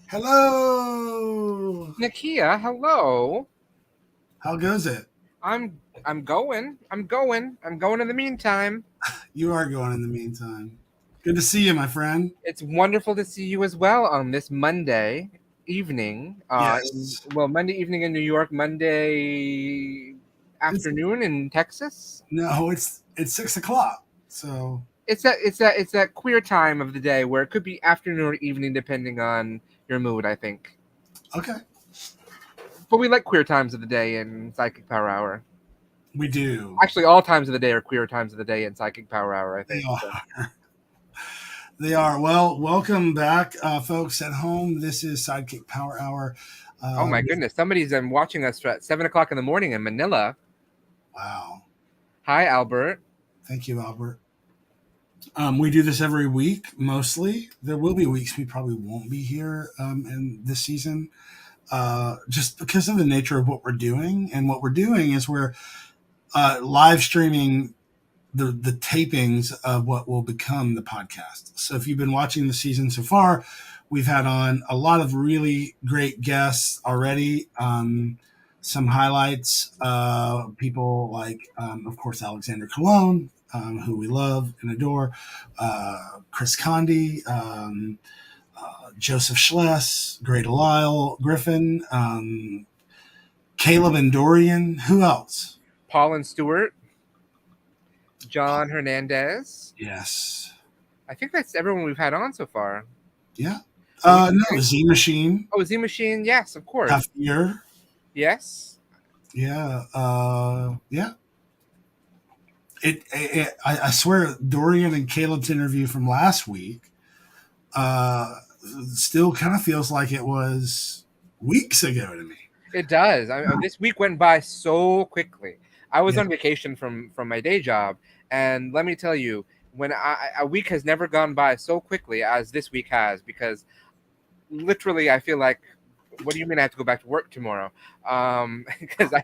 Hello. Nakia, hello. How goes it? I'm going. I'm going in the meantime. You are going in the meantime. Good to see you, my friend. It's wonderful to see you as well on this Monday evening. Yes. Monday evening in New York, Monday It's afternoon in Texas. no, it's 6 o'clock. So It's that queer time of the day where it could be afternoon or evening depending on your mood, I think. okay, But we like queer times of the day in Psychic Power Hour. we do. Actually, all times of the day are queer times of the day in Psychic Power Hour, I They think. So. are. They are. Well, welcome back, folks at home. This is Sidekick Power Hour. Oh my With goodness, somebody's watching us at 7 o'clock in the morning in Manila. wow. Hi, Albert. Thank you, Albert. We do this every week, mostly. There will be weeks we probably won't be here in this season, just because of the nature of what we're doing. And what we're doing is we're live streaming the tapings of what will become the podcast. So if you've been watching the season so far, we've had on a lot of really great guests already. Some highlights, people like, of course, Alexander Cologne, who we love and adore, Chris Condi, Joseph Schless, Greta Lyle, Griffin, Caleb and Dorian. Who else? Paul and Stewart, John Hernandez. Yes. I think that's everyone we've had on so far. Yeah. Are we No, Z Machine. Oh, Z Machine. Yes, of course. Half year. Yes. Yeah. Yeah. I swear, Dorian and Caleb's interview from last week uh, still kind of feels like it was weeks ago to me. It does. This week went by so quickly. I was Yeah. on vacation from my day job, and let me tell you, when a week has never gone by so quickly as this week has, because literally I feel like, what do you mean I have to go back to work tomorrow? Because I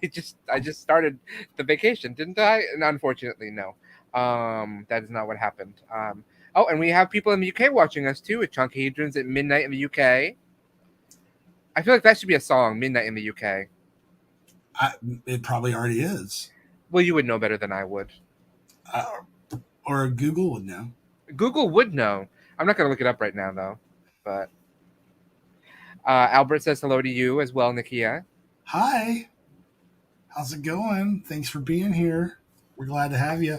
just started the vacation, didn't I? And unfortunately, no. That is not what happened. Oh, and we have people in the UK watching us too, with Chunkahedrons at midnight in the UK. I feel like that should be a song, Midnight in the UK. I, it probably already is. Well, you would know better than I would. Uh, or Google would know. Google would know. I'm not going to look it up right now, though. But Albert says hello to you as well, Nakia. Hi. How's it going? Thanks for being here. We're glad to have you.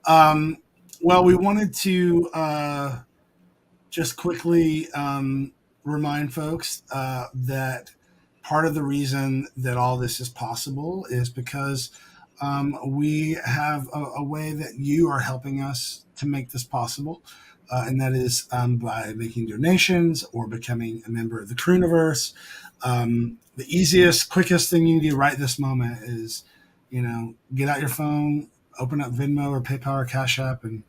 Um, well, we wanted to just quickly remind folks that part of the reason that all this is possible is because we have a way that you are helping us to make this possible. And that is by making donations or becoming a member of the Crooniverse. The easiest, quickest thing you can do right this moment is, get out your phone, open up Venmo or PayPal or Cash App, and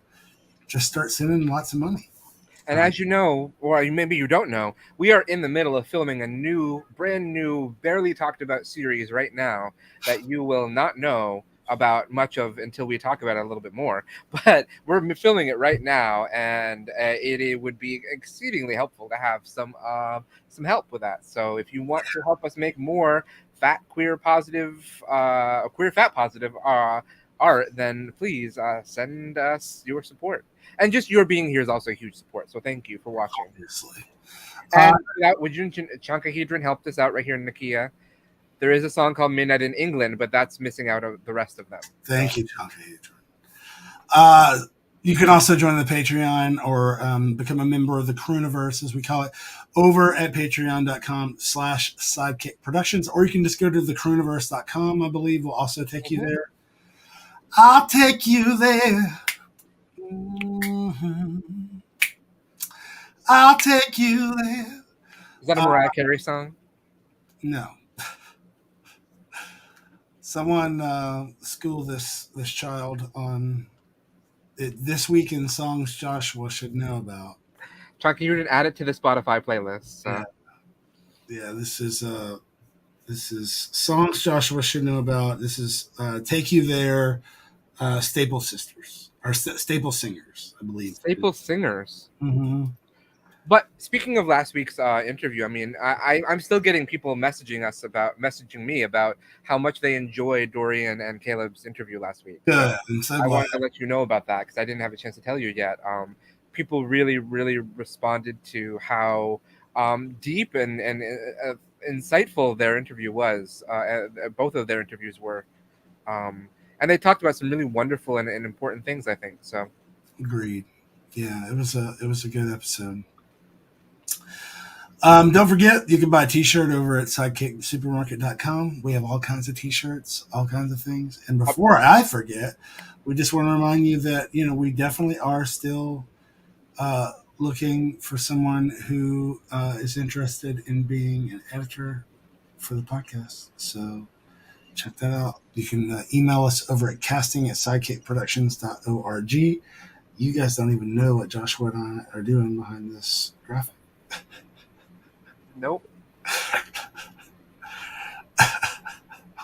just start sending lots of money. And as you know, or maybe you don't know, we are in the middle of filming a brand new, barely talked about series right now that you will not know about much of until we talk about it a little bit more. But we're filming it right now, and it would be exceedingly helpful to have some help with that. So if you want to help us make more fat queer positive, queer fat positive art, then please send us your support. And just your being here is also a huge support. So thank you for watching. Obviously. And would you Chunkahedron helped us out right here in Nakia. There is a song called Midnight in England, but that's missing out of the rest of them. Thank you, John. You can also join the Patreon or become a member of the Crooniverse, as we call it, over at patreon.com/sidekick productions, or you can just go to thecrooniverse.com. I believe will also take you there. I'll take you there. Mm-hmm. I'll take you there. Is that a Mariah Carey song? No. Someone school this child on this week in songs Joshua should know about. Chunkahedron, add it to the Spotify playlist. So. Yeah, this is songs Joshua should know about. This is Take You There, Staple Sisters or Staple Singers, I believe. Staple Singers. Mm-hmm. But speaking of last week's interview, I mean, I'm still getting people messaging me about how much they enjoyed Dorian and Caleb's interview last week. So Good. I'm so I glad. wanted to let you know about that because I didn't have a chance to tell you yet. People really, really responded to how deep and insightful their interview was. Both of their interviews were, um, and they talked about some really wonderful and important things. I think so. Agreed. Yeah, it was a good episode. Don't forget, you can buy a t-shirt over at sidekicksupermarket.com. We have all kinds of t-shirts, all kinds of things. And before I forget, we just want to remind you that, we definitely are still looking for someone who is interested in being an editor for the podcast. So check that out. You can email us over at casting@sidekickproductions.org. You guys don't even know what Joshua and I are doing behind this graphic. Nope.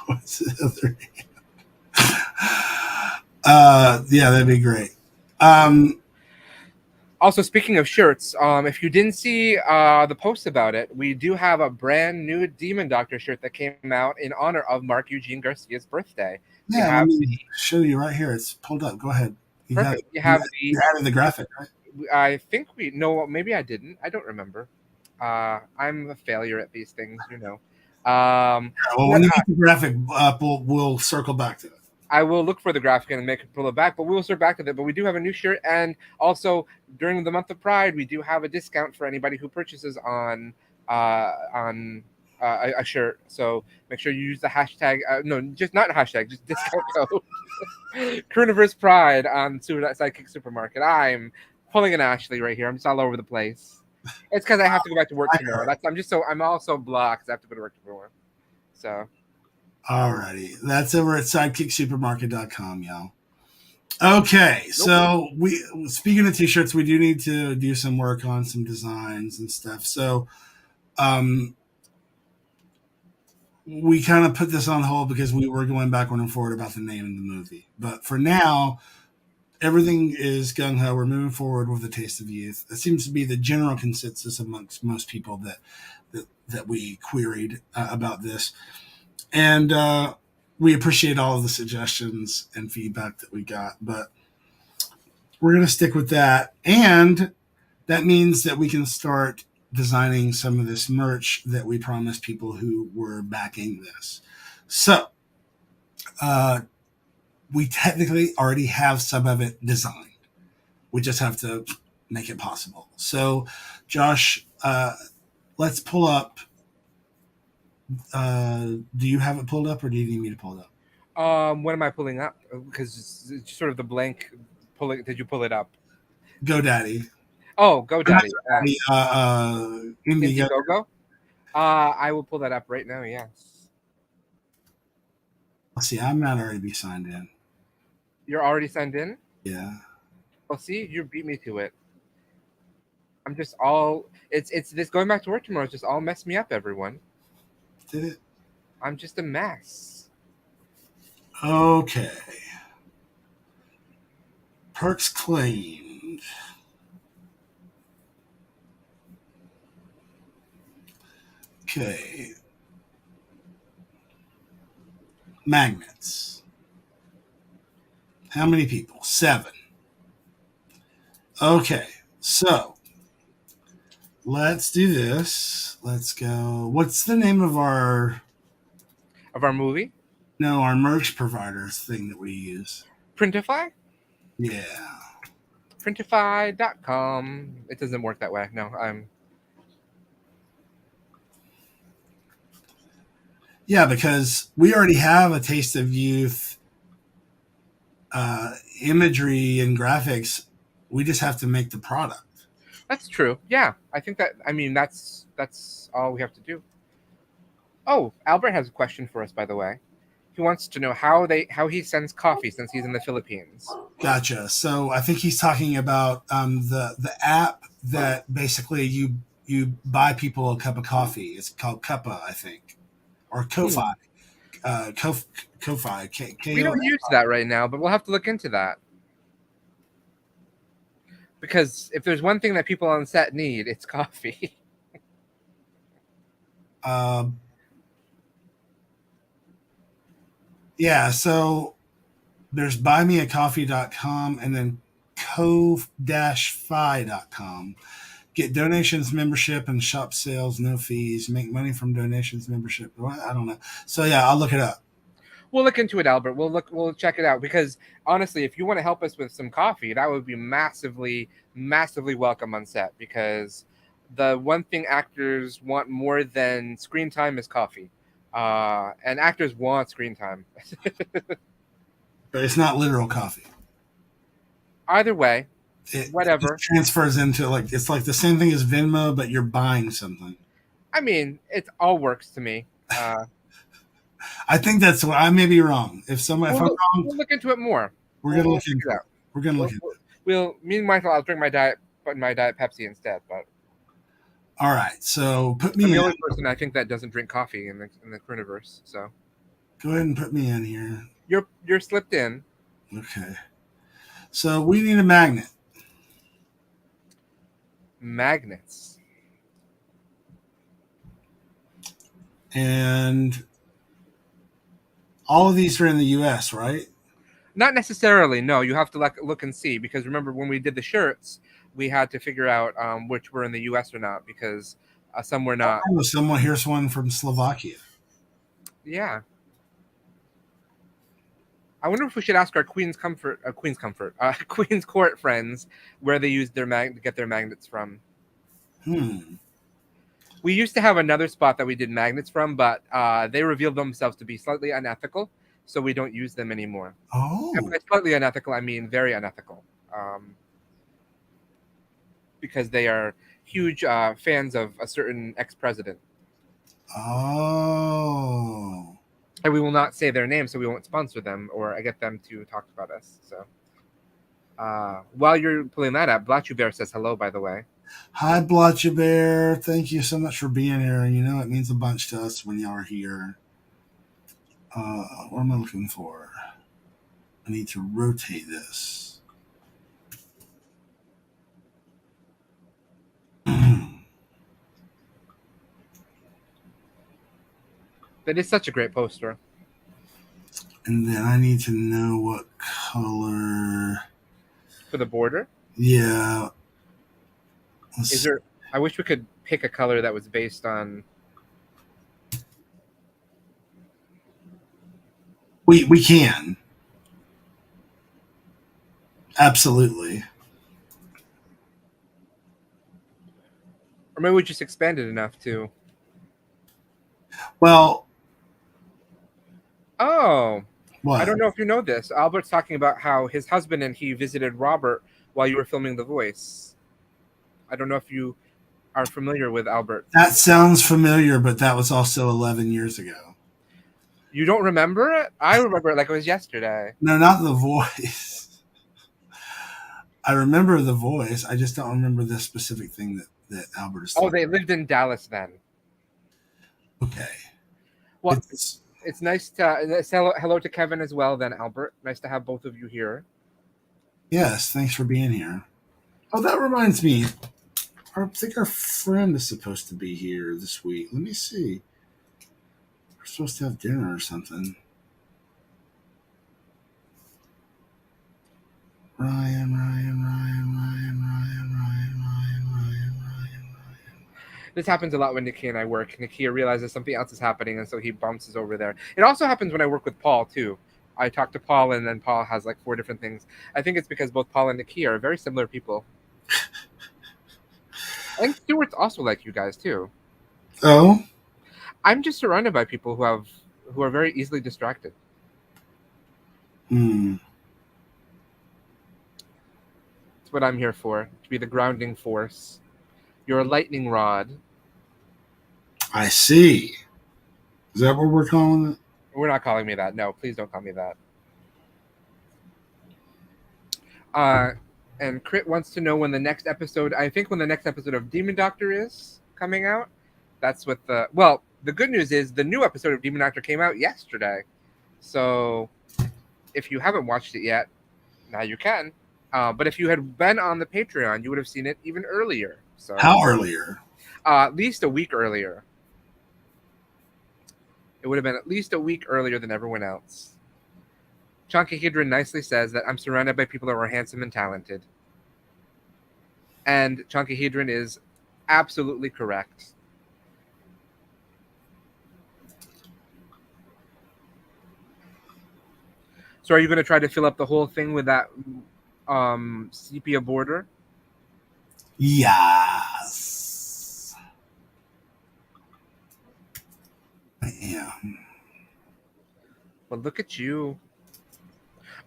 What's the other name? Yeah, that'd be great. Also, speaking of shirts, if you didn't see the post about it, we do have a brand new Demon Doctor shirt that came out in honor of Mark Eugene Garcia's birthday. We Yeah, let have me show you right here. It's pulled up. Go ahead. You got perfect. We you, have you added the graphic, right? I think we no, maybe I didn't. I don't remember. I'm a failure at these things, you know. Yeah, well, But when you get the graphic up, we'll circle back to it. I will look for the graphic and make it pull it back, but we will circle back to that. But we do have a new shirt, and also during the month of Pride, we do have a discount for anybody who purchases on a shirt. So make sure you use the hashtag. No, just not hashtag, just discount code Coronavirus Pride on Sidekick Supermarket. I'm pulling an Ashley right here. I'm just all over the place. It's because I have to go back to work tomorrow. I'm also blah because I have to go to work tomorrow. So Alrighty. That's over at sidekicksupermarket.com, y'all. Okay, so we speaking of t-shirts, we do need to do some work on some designs and stuff. So we kind of put this on hold because we were going backward and forward about the name of the movie. But for now, everything is gung ho. We're moving forward with A Taste of Youth. That seems to be the general consensus amongst most people that we queried about this, and we appreciate all of the suggestions and feedback that we got. But we're going to stick with that, and that means that we can start designing some of this merch that we promised people who were backing this. So we technically already have some of it designed. We just have to make it possible. So, Josh, let's pull up. Do you have it pulled up, or do you need me to pull it up? what am I pulling up? Because it's sort of the blank. Pulling. Did you pull it up? GoDaddy. Oh, GoDaddy. Indiegogo. Indiegogo. I will pull that up right now. Yes. Let's see. I'm not already be signed in. You're already signed in. Yeah. Well, see, you beat me to it. I'm just all. It's this going back to work tomorrow. It's just all messed me up, everyone. Did it? I'm just a mess. Okay. Perks claimed. Okay. Magnets. How many people? 7. Okay. So let's do this. Let's go. What's the name of our movie? No, our merch providers thing that we use? Printify? Yeah. Printify.com. It doesn't work that way. No, I'm. Yeah, because we already have A Taste of Youth imagery and graphics. We just have to make the product. That's true. Yeah, I think that. I mean, that's all we have to do. Oh, Albert has a question for us, by the way. He wants to know how he sends coffee since he's in the Philippines. Gotcha. So I think he's talking about the app that basically you buy people a cup of coffee. It's called Cuppa, I think, or Ko-fi. Ko-fi. We don't use that right now, but we'll have to look into that. Because if there's one thing that people on set need, it's coffee. Yeah, so there's buymeacoffee.com and then cove-fi.com. Get donations, membership, and shop sales, no fees. Make money from donations, membership. What? I don't know. So yeah, I'll look it up. We'll look into it, Albert. We'll check it out, because honestly, if you want to help us with some coffee, that would be massively welcome on set, because the one thing actors want more than screen time is coffee. And actors want screen time. But it's not literal coffee. Either way, It whatever. transfers into it's like the same thing as Venmo, but you're buying something. I mean, it all works to me. I think that's what I may be wrong. If I'm wrong, we'll look into it more. We're gonna look into it. We're gonna look into it. Meanwhile, I'll drink my diet Pepsi instead. But all right, so put me I'm in. the only person I think that doesn't drink coffee in the Croniverse. So go ahead and put me in here. You're slipped in. Okay. So we need a magnet. Magnets. And all of these are in the U.S., right? Not necessarily. No, you have to look and see, because remember when we did the shirts, we had to figure out which were in the U.S. or not, because some were not. Oh, here's one from Slovakia. Yeah. I wonder if we should ask our Queen's Court friends where they use to get their magnets from. We used to have another spot that we did magnets from, but they revealed themselves to be slightly unethical, so we don't use them anymore. Oh. And by slightly unethical, I mean very unethical. Because they are huge fans of a certain ex-president. Oh. And we will not say their name, so we won't sponsor them or get them to talk about us. So while you're pulling that up, Blatchu Bear says hello, by the way. Hi, Blatchu Bear. Thank you so much for being here. You know, it means a bunch to us when y'all are here. What am I looking for? I need to rotate this. That is such a great poster. And then I need to know what color. For the border? Yeah. I wish we could pick a color that was based on. We can. Absolutely. Or maybe we just expanded enough to. Well. Oh. What? I don't know if you know this. Albert's talking about how his husband and he visited Robert while you were filming The Voice. I don't know if you are familiar with Albert. That sounds familiar, but that was also 11 years ago. You don't remember it? I remember it like it was yesterday. No, not The Voice. I remember The Voice. I just don't remember this specific thing that Albert is talking about. They lived in Dallas then. Okay. Well, it's nice to say hello to Kevin as well then, Albert. Nice to have both of you here. Yes, thanks for being here. Oh, that reminds me. I think our friend is supposed to be here this week. Let me see. We're supposed to have dinner or something. Ryan. This happens a lot when Nakia and I work. Nakia realizes something else is happening, and so he bounces over there. It also happens when I work with Paul, too. I talk to Paul, and then Paul has like 4 different things. I think it's because both Paul and Nakia are very similar people. And Stuart's also like you guys, too. Oh? I'm just surrounded by people who are very easily distracted. Hmm. That's what I'm here for, to be the grounding force. You're a lightning rod. I see. Is that what we're calling it? We're not calling me that. No, please don't call me that. And Crit wants to know when the next episode of Demon Doctor is coming out. That's what the good news is the new episode of Demon Doctor came out yesterday. So if you haven't watched it yet, now you can. But if you had been on the Patreon, you would have seen it even earlier. So How earlier? at least a week earlier. It would have been at least a week earlier than everyone else. Chankahedron nicely says that I'm surrounded by people that were handsome and talented. And Chankahedron is absolutely correct. So are you going to try to fill up the whole thing with that sepia border? Yes. I am. Well, look at you.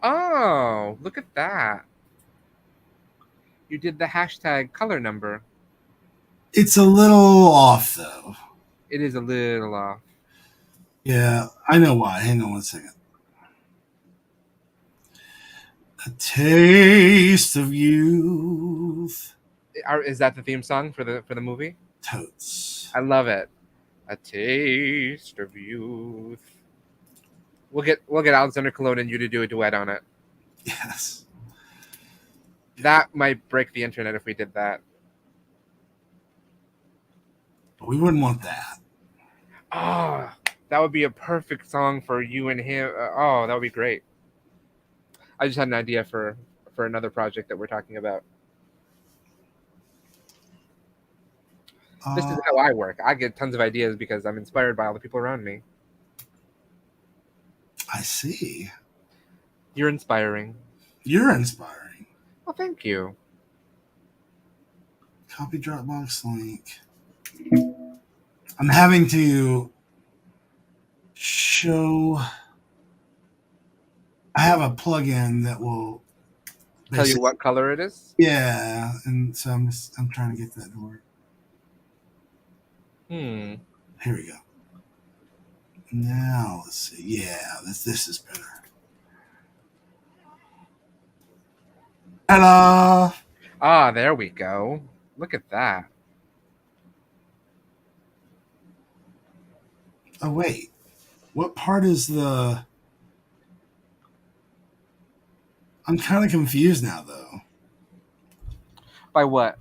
Oh, look at that. You did the hashtag color number. It's a little off, though. It is a little off. Yeah, I know why. Hang on one second. A taste of youth. Is that the theme song for the movie? Totes. I love it. A taste of youth. We'll get Alexander Cologne and you to do a duet on it. Yes. That might break the internet if we did that. But we wouldn't want that. Oh, that would be a perfect song for you and him. Oh, that would be great. I just had an idea for another project that we're talking about. This is how I work. I get tons of ideas because I'm inspired by all the people around me. I see. You're inspiring. You're inspiring. Well, thank you. Copy Dropbox link. I'm having to show. I have a plugin that will Tell you what color it is. Yeah, and so I'm trying to get that to work. Here we go. Now let's see. Yeah, this is better. Ta-da! Ah, there we go. Look at that. Oh wait, what part is the? I'm kind of confused now, though. By what?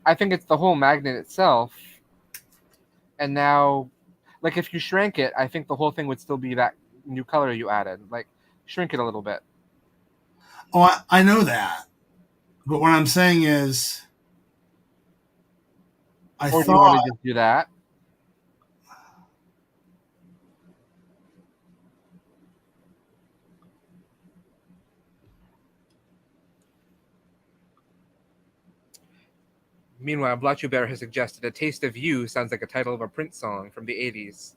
I think it's the whole magnet itself. And now, like, if you shrank it, I think the whole thing would still be that new color you added. Like, shrink it a little bit. Oh, I know that. But what I'm saying is, Or do you want to just do that? Meanwhile, Blotchy Bear has suggested "A Taste of You" sounds like a title of a Prince song from the 80s.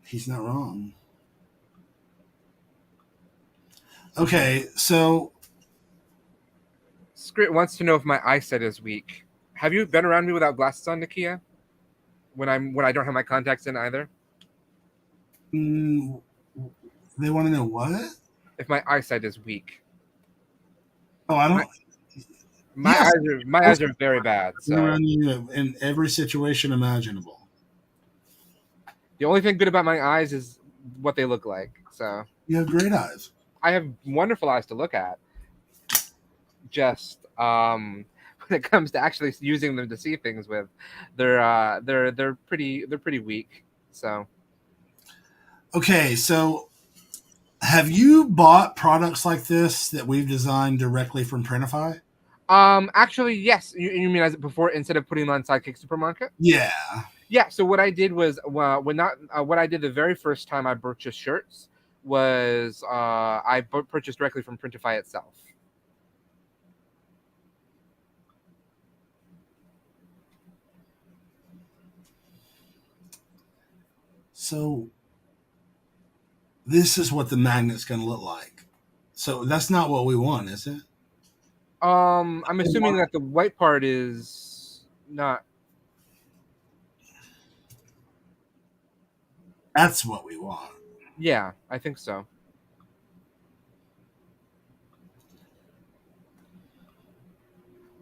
He's not wrong. Okay, so Script wants to know if my eyesight is weak. Have you been around me without glasses on, Nakia? When I don't have my contacts in either? They want to know what? If my eyesight is weak. Oh, I don't. My eyes are very bad. So around you in every situation imaginable. the only thing good about my eyes is what they look like. So You have great eyes. I have wonderful eyes to look at. Just when it comes to actually using them to see things with, they're pretty weak. So Okay, so have you bought products like this that we've designed directly from Printify? Actually, yes. You mean as before instead of putting them on SideKick Supermarket? Yeah. Yeah. So what I did was what I did the very first time I purchased shirts was I purchased directly from Printify itself. So this is what the magnet's going to look like. So that's not what we want, is it? I'm assuming that the white part is not. That's what we want. Yeah, I think so.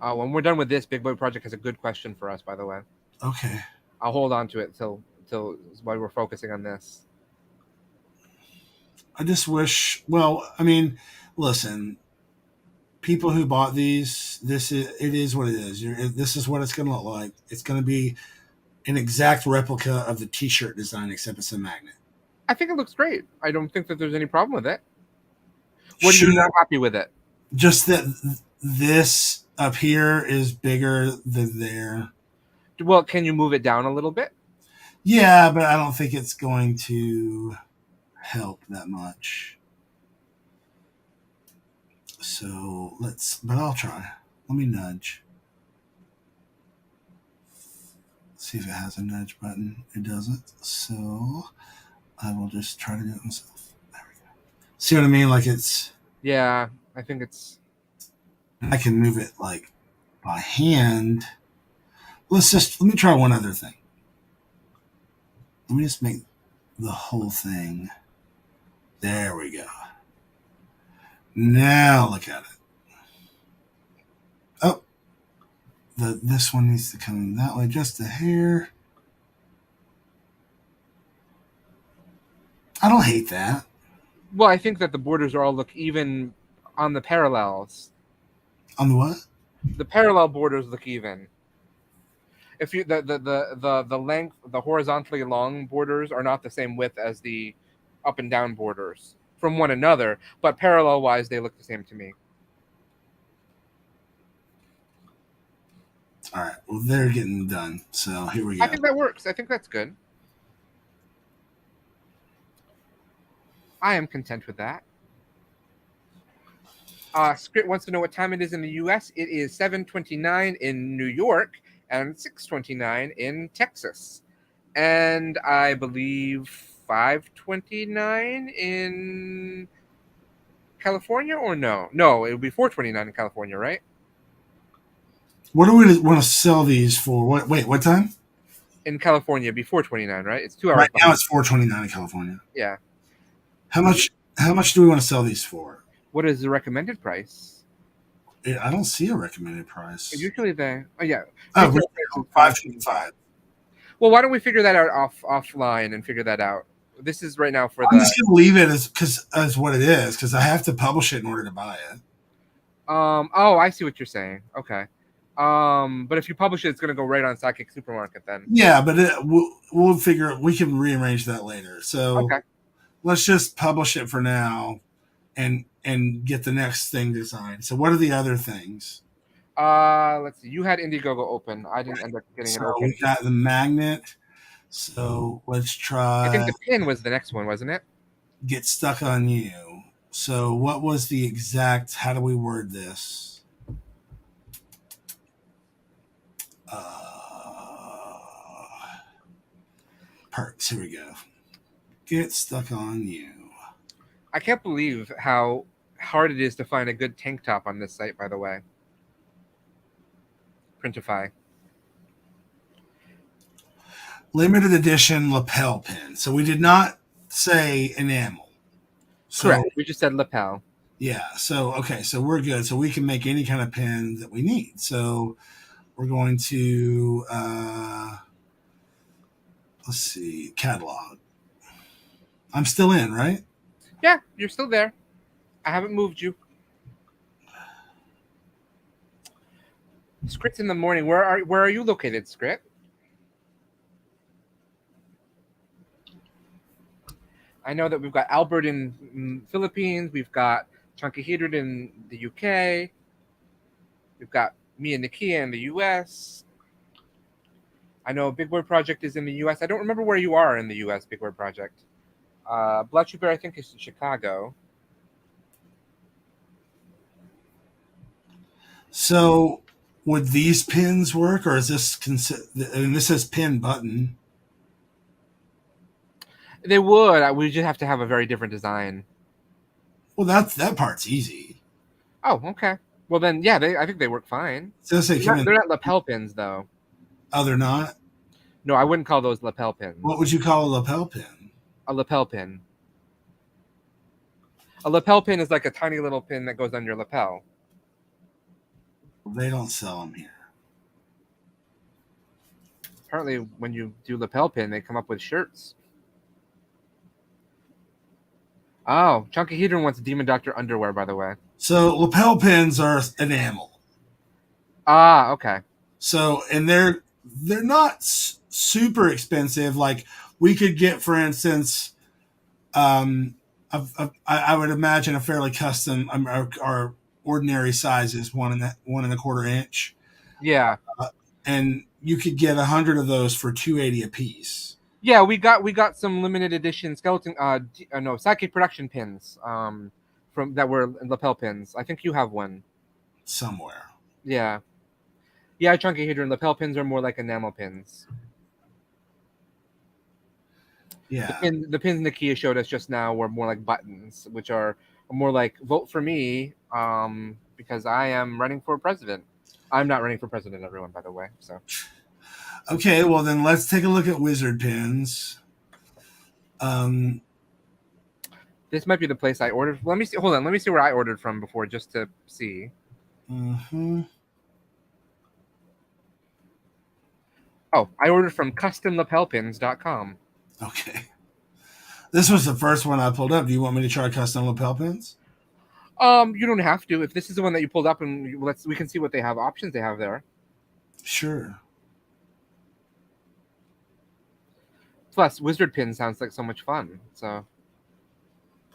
When we're done with this, Big Boy Project has a good question for us, by the way. Okay. I'll hold on to it till while we're focusing on this. I just wish. Well, I mean, listen, people who bought these, it is what it is. This is what it's going to look like. It's going to be an exact replica of the T-shirt design, except it's a magnet. I think it looks great. I don't think that there's any problem with it. What are you Should not happy with it? just that this up here is bigger than there. Well, can you move it down a little bit? Yeah, but I don't think it's going to help that much. So but I'll try. Let me nudge. See if it has a nudge button. It doesn't. So I will just try to do it myself. There we go. See what I mean? Like Yeah, I think it's. I can move it like by hand. Let me try one other thing. Let me just make the whole thing. There we go. Now look at it. Oh, this one needs to come that way just a hair. I don't hate that. Well, I think that the borders are all look even on the parallels. On the what? The parallel borders look even. If you the length, the horizontally long borders are not the same width as the up and down borders from one another, but parallel wise they look the same to me. All right. Well, they're getting done. So here we go. I think that works. I think that's good. I am content with that. Script wants to know what time it is in the U.S. It is 7:29 in New York and 6:29 in Texas, and I believe 5:29 in California. Or no, it would be 4:29 in California, right? What do we want to sell these for? What time? In California, it'd be 4:29, right? It's 2 hours Right now behind. it's 4:29 in California. Yeah. How much? How much do we want to sell these for? What is the recommended price? I don't see a recommended price. Usually they. Oh yeah. Oh, Retail price is $5.25. Well, why don't we figure that out offline and figure that out? This is right now for I'm the. just gonna leave it as what it is because I have to publish it in order to buy it. Oh, I see what you're saying. Okay. But if you publish it, it's gonna go right on SideKick Supermarket then. Yeah, but we'll figure. We can rearrange that later. So Okay. let's just publish it for now, and get the next thing designed. So what are the other things? Let's see. You had Indiegogo open. I didn't end up getting it So open. we got the magnet. So let's I think try the pin was the next one, wasn't it? get stuck on you. So what was the exact? How do we word this? Perks. Here we go. Get stuck on you. I can't believe how hard it is to find a good tank top on this site, by the way. Printify. Limited edition lapel pin. So we did not say enamel. So, Correct. We just said lapel. Yeah. So okay. So we're good. So we can make any kind of pin that we need. So we're going to let's see, catalog. I'm still in, right? Yeah, you're still there. I haven't moved you. Script in the morning. Where are you located, Script? I know that we've got Albert in Philippines. We've got Chunky Hedred in the UK. We've got me and Nakia in the US. I know Big Word Project is in the US. I don't remember where you are in the US, Big Word Project. Blood Trooper, I think, is in Chicago. So would these pins work, or is this and this says pin button? They would. We just have to have a very different design. Well, that part's easy. Oh, okay. Well then, yeah, I think they work fine. So They're not lapel pins, though. Oh, they're not? No, I wouldn't call those lapel pins. What would you call a lapel pin? A lapel pin. A lapel pin is like a tiny little pin that goes on your lapel. They don't sell them here. Apparently, when you do lapel pin, they come up with shirts. Oh, Chunkahedron wants Demon Doctor underwear, by the way. So lapel pins are enamel. Ah, okay. So and they're not super expensive. Like we could get, for instance, I would imagine a fairly custom our ordinary size is 1.25 inch, Yeah. and you could get 100 of those for $280 a piece Yeah, we got some limited edition skeleton no, SideKick production pins from that were lapel pins. I think you have one. somewhere. Yeah. Yeah, Chunkahedron lapel pins are more like enamel pins. Yeah. The pins Nakia showed us just now were more like buttons, which are more like vote for me, because I am running for president. I'm not running for president, everyone, by the way. So Okay. Well, then let's take a look at wizard pins. Um, this might be the place I ordered. Let me see. Hold on. Let me see where I ordered from before, just to see. mhm. Oh, I ordered from customlapelpins.com. Okay. This was the first one I pulled up. Do you want me to try custom lapel pins? You don't have to. If this is the one that you pulled up, and we can see what they have options they have there. Sure. Plus, wizard pin sounds like so much fun. So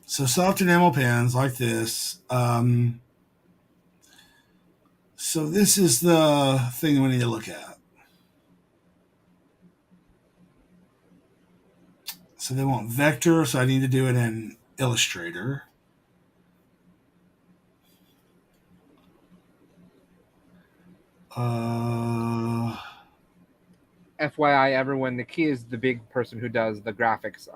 soft enamel pins like this. So this is the thing we need to look at. So they want vector, so I need to do it in Illustrator. Uh, FYI, everyone, Nakia is the big person who does the graphics.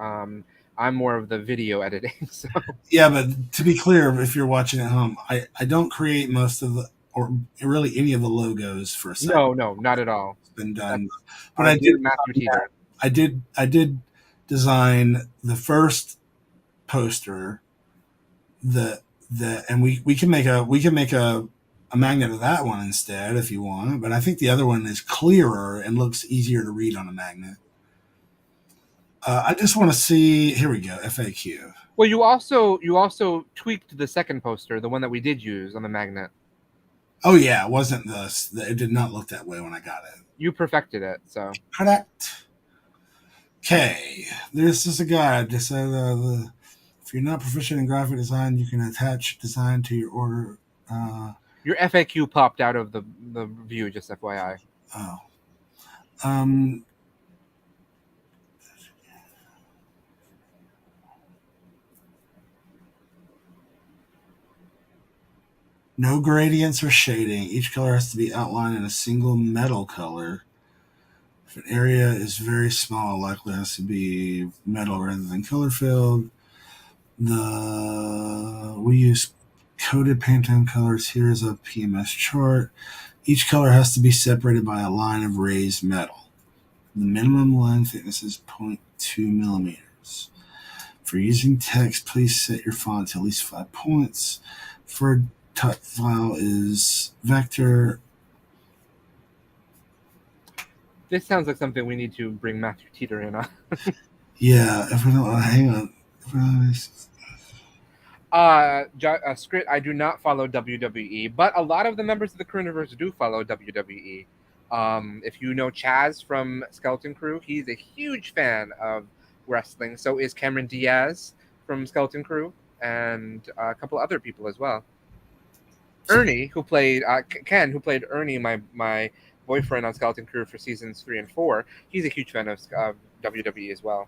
I'm more of the video editing. So yeah, but to be clear, if you're watching at home, I don't create most of the, or really any of the logos for a site. no, not at all. It's been done. That's But our I dear did, Matthew Teeter. I did design the first poster, and we can make a magnet of that one instead if you want. But I think the other one is clearer and looks easier to read on a magnet. I just want to see. Here we go. FAQ. Well, you also tweaked the second poster, the one that we did use on the magnet. Oh yeah, it wasn't this. It did not look that way when I got it. You perfected it. So Correct. Okay, this is a guide. Just if you're not proficient in graphic design, you can attach design to your order. your FAQ popped out of the view. Just FYI. Oh. Um, no gradients or shading. Each color has to be outlined in a single metal color. If an area is very small, likely has to be metal rather than color filled. We use coded Pantone colors. Here is a PMS chart. Each color has to be separated by a line of raised metal. The minimum line thickness is 0.2 millimeters. For using text, please set your font to at least 5 points. For a type file is vector. This sounds like something we need to bring Matthew Teeter in on. Yeah, hang on. Script, I do not follow WWE, but a lot of the members of the Crew Universe do follow WWE. If you know Chaz from Skeleton Crew, he's a huge fan of wrestling. So is Cameron Diaz from Skeleton Crew, and a couple other people as well. Ernie, who played Ken, who played Ernie, my boyfriend on Skeleton Crew for seasons 3 and 4, he's a huge fan of WWE as well.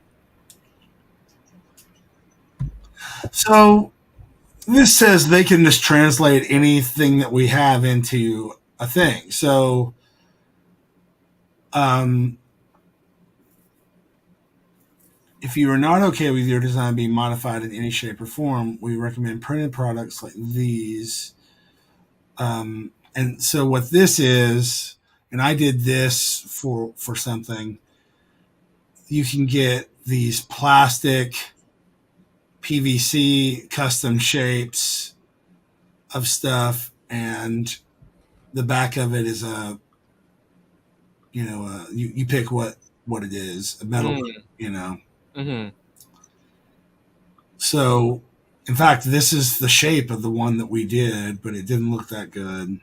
So this says they can just translate anything that we have into a thing. So, if you are not okay with your design being modified in any shape or form, we recommend printed products like these. And so what this is, and I did this for something, you can get these plastic PVC custom shapes of stuff, and the back of it is you pick what it is, a metal, Mm-hmm. So In fact, this is the shape of the one that we did, but it didn't look that good.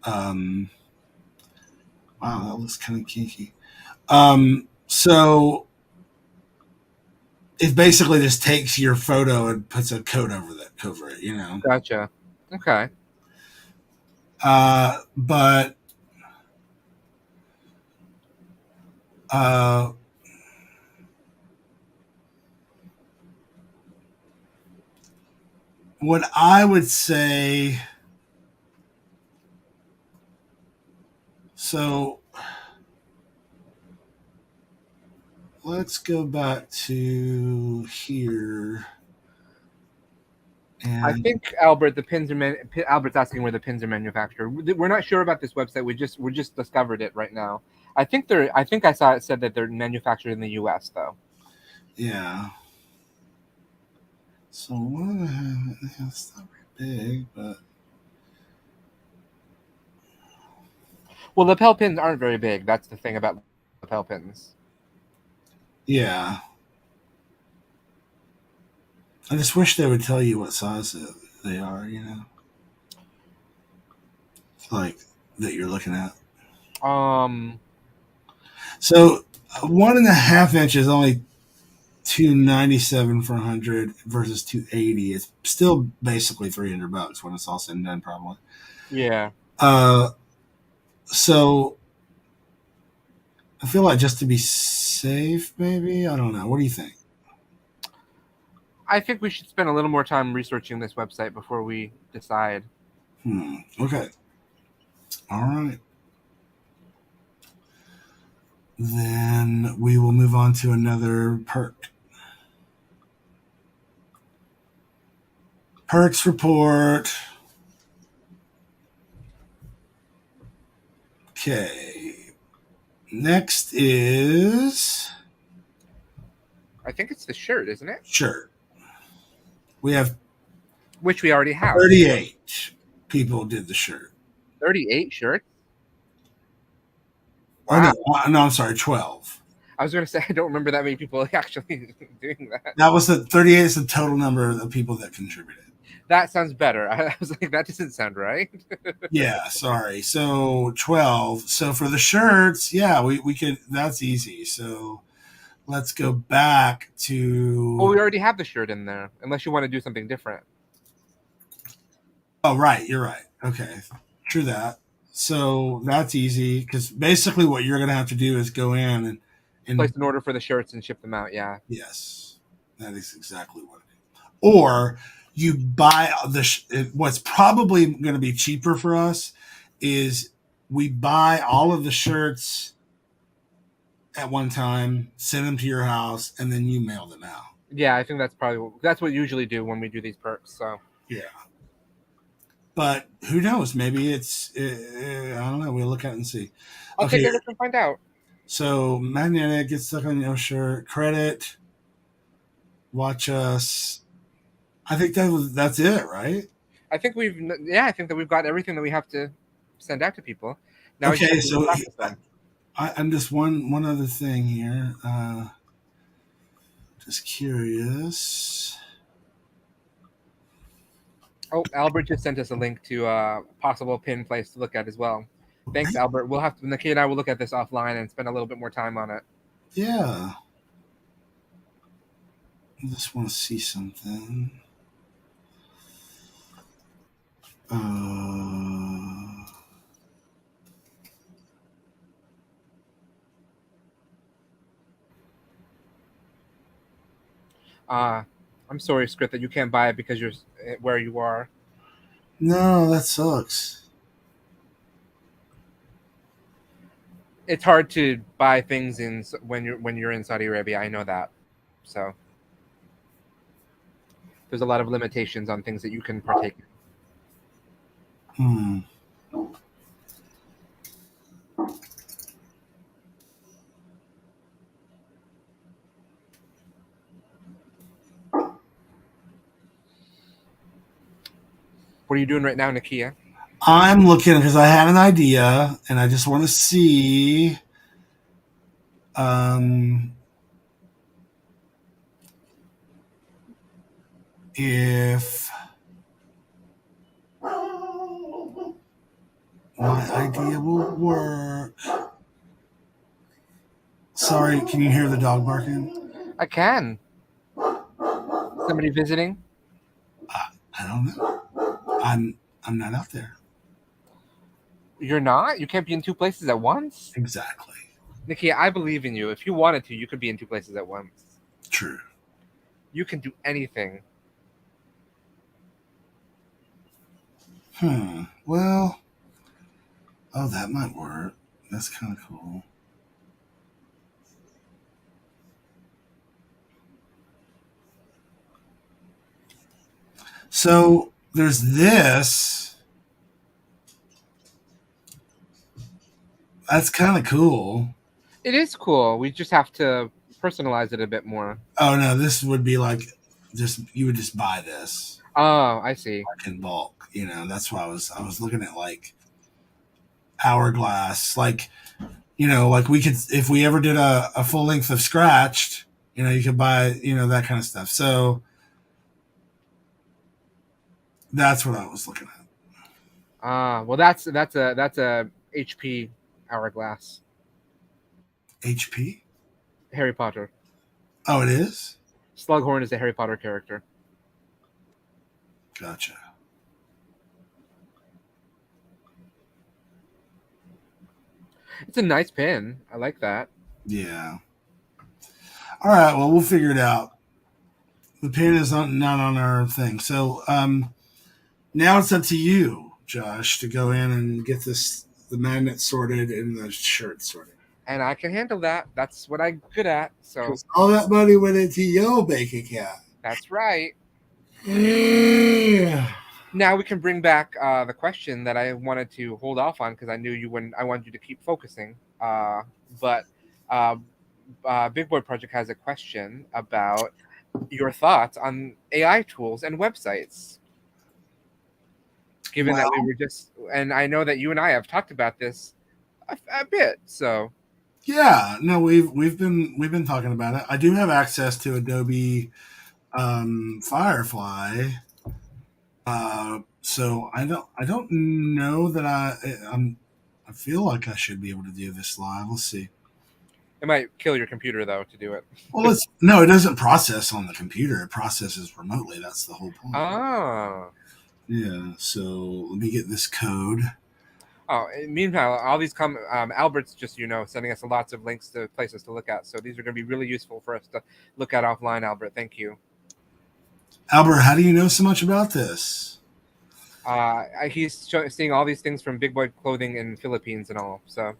Um, wow, that looks kind of kinky. So it basically just takes your photo and puts a coat over it, you know. Gotcha. Okay. But uh, what I would say, so let's go back to here. I And think Albert, Albert's asking where the pins are manufactured. We're not sure about this website. We just discovered it right now. I think I saw it said that they're manufactured in the U.S. though. yeah, so one, it's not very big, but Well, lapel pins aren't very big. That's the thing about lapel pins. yeah. I just wish they would tell you what size they are, you know, like that you're looking at. Um, So 1.5 inch is only 297 for 100 versus 280. It's still basically $300 when it's all said and done, probably. yeah. Uh, so I feel like just to be safe, maybe I don't know. What do you think? I think we should spend a little more time researching this website before we decide. Okay. All right. Then we will move on to another perk. Perks report. Okay. Next is I think it's the shirt, isn't it? shirt. We have Which we already have. 38 people did the shirt. 38 shirts. Oh Wow. no, I'm sorry, 12. I was going to say I don't remember that many people actually doing that. That was the 38 is the total number of people that contributed. That sounds better. I was like, that doesn't sound right. Yeah, sorry. So 12. So for the shirts, yeah, we could, that's easy. So let's go back Well, to, we already have the shirt in there, unless you want to do something different. oh, right, you're right. Okay, true that. So that's easy because basically what you're going to have to do is go in Place and an order for the shirts and ship them out. Yeah. yes, that is exactly what it is. Or you buy what's probably going to be cheaper for us is we buy all of the shirts at one time, send them to your house, and then you mail them out. Yeah, I think that's what we usually do when we do these perks. So Yeah. But who knows? Maybe it's, I don't know. We'll look at it and see. I'll take Okay. a look and find out. So magnetic, get stuck on your shirt. Credit, watch us. I think that's it, right? I think I think that we've got everything that we have to send out to people. Now we just Okay. have to So process them. I'm just one other thing here. Just curious. Oh, Albert just sent us a link to a possible pin place to look at as well. Thanks, Albert. We'll have to, Nakia and I will look at this offline and spend a little bit more time on it. Yeah. I just want to see something. I'm sorry, Script, that you can't buy it because you're where you are. No, that sucks. It's hard to buy things when you're in Saudi Arabia. I know that. So there's a lot of limitations on things that you can partake in. What are you doing right now, Nakia? I'm looking because I had an idea and I just want to see if my idea will work. Sorry, can you hear the dog barking? I can. Somebody visiting? I don't know. I'm not out there. You're not? You can't be in two places at once? Exactly. Nakia, I believe in you. If you wanted to, you could be in two places at once. True. You can do anything. Well, oh, that might work. That's kind of cool. So there's this. That's kind of cool. It is cool. We just have to personalize it a bit more. Oh no, this would be like just you would just buy this Oh, I see. like in bulk. That's why I was looking at like hourglass, like like we could if we ever did a full length of scratched, you could buy that kind of stuff. So that's what I was looking at. Well, that's a HP hourglass. HP. Harry Potter. Oh, it is. Slughorn is a Harry Potter character. Gotcha. It's a nice pin. I like that. Yeah. All right. Well, we'll figure it out. The pin is not on our thing. So now it's up to you, Josh, to go in and get the magnet sorted and the shirt sorted. And I can handle that. That's what I'm good at. So Because all that money went into your bank account. that's right. Yeah. Now we can bring back the question that I wanted to hold off on because I knew you wouldn't. I wanted you to keep focusing. But uh, Big Boy Project has a question about your thoughts on AI tools and websites. Given that we were just, and I know that you and I have talked about this a bit. So Yeah, no, we've been talking about it. I do have access to Adobe Firefly, so I don't know that I feel like I should be able to do this live. Let's see. it might kill your computer though to do it. Well, no, it doesn't process on the computer. It processes remotely. That's the whole point. Ah. Yeah. So let me get this code. Oh, and meanwhile, all these Albert's just sending us lots of links to places to look at. So these are going to be really useful for us to look at offline. Albert, thank you. Albert, how do you know so much about this? He's seeing all these things from Big Boy Clothing in Philippines and all. So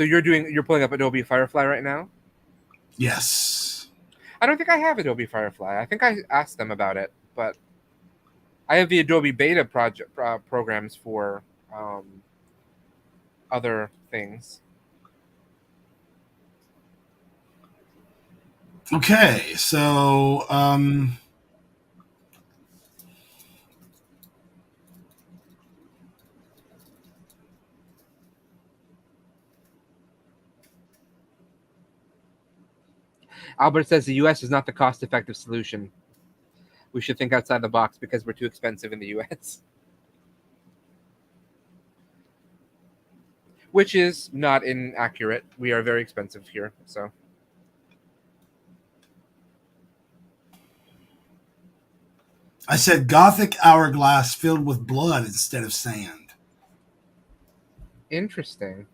you're pulling up Adobe Firefly right now? Yes. I don't think I have Adobe Firefly. I think I asked them about it, but I have the Adobe Beta project programs for other things. Okay, so Albert says the U.S. is not the cost-effective solution. We should think outside the box because we're too expensive in the U.S. Which is not inaccurate. We are very expensive here, so. I said Gothic hourglass filled with blood instead of sand. Interesting.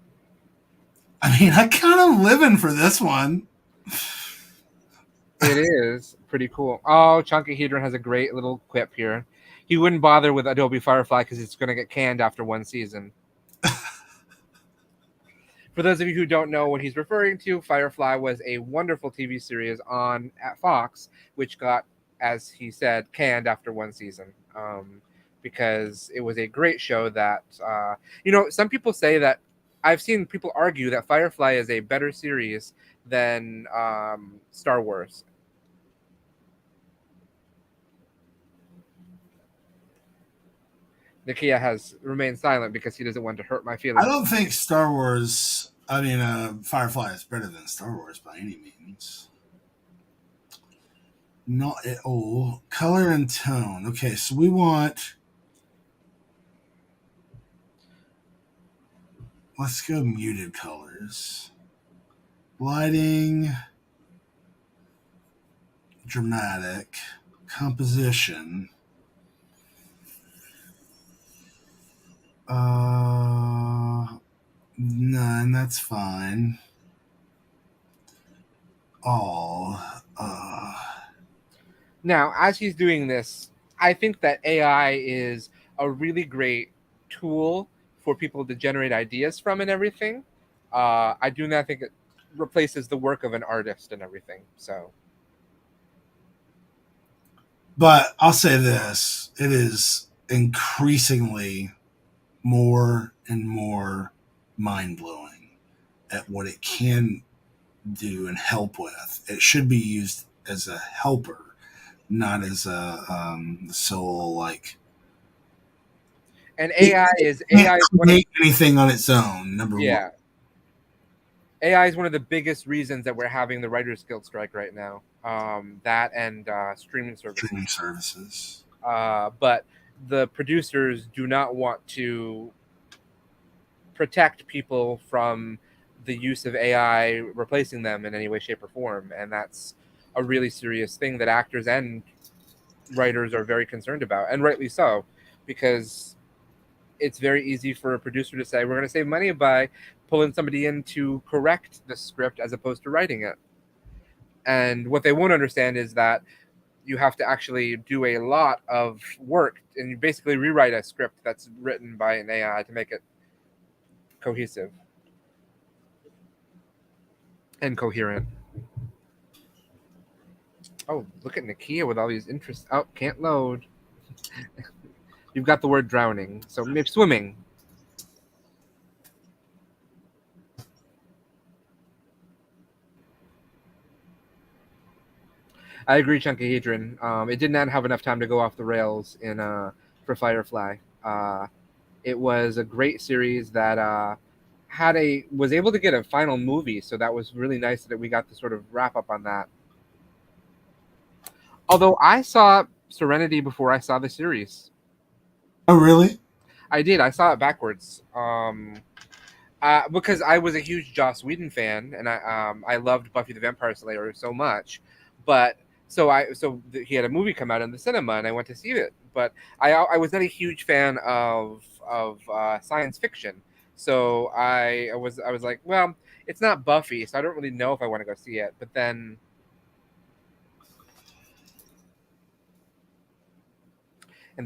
I mean, I kind of living for this one. It is pretty cool. Oh, Chunkahedron has a great little quip here. He wouldn't bother with Adobe Firefly because it's going to get canned after one season. For those of you who don't know what he's referring to, Firefly was a wonderful TV series at Fox, which got, as he said, canned after one season. Because it was a great show that, some people say that I've seen people argue that Firefly is a better series than Star Wars. Nakia has remained silent because he doesn't want to hurt my feelings. I don't think Star Wars I mean, Firefly is better than Star Wars by any means. Not at all. Color and tone. Okay, so we want. Let's go muted colors. Lighting, dramatic, composition. None. That's fine. All. Now, as he's doing this, I think that AI is a really great tool for people to generate ideas from and everything. I do not think it replaces the work of an artist and everything. So, But I'll say this: it is increasingly more and more mind blowing at what it can do and help with. It should be used as a helper, not as a sole like. and It can't AI is one of create anything on its own. Number one, yeah, AI is one of the biggest reasons that we're having the writers guild strike right now. That and streaming services. streaming services. But the producers do not want to protect people from the use of AI replacing them in any way, shape, or form, and that's a really serious thing that actors and writers are very concerned about, and rightly so, because it's very easy for a producer to say we're going to save money by pulling somebody in to correct the script as opposed to writing it. And what they won't understand is that you have to actually do a lot of work and you basically rewrite a script that's written by an AI to make it cohesive and coherent. Oh, look at Nakia with all these interests. Oh, can't load. You've got the word drowning, so maybe swimming. I agree, Chunkahedron. It did not have enough time to go off the rails in for Firefly. It was a great series that was able to get a final movie, so that was really nice that we got to sort of wrap up on that. Although I saw Serenity before I saw the series. Oh, really? I did. I saw it backwards. Because I was a huge Joss Whedon fan, and I loved Buffy the Vampire Slayer so much, but he had a movie come out in the cinema, and I went to see it. But I was not a huge fan of science fiction, so I was like, well, it's not Buffy, so I don't really know if I want to go see it. But then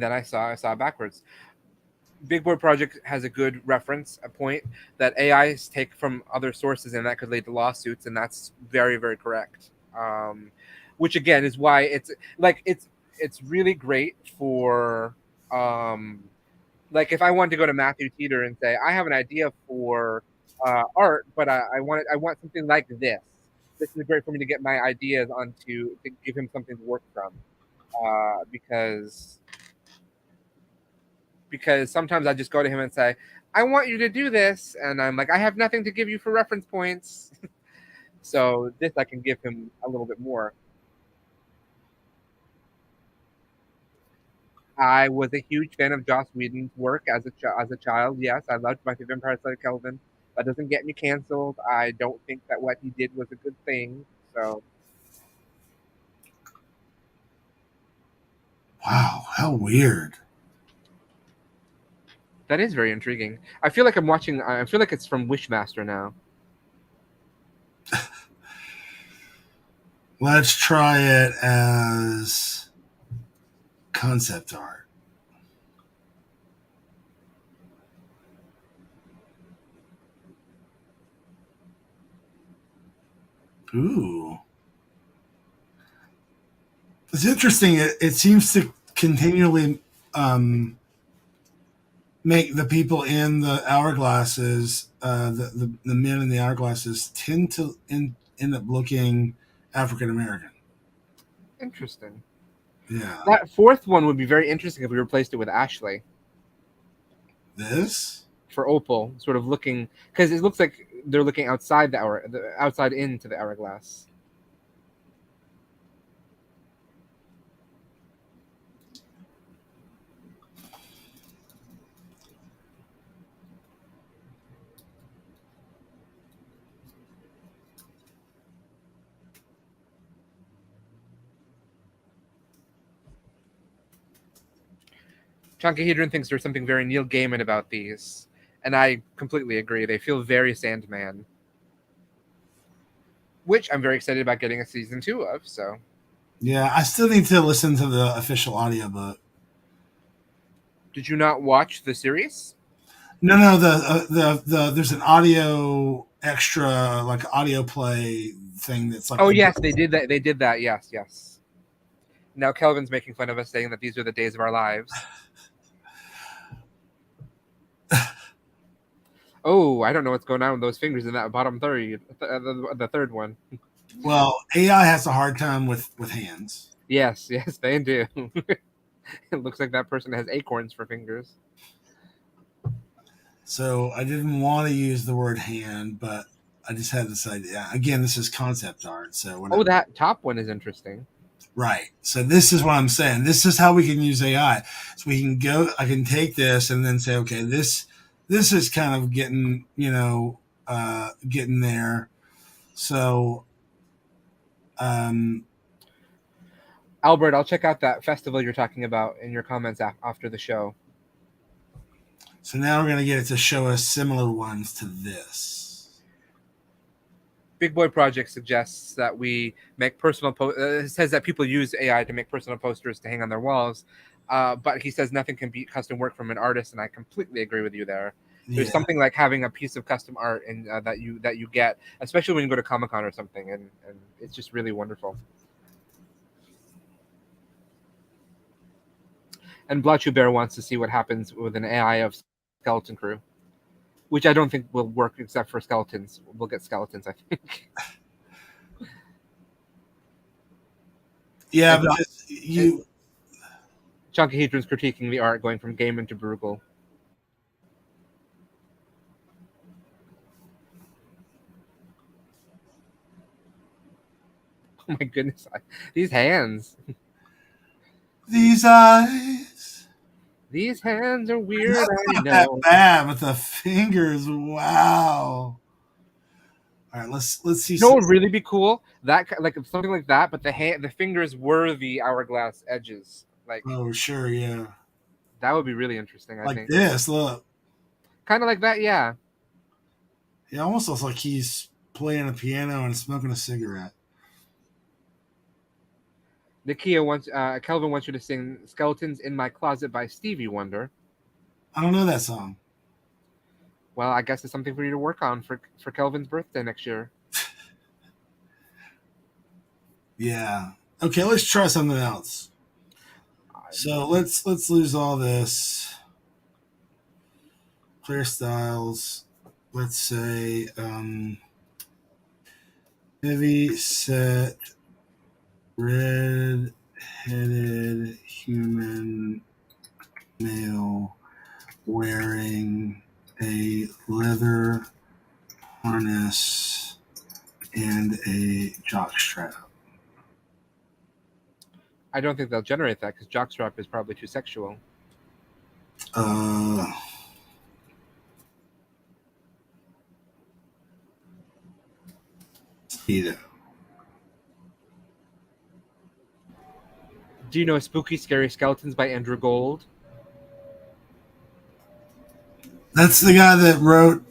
I saw it backwards. Big Boy Project has a good reference, a point that AIs take from other sources, and that could lead to lawsuits, and that's very, very correct. Which again is why it's really great for like if I wanted to go to Matthew Teeter and say I have an idea for art, but I want something like this. This is great for me to get my ideas onto to give him something to work from, because sometimes I just go to him and say, I want you to do this. And I'm like, I have nothing to give you for reference points. So this I can give him a little bit more. I was a huge fan of Joss Whedon's work as a child. Yes, I loved Buffy the Vampire Slayer Kelvin. That doesn't get me canceled. I don't think that what he did was a good thing. So Wow, how weird. that is very intriguing. I feel like I'm watching. I feel like it's from Wishmaster now. Let's try it as concept art. Ooh. It's interesting. It seems to continually make the people in the hourglasses, the men in the hourglasses, tend to end up looking African American. Interesting. Yeah. That fourth one would be very interesting if we replaced it with Ashley This? for Opal, sort of looking because it looks like they're looking outside outside into the hourglass. Chunkahedron thinks there's something very Neil Gaiman about these, and I completely agree. They feel very Sandman, which I'm very excited about getting a season 2 of. So, Yeah, I still need to listen to the official audiobook. did you not watch the series? No, the there's an audio extra like audio play thing that's like Oh the yes, they did that. They did that. Yes, yes. Now Kelvin's making fun of us, saying that these are the days of our lives. Oh, I don't know what's going on with those fingers in that bottom third, the third one. well, AI has a hard time with hands. Yes, yes, they do. It looks like that person has acorns for fingers. So I didn't want to use the word hand, but I just had this idea. Again, this is concept art, so Oh, whatever. that top one is interesting. Right. So this is what I'm saying. This is how we can use AI. So we can go. I can take this and then say, okay, this is kind of getting getting there. So um, Albert, I'll check out that festival you're talking about in your comments after the show. so now we're gonna get it to show us similar ones to this. Big Boy Project suggests that we make says that people use AI to make personal posters to hang on their walls, but he says nothing can beat custom work from an artist, and I completely agree with you there. There's Yeah. something like having a piece of custom art and that you get, especially when you go to Comic Con or something, and it's just really wonderful. And Blotchu Bear wants to see what happens with an AI of Skeleton Crew, which I don't think will work except for skeletons. We'll get skeletons, I think. Yeah, And because you. Chunkahedron's critiquing the art going from Gaiman to Bruegel. Oh my goodness. These hands. These eyes. These hands are weird, That's I not that know. bad with the fingers. Wow. All right, let's see You know some. what would really be cool? That like something like that, but the fingers were the hourglass edges. Like Oh, sure, yeah. that would be really interesting, I Like think. this, look. Kind of like that, yeah. It almost looks like he's playing a piano and smoking a cigarette. Kelvin wants you to sing "Skeletons in My Closet" by Stevie Wonder. I don't know that song. Well, I guess it's something for you to work on for Kelvin's birthday next year. Yeah. Okay, let's try something else. So let's lose all this. Clear styles. Let's say heavy set red headed human male wearing a leather harness and a jockstrap. I don't think they'll generate that because jockstrap is probably too sexual. Uh, Speedo. Do you know Spooky Scary Skeletons by Andrew Gold? That's the guy that wrote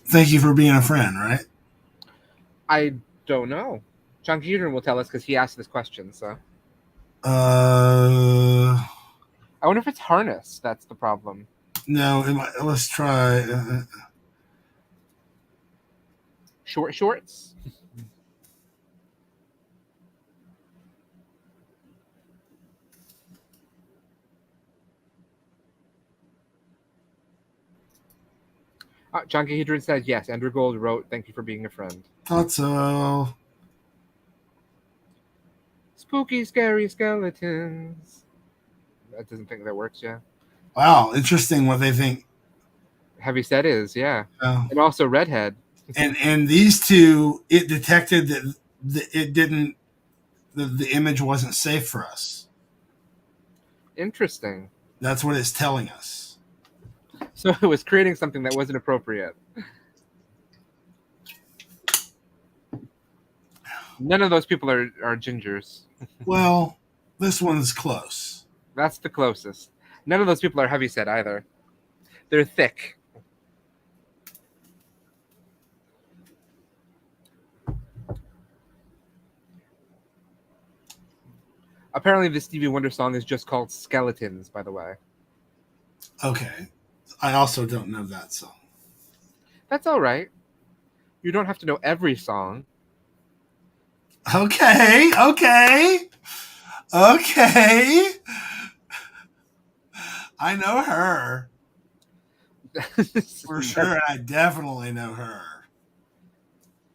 "Thank You for Being a Friend," right? I don't know. John Keaton will tell us because he asked this question. So Uh, I wonder if it's harness that's the problem. no. Let's try. Short shorts. John Hedron says yes. Andrew Gold wrote "Thank You for Being a Friend." Thought so. Spooky, scary skeletons. That doesn't think that works. Yeah. Wow, interesting what they think. Heavy set is yeah, Oh, and also redhead. And these two, it detected that it didn't. The image wasn't safe for us. Interesting. That's what it's telling us. So it was creating something that wasn't appropriate. None of those people are gingers. Well, this one's close. That's the closest. None of those people are heavyset either. They're thick. Apparently, this Stevie Wonder song is just called Skeletons, by the way. Okay. I also don't know that song. That's all right. You don't have to know every song. Okay. I know her. For sure. I definitely know her.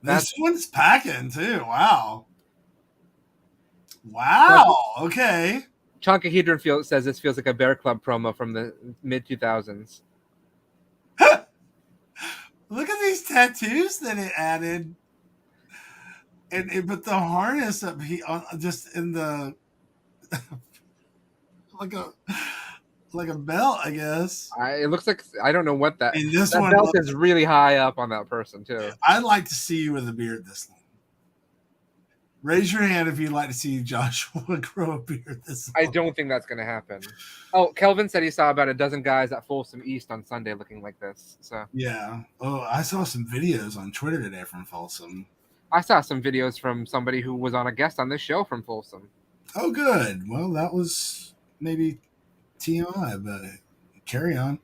This one's packing too. Wow. Okay. Chonkahedron says this feels like a Bear Club promo from the mid 2000s. Look at these tattoos that it added. And it put the harness up just in the like a belt, I guess. It looks like, I don't know what that. And this that one belt is really high up on that person too. I'd like to see you with a beard this long. Raise your hand if you'd like to see Joshua grow a beard this long. I don't think that's going to happen. Oh, Kelvin said he saw about a dozen guys at Folsom East on Sunday looking like this. So yeah. Oh, I saw some videos on Twitter today from Folsom. I saw some videos from somebody who was on a guest on this show from Folsom. Oh, good. Well, that was maybe TMI, but carry on.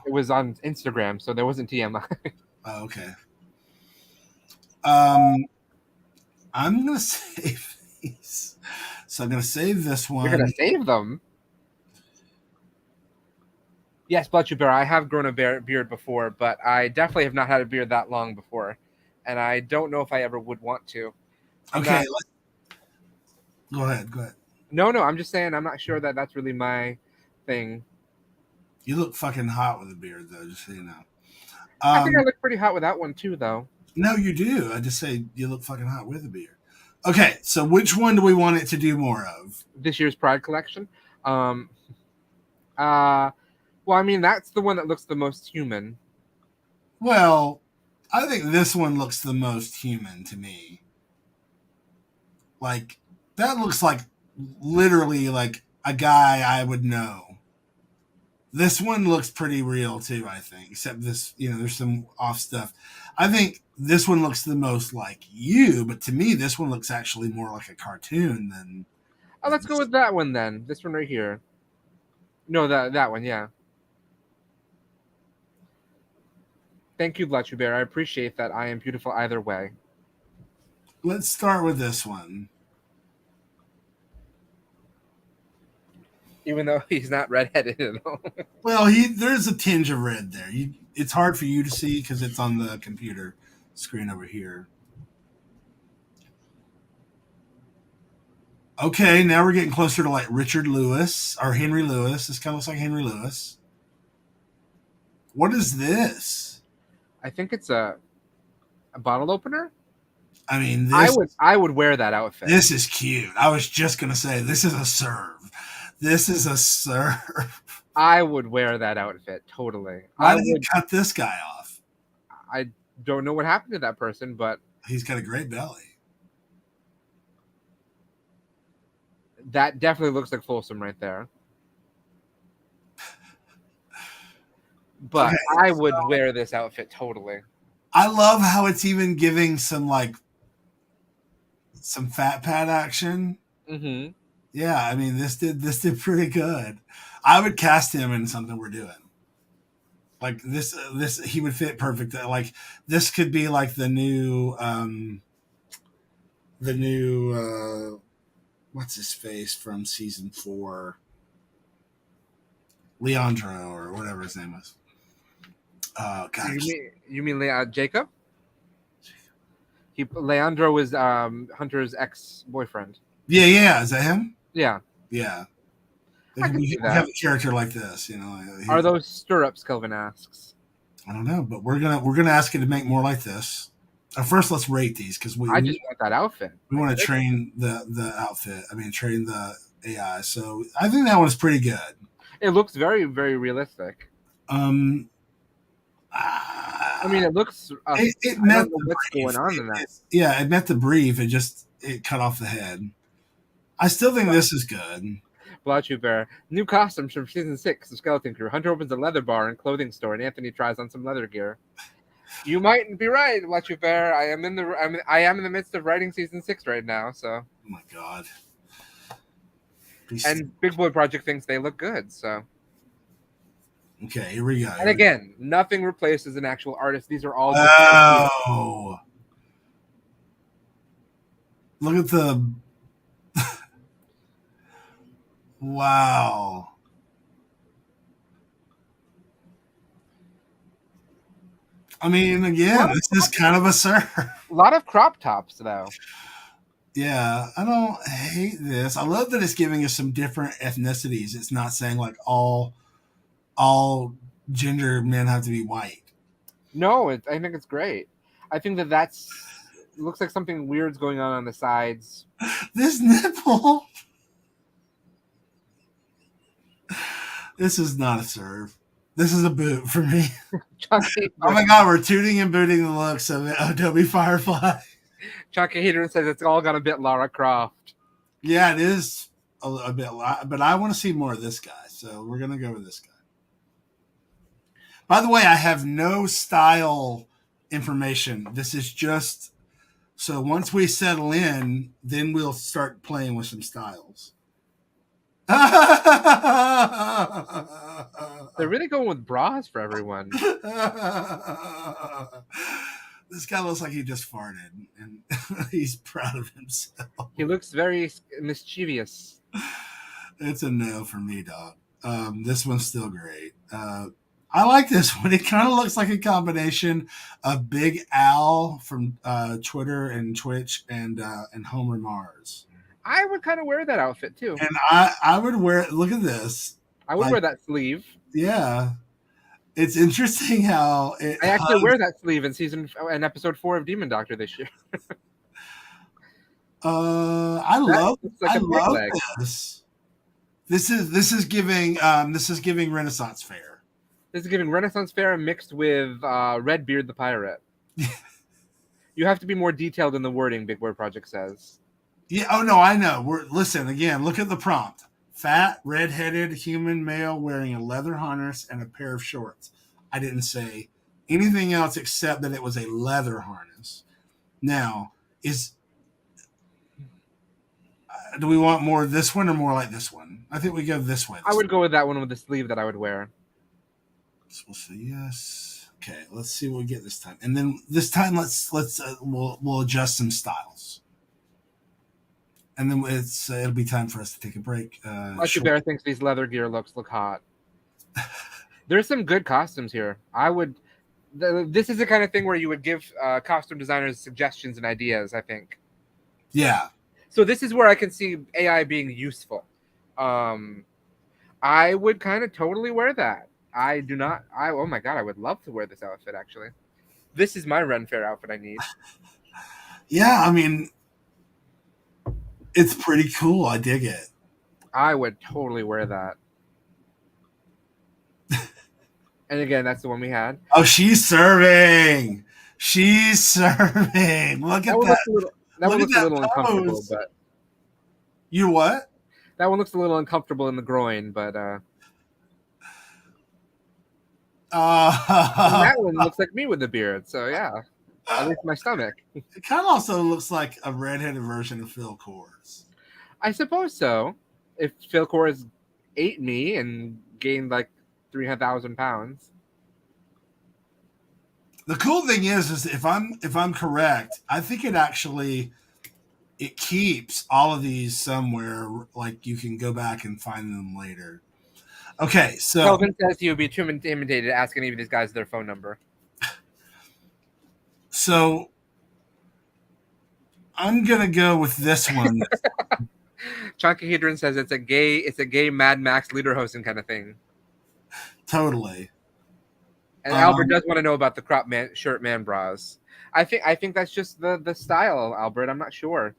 It was on Instagram, so there wasn't TMI. Oh, okay. I'm gonna save these, so I'm gonna save this one. You're gonna save them? Yes, Bletchy Bear. I have grown a beard before, but I definitely have not had a beard that long before, and I don't know if I ever would want to. Okay, go ahead. No, I'm just saying I'm not sure that that's really my thing. You look fucking hot with a beard, though, just so you know. I think I look pretty hot with that one, too, though. No, you do. I just say you look fucking hot with a beard. Okay, so which one do we want it to do more of? This year's Pride collection? Well, I mean, that's the one that looks the most human. Well, I think this one looks the most human to me. Like, that looks like literally like a guy I would know. This one looks pretty real too, I think, except this, there's some off stuff. I think this one looks the most like you, but to me, this one looks actually more like a cartoon than. Oh, let's go with that one then. This one right here. No, that one, yeah. Thank you, Bletchy Bear. I appreciate that. I am beautiful either way. Let's start with this one. Even though he's not redheaded at all. Well, there's a tinge of red there. It's hard for you to see because it's on the computer screen over here. Okay, now we're getting closer to like Richard Lewis or Henry Lewis. This kind of looks like Henry Lewis. What is this? I think it's a bottle opener. I mean, I would wear that outfit. This is cute. I was just gonna say this is a serve. This is a serve. I would wear that outfit totally. Why did you cut this guy off? I don't know what happened to that person, but he's got a great belly. That definitely looks like Folsom right there. But okay, I would wear this outfit totally. I love how it's even giving some fat pad action. Mm-hmm. Yeah, I mean this did pretty good. I would cast him in something we're doing. Like this he would fit perfect. Like this could be like the new what's his face from season 4, Leandro or whatever his name was. Oh God! You mean Jacob? Leandro was Hunter's ex-boyfriend. Yeah. Is that him? Yeah. We have a character like this, Are those stirrups? Kelvin asks. I don't know, but we're gonna ask you to make more like this. First, let's rate these because we, I we just want that outfit. we want to train the outfit. I mean, train the AI. So I think that one's pretty good. It looks very, very realistic. Um, I mean, it looks. it I met don't know the what's going brief. on in that. Yeah, it met the brief. It cut off the head. I still think this is good. Blotchy Bear. New costumes from season 6 of Skeleton Crew. Hunter opens a leather bar and clothing store, and Anthony tries on some leather gear. You might be right, Blotchy Bear. I am in the midst of writing season 6 right now. So. Oh my god. And Big Boy Project thinks they look good. So. Okay, here we go. And again, nothing replaces an actual artist. These are all. Oh. Look at the. Wow. I mean, again, this is kind of a surf. A lot of crop tops, though. Yeah, I don't hate this. I love that it's giving us some different ethnicities. It's not saying like all gender men have to be white. No, I think it's great. I think that's looks like something weird's going on the sides. This nipple. This is not a serve. This is a boot for me. Chunky, oh my god, we're tooting and booting the looks of Adobe Firefly. Chunky Hater says it's all got a bit Lara Croft. Yeah, it is a bit, but I want to see more of this guy, so we're gonna go with this guy. By the way, I have no style information. This is just so once we settle in, then we'll start playing with some styles. They're really going with bras for everyone. This guy looks like he just farted, and he's proud of himself. He looks very mischievous. It's a no for me, dog. This one's still great. I like this one. It kind of looks like a combination of Big Al from Twitter and Twitch and Homer Mars. I would kind of wear that outfit too. And I would wear. Look at this. I would wear that sleeve. Yeah, it's interesting how I actually wear that sleeve in episode 4 of Demon Doctor this year. I love this. This is giving Renaissance Fair. This is giving Renaissance Fair mixed with Redbeard the Pirate. You have to be more detailed in the wording, Big Boy Project says. Yeah. Oh no, I know. Listen again. Look at the prompt: fat, red-headed human male wearing a leather harness and a pair of shorts. I didn't say anything else except that it was a leather harness. Now, do we want more of this one or more like this one? I think we go this way. I would go with that one with the sleeve that I would wear. So we'll say yes. Okay, let's see what we get this time, and then this time we'll adjust some styles. And then it'll be time for us to take a break. Lucky Bear thinks these leather gear looks look hot. There's some good costumes here. This is the kind of thing where you would give costume designers suggestions and ideas, I think. Yeah. So this is where I can see AI being useful. I would kind of totally wear that. Oh my God, I would love to wear this outfit, actually. This is my Ren Fair outfit I need. Yeah, I mean, it's pretty cool. I dig it. I would totally wear that. And again, that's the one we had. Oh, she's serving. She's serving. Look at that. That one looks a little uncomfortable, but you what? That one looks a little uncomfortable in the groin, but that one looks like me with the beard. So yeah, at least my stomach. It kind of also looks like a redheaded version of Phil Kors. I suppose so. If Phil Kors ate me and gained like 300,000 pounds. The cool thing is if I'm correct, I think it keeps all of these somewhere. Like you can go back and find them later. Okay, so Kelvin says he would be too intimidated to ask any of these guys their phone number. So I'm gonna go with this one. Chunky Hedron says it's a gay Mad Max Lederhosen kind of thing. Totally. And Albert does want to know about the crop shirt man bras. I think that's just the style, Albert. I'm not sure.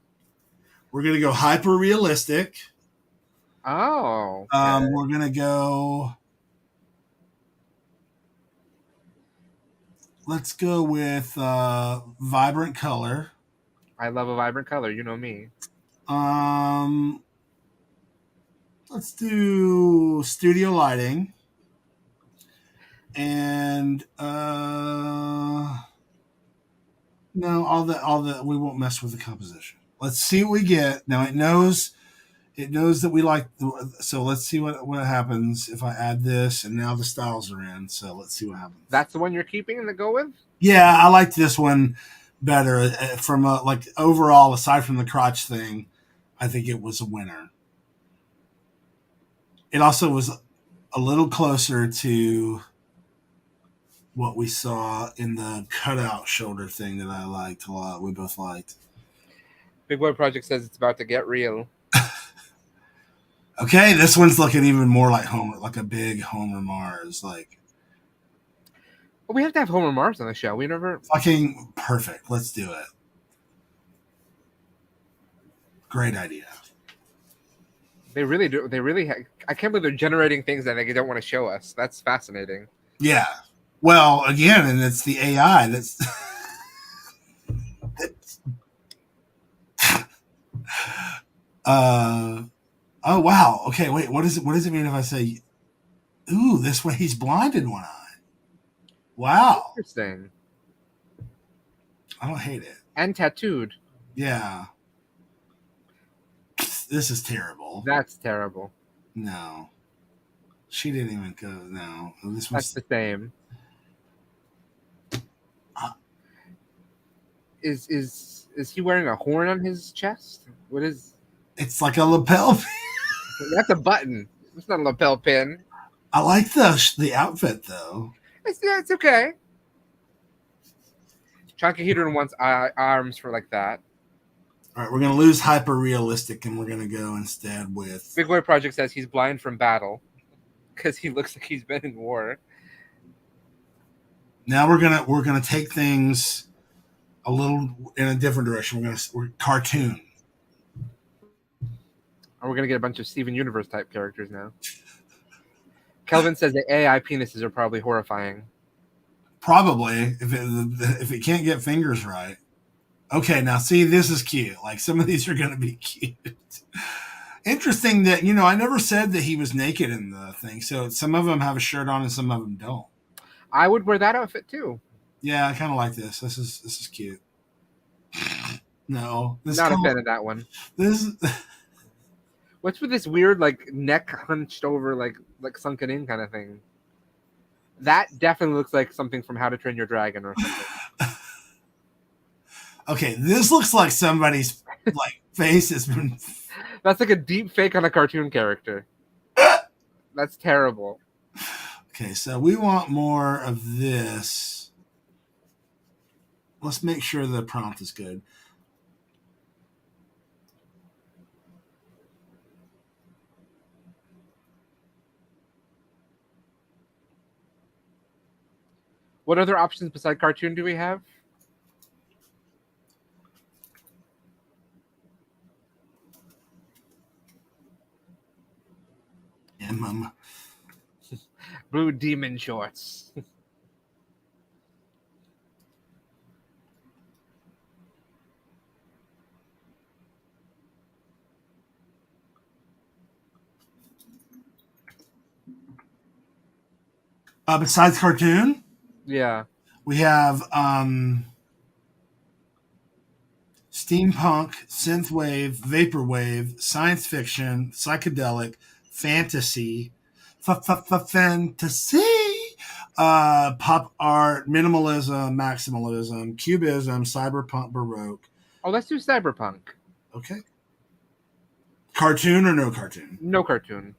We're gonna go hyper realistic. Oh, okay. We're gonna go. Let's go with vibrant color. I love a vibrant color. You know me. Um, let's do studio lighting. And no, all the we won't mess with the composition. Let's see what we get. Now it knows that we like so let's see what happens if I add this, and now the styles are in. So let's see what happens. That's the one you're keeping and the go with? Yeah, I liked this one better from like overall, aside from the crotch thing. I think it was a winner. It also was a little closer to what we saw in the cutout shoulder thing that I liked a lot. We both liked. Big Boy Project says it's about to get real. Okay, this one's looking even more like Homer, like a big Homer Mars, like. Well, we have to have Homer Mars on the show. We never. Fucking perfect. Let's do it. Great idea. They really do. They really. I can't believe they're generating things that they don't want to show us. That's fascinating. Yeah. Well, again, and it's the AI that's. Oh wow. Okay, wait. What is it? What does it mean if I say, "Ooh, this way he's blind in one eye"? Wow. Interesting. I don't hate it. And tattooed. Yeah. This is terrible. That's terrible. No. She didn't even go. No. This That's the same. Is he wearing a horn on his chest? What is? It's like a lapel pin. That's a button. It's not a lapel pin. I like the outfit though. It's okay. Chunky Hedron wants arms for like that. All right, we're gonna lose hyper realistic, and we're gonna go instead with Big Boy Project says he's blind from battle because he looks like he's been in war. Now we're gonna take things a little in a different direction. We're cartoon. And we're gonna get a bunch of Steven Universe type characters now. Kelvin says the AI penises are probably horrifying. Probably if it can't get fingers right. Okay, now see, this is cute. Like some of these are gonna be cute. Interesting that I never said that he was naked in the thing. So some of them have a shirt on and some of them don't. I would wear that outfit too. Yeah, I kind of like this. This is cute. No, not a fan of that one. This. What's with this weird like neck hunched over like sunken in kind of thing? That definitely looks like something from How to Train Your Dragon or something. Okay, this looks like somebody's like face has been. That's like a deep fake on a cartoon character. That's terrible. Okay, so we want more of this. Let's make sure the prompt is good. What other options besides cartoon do we have? Blue demon shorts. Besides cartoon, yeah, we have steampunk, synthwave, vaporwave, science fiction, psychedelic, fantasy, fantasy, pop art, minimalism, maximalism, cubism, cyberpunk, baroque. Oh, let's do cyberpunk. Okay. Cartoon or no cartoon? No cartoon.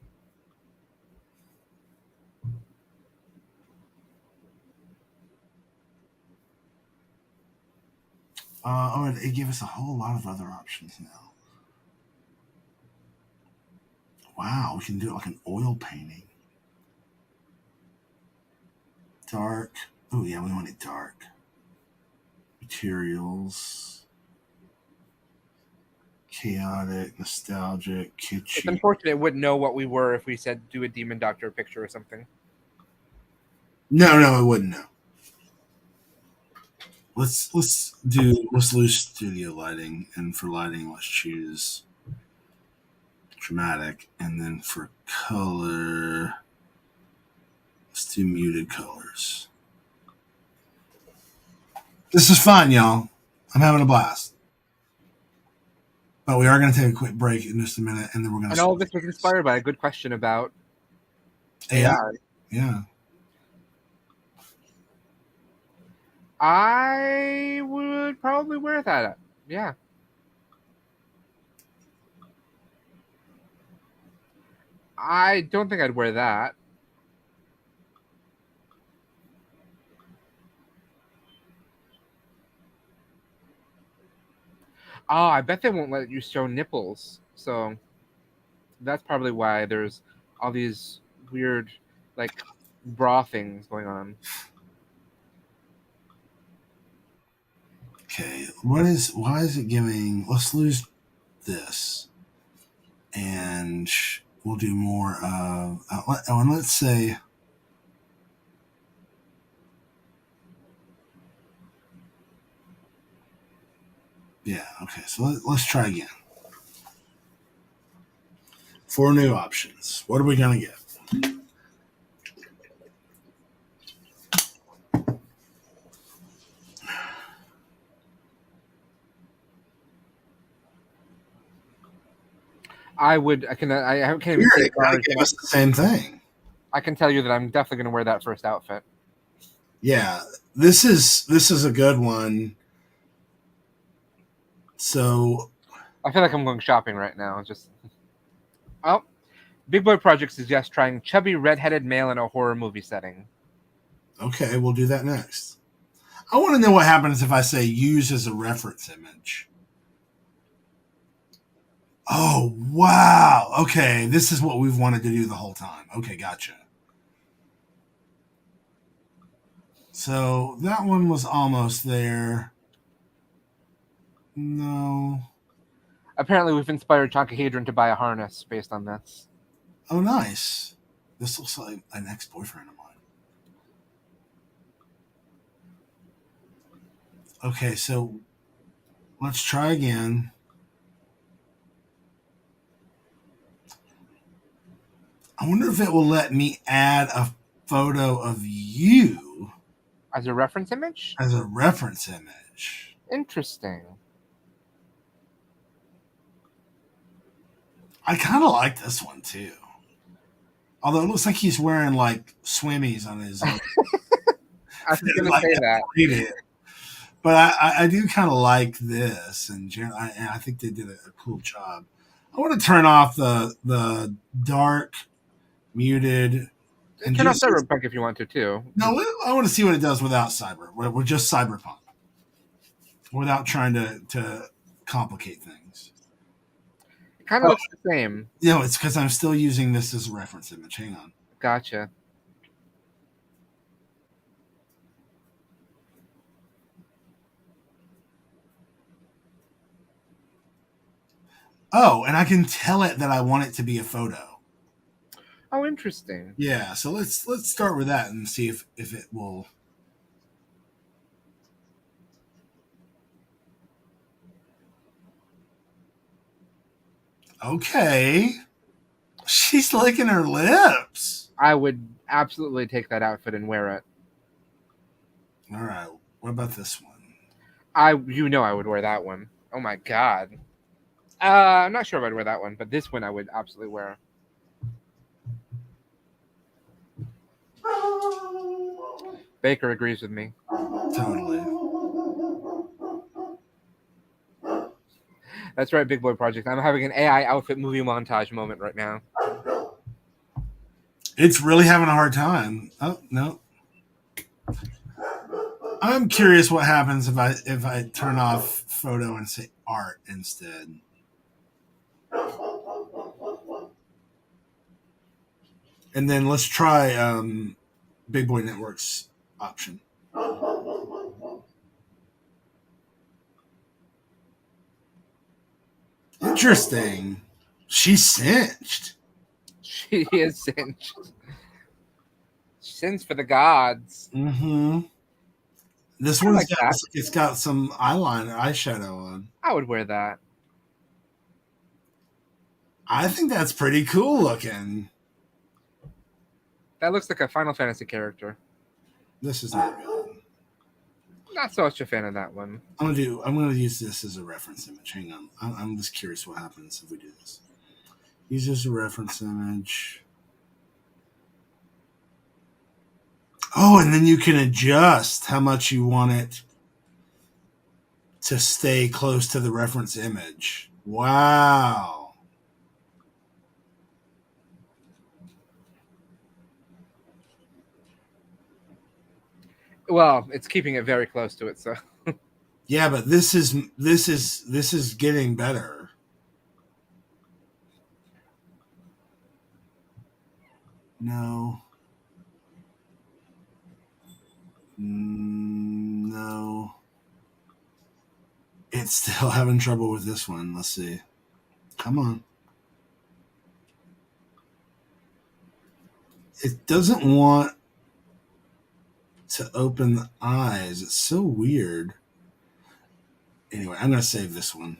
It gave us a whole lot of other options now. Wow, we can do it like an oil painting. Dark. Oh yeah, we want it dark. Materials. Chaotic, nostalgic, It's kitschy. unfortunate it wouldn't know what we were if we said do a Demon Doctor picture or something. No, it wouldn't know. Let's lose studio lighting, and for lighting let's choose dramatic, and then for color let's do muted colors. This is fun, y'all. I'm having a blast. But we are going to take a quick break in just a minute, and then we're going And to all of this was inspired by a good question about AI. AI. Yeah. I would probably wear that. Yeah. I don't think I'd wear that. Oh, I bet they won't let you show nipples. So that's probably why there's all these weird, like, bra things going on. Okay. Why is it giving? Let's lose this, and we'll do more of. And let's say. Yeah. Okay. So let's try again. 4 new options. What are we gonna get? I would. I can. I can't even Weird. see It it now. kind of gave us the same thing. I can tell you that I'm definitely going to wear that first outfit. Yeah. This is a good one. So I feel like I'm going shopping right now. Just oh, Big Boy Project suggests trying chubby redheaded male in a horror movie setting. okay, we'll do that next. I want to know what happens if I say use as a reference image. Oh, wow. Okay, this is what we've wanted to do the whole time. Okay, gotcha. So that one was almost there. No. Apparently, we've inspired Chonkahedron to buy a harness based on this. Oh, nice. This looks like an ex boyfriend of mine. Okay, so let's try again. I wonder if it will let me add a photo of you As a reference image? as a reference image. Interesting. I kind of like this one too. Although it looks like he's wearing like swimmies on his. I was going to like, say that. it. But I do kind of like this, and I think they did a cool job. I want to turn off the dark, muted, and Turn off just Cyberpunk if you want to, too. no. I want to see what it does without cyber. We're just cyberpunk, without trying to complicate things. It kind of looks the same. It's because I'm still using this as a reference image. Hang on. Gotcha. Oh, and I can tell it that I want it to be a photo. Oh, interesting. Yeah, so let's start with that and see if it will. Okay. She's licking her lips. I would absolutely take that outfit and wear it. All right. What about this one? I would wear that one. Oh my god. I'm not sure if I'd wear that one, but this one I would absolutely wear. Baker agrees with me. Totally. That's right, Big Boy Project. I'm having an AI outfit movie montage moment right now. It's really having a hard time. Oh no. I'm curious what happens if I turn off photo and say art instead. And then let's try Big Boy Network's option. Interesting. She's cinched. She is cinched. She sins for the gods. Mm-hmm. This I one's like got that. it's got some eyeshadow on. I would wear that. I think that's pretty cool looking. That looks like a Final Fantasy character. This is not good. Not so much a fan of that one. I'm gonna use this as a reference image. Hang on. I'm just curious what happens if we do this. Use this as a reference image. Oh, and then you can adjust how much you want it to stay close to the reference image. Wow. Well, it's keeping it very close to it, so Yeah, but this is getting better. No. No. It's still having trouble with this one. Let's see. Come on. It doesn't want to open the eyes. It's so weird. Anyway, I'm going to save this one.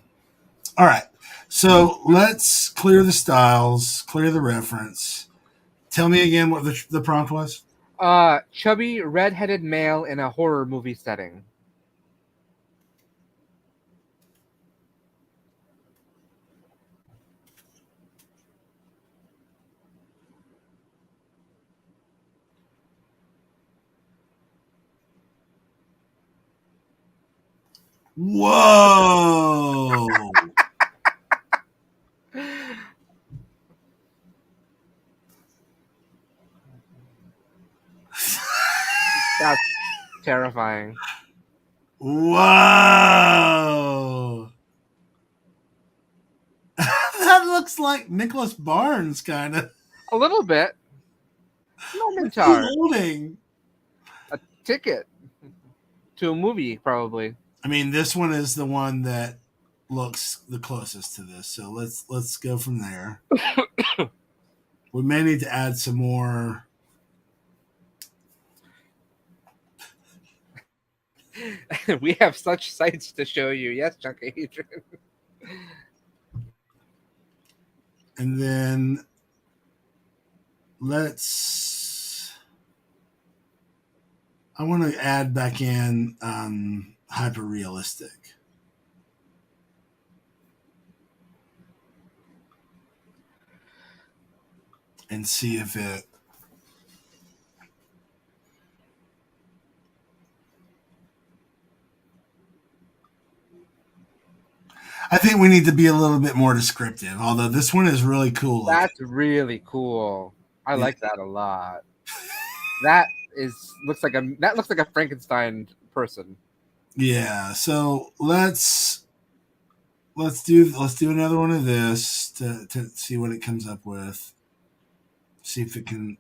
All right. So let's clear the styles, clear the reference. Tell me again what the prompt was. chubby red-headed male in a horror movie setting. Whoa. That's terrifying. Whoa. That looks like Nicholas Barnes, kind of. A little bit. What's he Momentar. holding? A ticket to a movie, probably. I mean, this one is the one that looks the closest to this. So let's go from there. We may need to add some more. We have such sights to show you. Yes, Chunky Adrian. And then I want to add back in hyper realistic. And see if it. I think we need to be a little bit more descriptive, although this one is really cool. That's really cool. I like that a lot. That looks like a Frankenstein person. Yeah, so let's do another one of this to see what it comes up with. See if it can.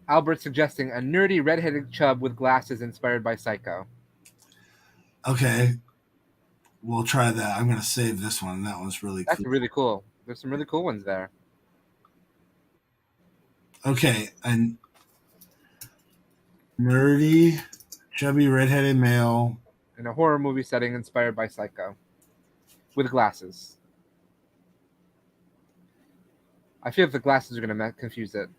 Albert suggesting a nerdy redheaded chub with glasses inspired by Psycho. Okay, we'll try that. I'm gonna save this one. That one's really cool. That's really cool. There's some really cool ones there. Okay, and nerdy, chubby, redheaded male in a horror movie setting inspired by Psycho, with glasses. I feel like the glasses are going to confuse it.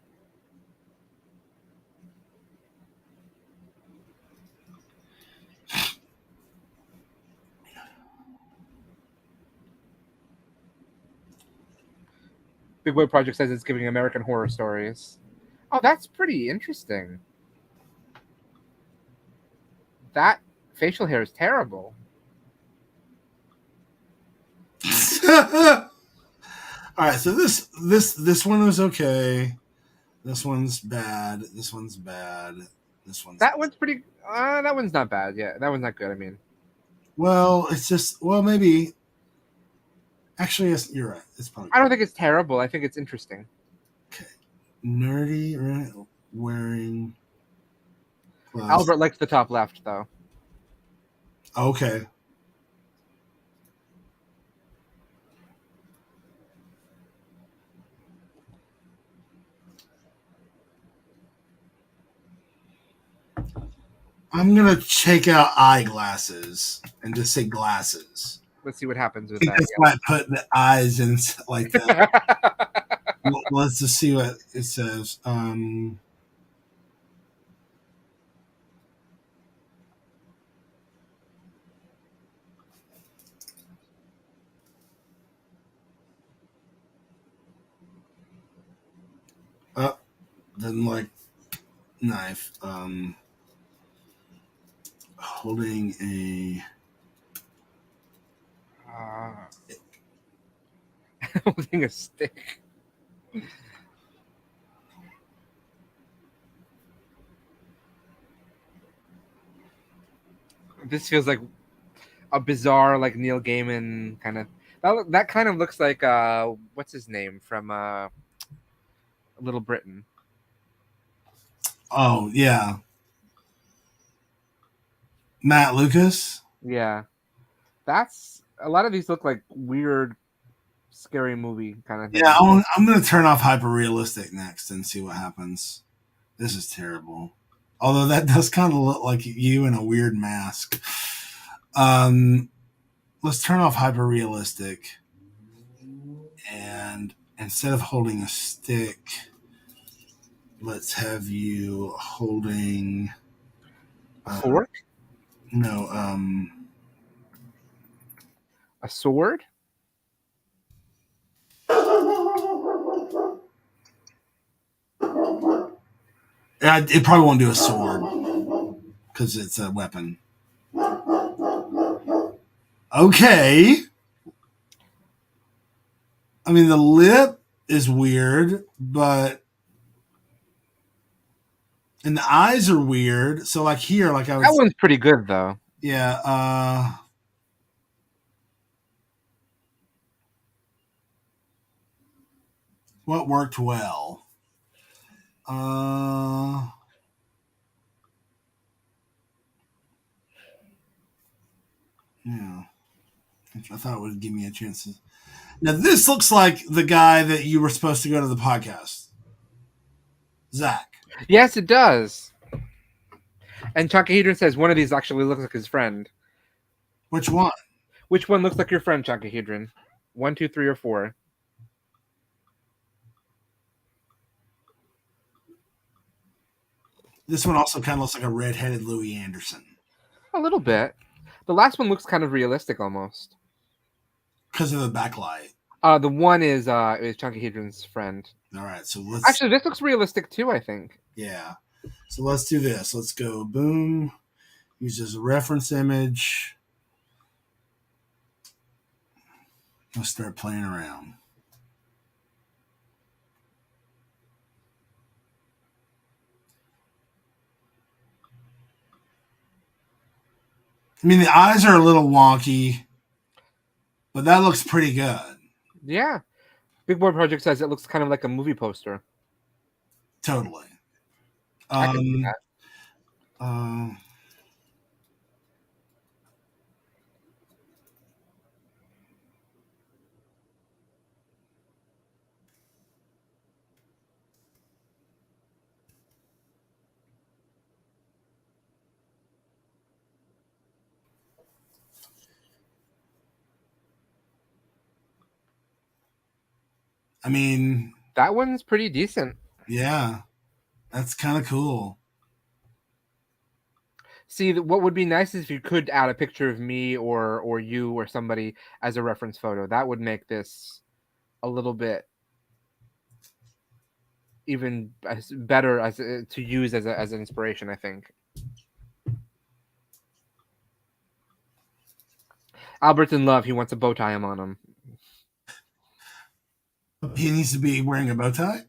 Big Boy Project says it's giving American Horror Stories. Oh, that's pretty interesting. That facial hair is terrible. All right, so this one was okay. This one's bad. This one's bad. This one's one's pretty. That one's not bad. Yeah, that one's not good. I mean, well, it's just maybe. Actually, yes, you're right. It's probably I don't think it's terrible. I think it's interesting. okay. Nerdy, right? Wearing glasses. Albert likes the top left though. Okay. I'm gonna check out eyeglasses and just say glasses. Let's see what happens I with think that. that's why I put the eyes in like that. Yeah. Let's just see what it says. Oh, then like knife. Holding a. Holding a stick. This feels like a bizarre, like Neil Gaiman kind of. That kind of looks like what's his name from Little Britain. Oh yeah, Matt Lucas. Yeah, that's a lot of these look like weird, scary movie kind of Yeah, thing. I'm gonna turn off hyper realistic next and see what happens. This is terrible. Although that does kind of look like you in a weird mask. Um, let's turn off hyper realistic, and instead of holding a stick, let's have you holding. A fork, No, a sword. it probably won't do a sword because it's a weapon. Okay. I mean, the lip is weird, but and the eyes are weird. So, like here, like I would, That one's pretty good though. yeah. What worked well? Uh, yeah. I thought it would give me a chance to. Now, this looks like the guy that you were supposed to go to the podcast, Zach. Yes, it does. And Chunkahedron says one of these actually looks like his friend. Which one? Which one looks like your friend, Chunkahedron? 1, 2, 3, or 4? This one also kind of looks like a redheaded Louis Anderson A little bit. The last one looks kind of realistic almost. because of the backlight. The one is Chunkahedron's friend. All right, so let's. Actually, this looks realistic too, I think. Yeah. So let's do this. Let's go boom. Use as a reference image. Let's start playing around. I mean, the eyes are a little wonky, but that looks pretty good. Yeah. Big Boy Project says it looks kind of like a movie poster. Totally. I can see that. Uh, I mean, That one's pretty decent. yeah, that's kind of cool. See, what would be nice is if you could add a picture of me or you or somebody as a reference photo. That would make this a little bit even better as to use as an inspiration, I think. Albert's in love. He wants a bow tie him on him. He needs to be wearing a bow tie.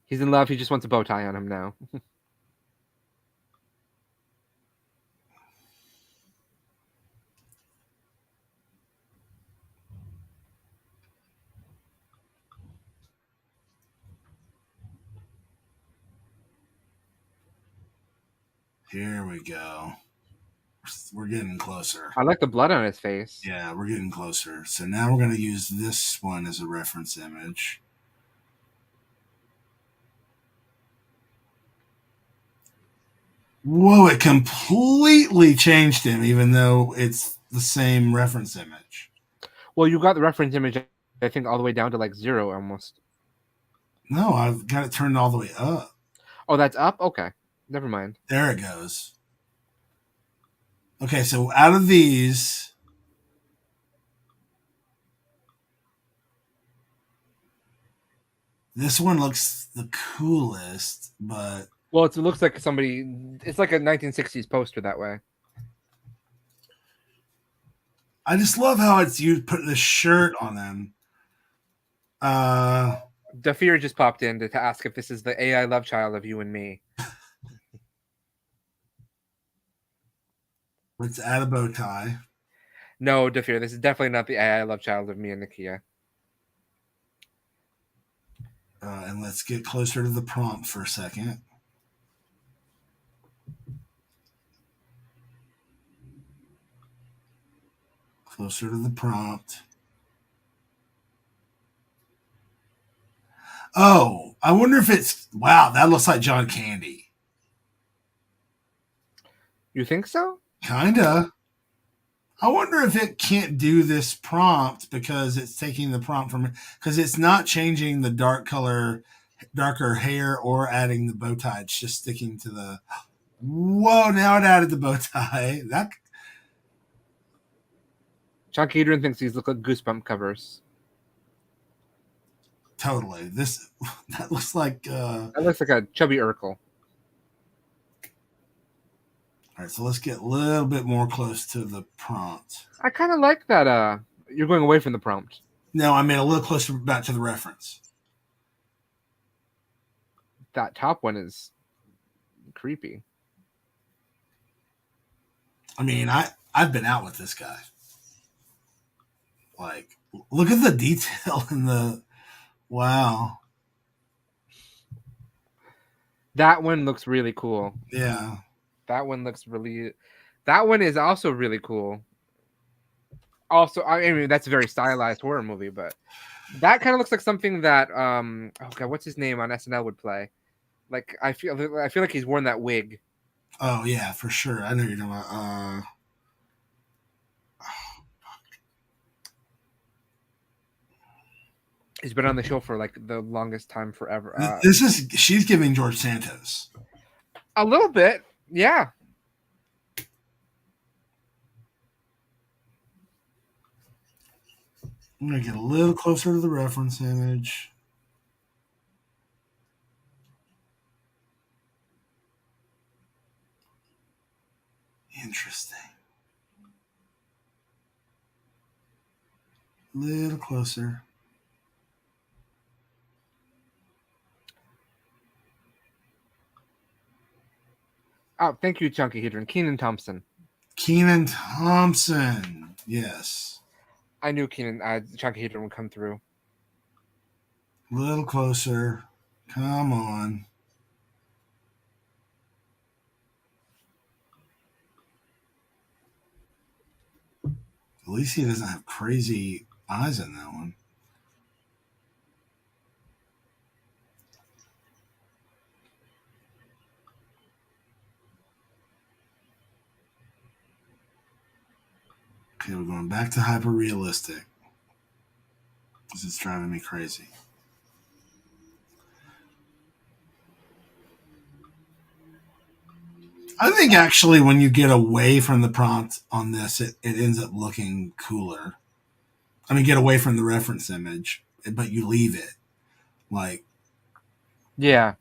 He's in love. He just wants a bow tie on him now. Here we go. We're getting closer. I like the blood on his face. Yeah, we're getting closer. So now we're going to use this one as a reference image. Whoa, it completely changed him, even though it's the same reference image. Well, you got the reference image, I think, all the way down to like 0 almost. No, I've got it turned all the way up. Oh, that's up? Okay. Never mind. There it goes. Okay, so out of these, this one looks the coolest, but Well, it looks like somebody. It's like a 1960s poster that way. I just love how it's you put the shirt on them. Dafir just popped in to ask if this is the AI love child of you and me. Let's add a bow tie. No, Dafir, this is definitely not the AI love child of me and Nakia. And let's get closer to the prompt for a second. Closer to the prompt. Oh, I wonder if it's wow. That looks like John Candy. You think so? Kinda. I wonder if it can't do this prompt because it's taking the prompt from because it's not changing the darker hair or adding the bow tie. It's just sticking to the. Whoa! Now it added the bow tie. That Chunky Adrian thinks these look like Goosebump covers. totally. That looks like. That looks like a chubby Urkel. All right, so let's get a little bit more close to the prompt. I kind of like that. You're going away from the prompt. No, I mean a little closer back to the reference. That top one is creepy. I mean, I've been out with this guy. Like, look at the detail in the. Wow. That one looks really cool. Yeah. That one looks really. That one is also really cool. Also, I mean, that's a very stylized horror movie, but that kind of looks like something that oh god, what's his name on SNL would play. Like I feel like he's worn that wig. Oh yeah, for sure. I know you're talking about. He's been on the show for like the longest time forever. She's giving George Santos. A little bit, yeah. I'm gonna get a little closer to the reference image. Interesting. A little closer. Oh, thank you, Chunky Hedron. Kenan Thompson. Kenan Thompson. Yes. I knew Chunky Hedron would come through. A little closer. Come on. At least he doesn't have crazy eyes in that one. Okay, we're going back to hyper realistic. This is driving me crazy. I think actually when you get away from the prompt on this, it ends up looking cooler. I mean, get away from the reference image, but you leave it. Like, yeah.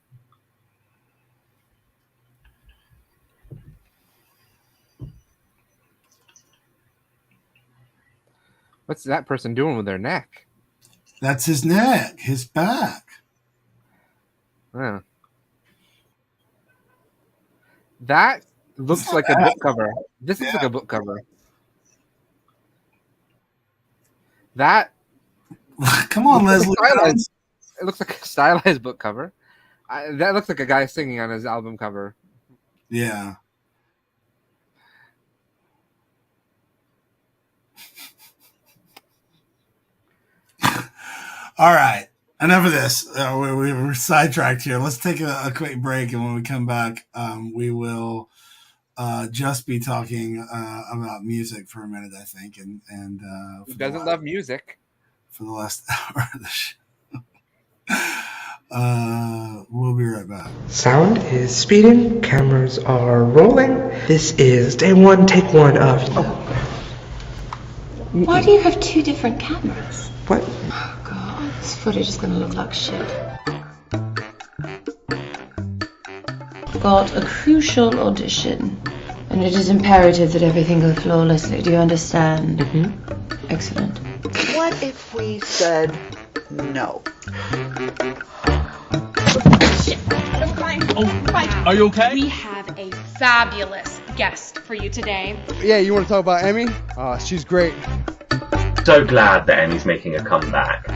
What's that person doing with their neck? That's his neck, his back. Yeah. That looks like a book cover. This looks like a book cover. That. Come on, Leslie. It looks like a stylized book cover. That looks like a guy singing on his album cover. Yeah. All right. Enough of this. We're sidetracked here. Let's take a quick break, and when we come back, we will just be talking about music for a minute, I think, and Who doesn't love music? For the last hour of the show. We'll be right back. Sound is speeding. Cameras are rolling. This is day one, take one of. Why do you have two different cameras? What? Oh god, this footage is gonna look like shit. I've got a crucial audition, and it is imperative that everything go flawlessly. Do you understand? Mm-hmm. Excellent. What if we said no? Are you okay? We have a fabulous guest for you today. Yeah, you want to talk about Emmy? She's great. So glad that Emmy's making a comeback.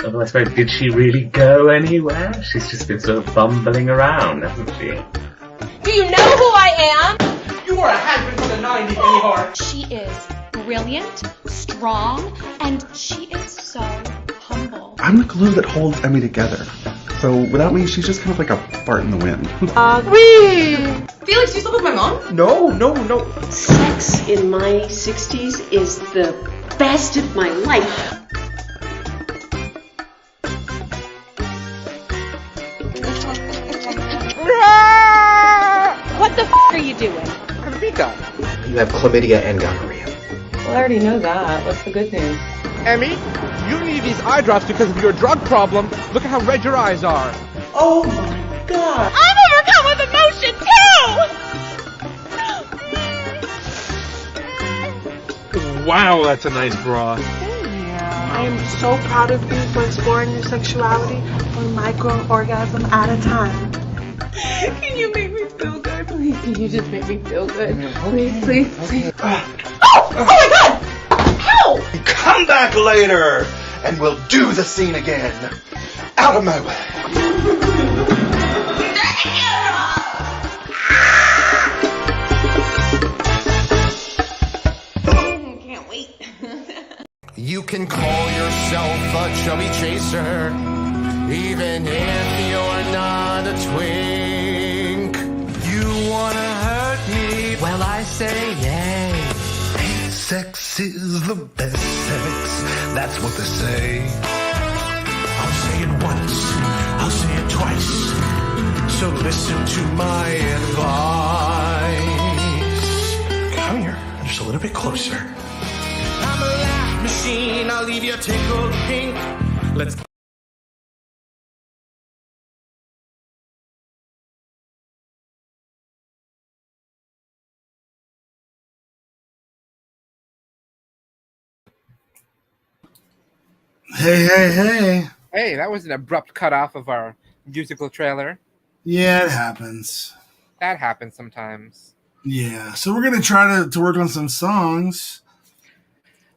Although I suppose, did she really go anywhere? She's just been sort of bumbling around, hasn't she? Do you know who I am? You are a has-been from the 90s, Emmy Hart. She is brilliant, strong, and she is so humble. I'm the glue that holds Emmy together. So without me, she's just kind of like a fart in the wind. Felix, do you sleep with my mom? No. Sex in my 60s is the best of my life. What the are you doing? You have chlamydia and gonorrhea. Well, I already know that. What's the good news? Emmy, you need these eye drops because of your drug problem. Look at how red your eyes are. Oh my god. I'm overcome with emotion too! Wow, that's a nice bra. I am so proud of you for exploring your sexuality one micro-orgasm at a time. Can you make me feel good? Please, can you just make me feel good? Please. Oh my god! How? Come back later, and we'll do the scene again. Out of my way. Can't wait. You can call yourself a chubby chaser, even if you're not a twink. You wanna hurt me? Well, I say yay. Sex is the best sex. That's what they say. I'll say it once, I'll say it twice. So listen to my advice. Come here, just a little bit closer. I'm a laugh machine, I'll leave you tickled pink. Let's Hey. Hey, that was an abrupt cutoff of our musical trailer. Yeah, it happens. That happens sometimes. Yeah, so we're going to try to work on some songs.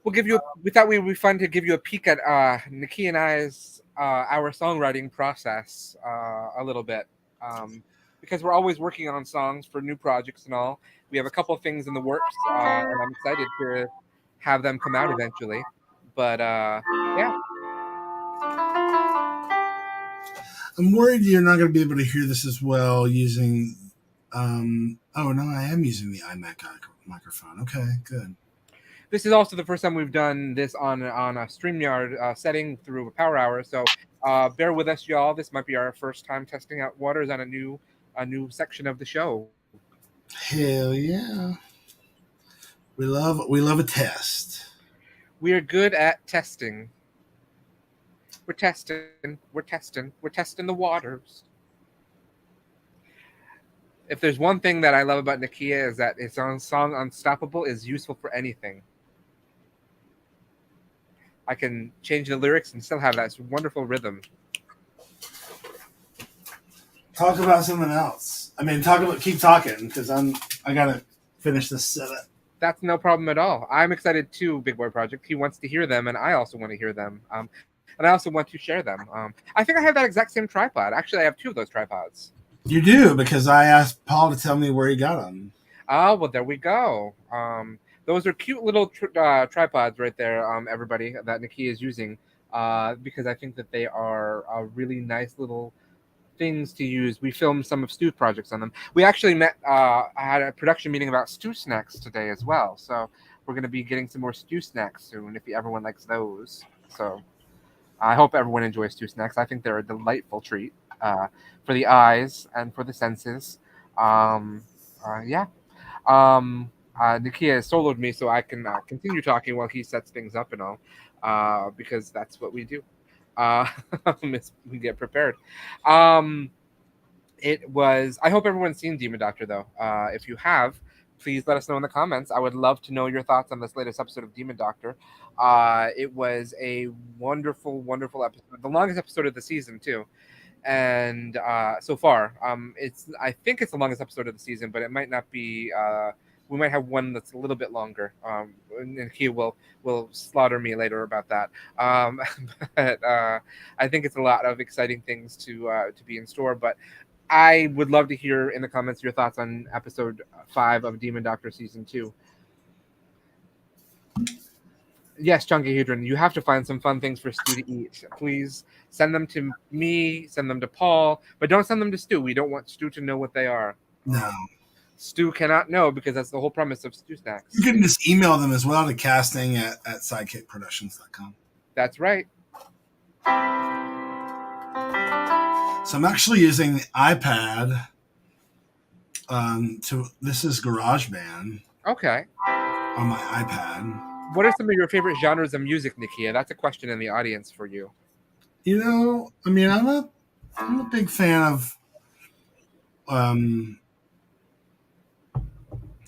We thought it would be fun to give you a peek at Nakia and I's our songwriting process a little bit, because we're always working on songs for new projects and all. We have a couple of things in the works, and I'm excited to have them come out eventually. But yeah, I'm worried you're not going to be able to hear this as well using. Oh no, I am using the iMac microphone. Okay, good. this is also the first time we've done this on a StreamYard setting through a Power Hour. So bear with us, y'all. This might be our first time testing out waters on a new section of the show. Hell yeah, we love a test. We are good at testing. We're testing the waters. If there's one thing that I love about Nakia is that his own song Unstoppable is useful for anything. I can change the lyrics and still have that wonderful rhythm. Talk about something else. I mean, keep talking because I gotta finish this setup. That's no problem at all. I'm excited too, Big Boy Project. He wants to hear them, and I also want to hear them. And I also want to share them. I think I have that exact same tripod. Actually, I have two of those tripods. You do, because I asked Paul to tell me where he got them. Oh, well, there we go. Those are cute little tripods right there, everybody, that Nakia is using. because I think that they are really nice little things to use. We filmed some of Stu's projects on them. We actually met. I had a production meeting about stew snacks today as well. So we're going to be getting some more stew snacks soon if everyone likes those. So I hope everyone enjoys stew snacks. I think they're a delightful treat for the eyes and for the senses. Yeah. Nakia has soloed me so I can continue talking while he sets things up and all, because that's what we do. Uh, we get prepared. It was. I hope everyone's seen Demon Doctor though. If you have, please let us know in the comments. I would love to know your thoughts on this latest episode of Demon Doctor. It was a wonderful, wonderful episode, the longest episode of the season too. And so far, I think it's the longest episode of the season, but it might not be. We might have one that's a little bit longer, and he will slaughter me later about that. But I think it's a lot of exciting things to be in store. But I would love to hear in the comments your thoughts on episode 5 of Demon Doctor season 2. Yes, Chunky Hedron, you have to find some fun things for Stu to eat. Please send them to me, send them to Paul, but don't send them to Stu. We don't want Stu to know what they are. No. Stu cannot know because that's the whole premise of Stew Snacks. You can just email them as well to casting at sidekickproductions.com. That's right. So I'm actually using the iPad. This is GarageBand. Okay. On my iPad. What are some of your favorite genres of music, Nakia? That's a question in the audience for you. You know, I mean, I'm a big fan of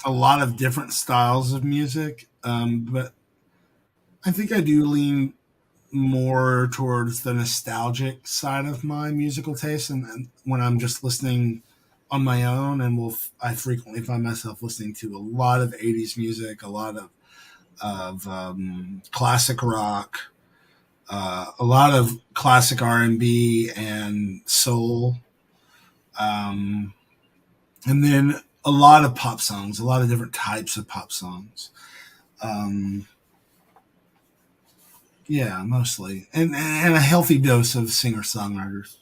a lot of different styles of music, but I think I do lean more towards the nostalgic side of my musical taste, and when I'm just listening on my own, and I frequently find myself listening to a lot of 80s music, a lot of classic rock, a lot of classic R&B and soul, and then a lot of pop songs, a lot of different types of pop songs. Yeah, mostly, and a healthy dose of singer-songwriters.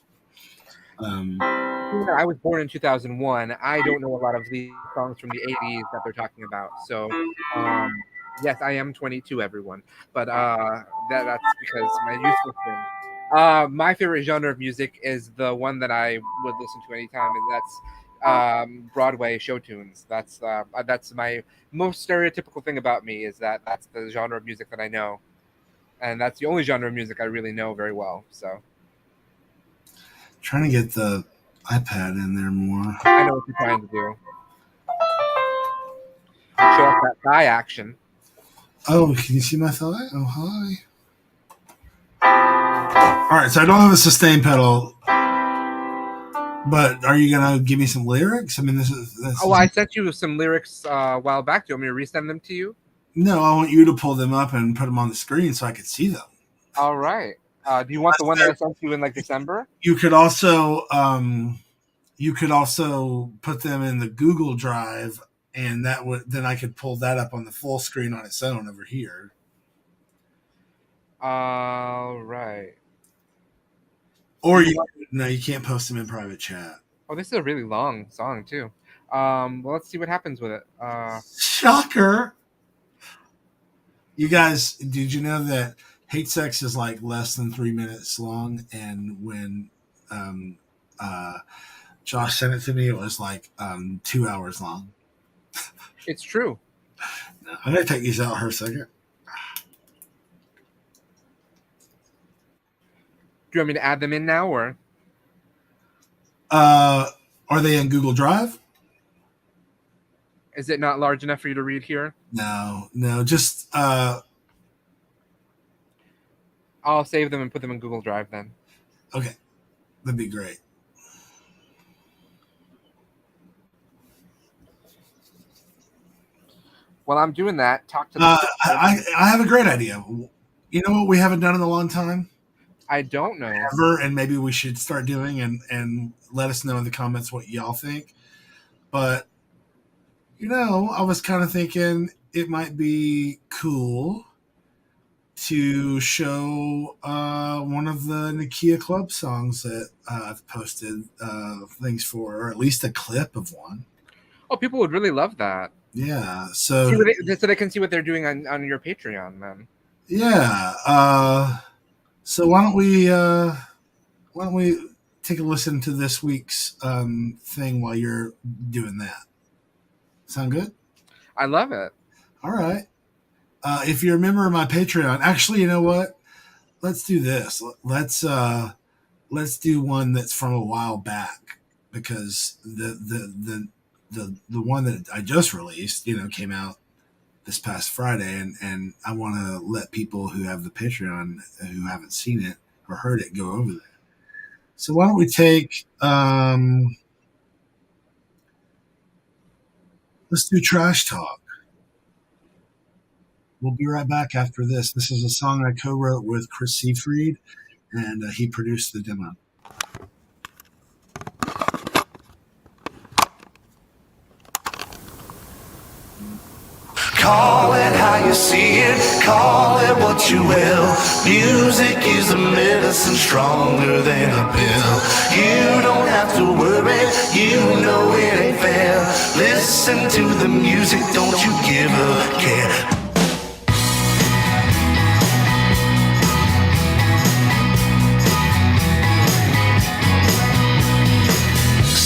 I was born in 2001. I don't know a lot of these songs from the 80s that they're talking about. So, yes, I am 22, everyone. But that's because my youthful thing. My favorite genre of music is the one that I would listen to anytime, and that's Broadway show tunes. That's my most stereotypical thing about me, is that that's the genre of music that I know. And that's the only genre of music I really know very well. So, trying to get the iPad in there more. I know what you're trying to do. Show off that thigh action. Oh, can you see my thigh? Oh, hi. All right, so I don't have a sustain pedal, but are you gonna give me some lyrics? I mean, this is. I sent you some lyrics a while back. Do you want me to resend them to you? No, I want you to pull them up and put them on the screen so I can see them. All right. Do you want the one that I sent you in like December? You could also put them in the Google Drive, and then I could pull that up on the full screen on its own over here. All right. Or you can't post them in private chat. Oh, this is a really long song too. Well, let's see what happens with it. Shocker. You guys, did you know that Hate Sex is like less than 3 minutes long? And when Josh sent it to me, it was like 2 hours long. It's true. I'm going to take these out for a second. Do you want me to add them in now, or? Are they in Google Drive? Is it not large enough for you to read here? No, just I'll save them and put them in Google Drive then. Okay, that'd be great. While I'm doing that, talk to. I have a great idea. You know what we haven't done in a long time? I don't know. Ever, and maybe we should start doing, and let us know in the comments what y'all think. But I was kind of thinking it might be cool to show one of the Nakia Club songs that I've posted things for, or at least a clip of one. Oh, people would really love that. Yeah, so so they can see what they're doing on your Patreon, then. Yeah. So why don't we take a listen to this week's thing while you're doing that? Sound good? I love it. All right. If you're a member of my Patreon, actually, you know what? Let's do this. Let's do one that's from a while back, because the one that I just released, came out this past Friday, and I want to let people who have the Patreon who haven't seen it or heard it go over there. So why don't we take let's do Trash Talk. We'll be right back after this. This is a song I co-wrote with Chris Seafried, and he produced the demo. Call it how you see it, call it what you will. Music is a medicine stronger than a pill. You don't have to worry, you know it ain't fair. Listen to the music, don't you give a care.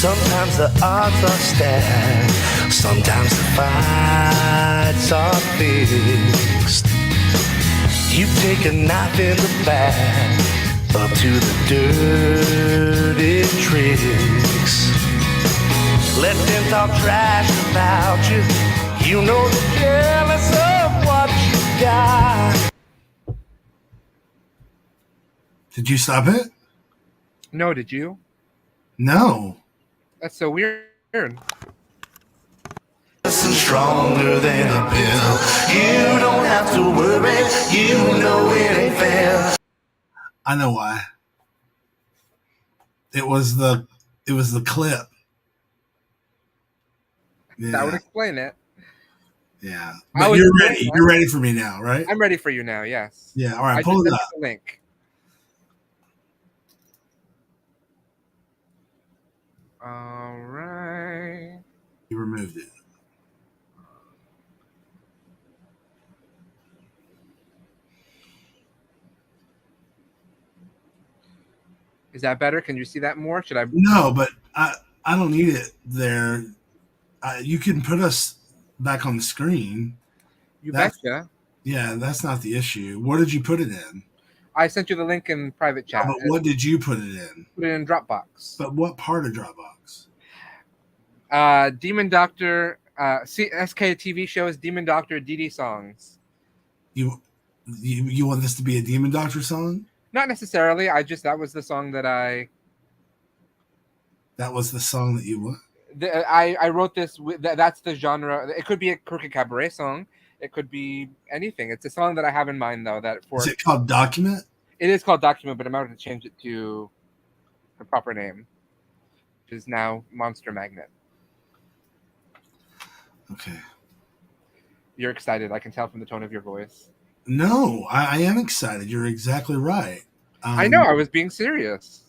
Sometimes the odds are stacked, sometimes the fights are fixed. You take a knife in the back, up to the dirty tricks. Let them talk trash about you, you know they're jealous of what you got. Did you stop it? No, did you? No. That's so weird. Stronger than a pill. You don't have to worry. You know it ain't fair. I know why. It was the clip. Yeah. That would explain it. Yeah. But you're ready. You're ready for me now, right? I'm ready for you now, yes. Yeah, all right, pull it up. The link. All right. You removed it. Is that better? Can you see that more? Should I? No, but I don't need it there. You can put us back on the screen. You betcha. Yeah, that's not the issue. What did you put it in? I sent you the link in private chat. No, but what did you put it in? Put it in Dropbox. But what part of Dropbox? Demon Doctor, SK TV shows Demon Doctor DD songs. You want this to be a Demon Doctor song? Not necessarily. That was the song that I. That was the song that you what? I wrote this. That's the genre. It could be a Crooked Cabaret song. It could be anything. It's a song that I have in mind, though. Is it called Document? It is called Document, but I'm going to change it to the proper name, which is now Monster Magnet. Okay. You're excited. I can tell from the tone of your voice. No, I am excited. You're exactly right. I know. I was being serious.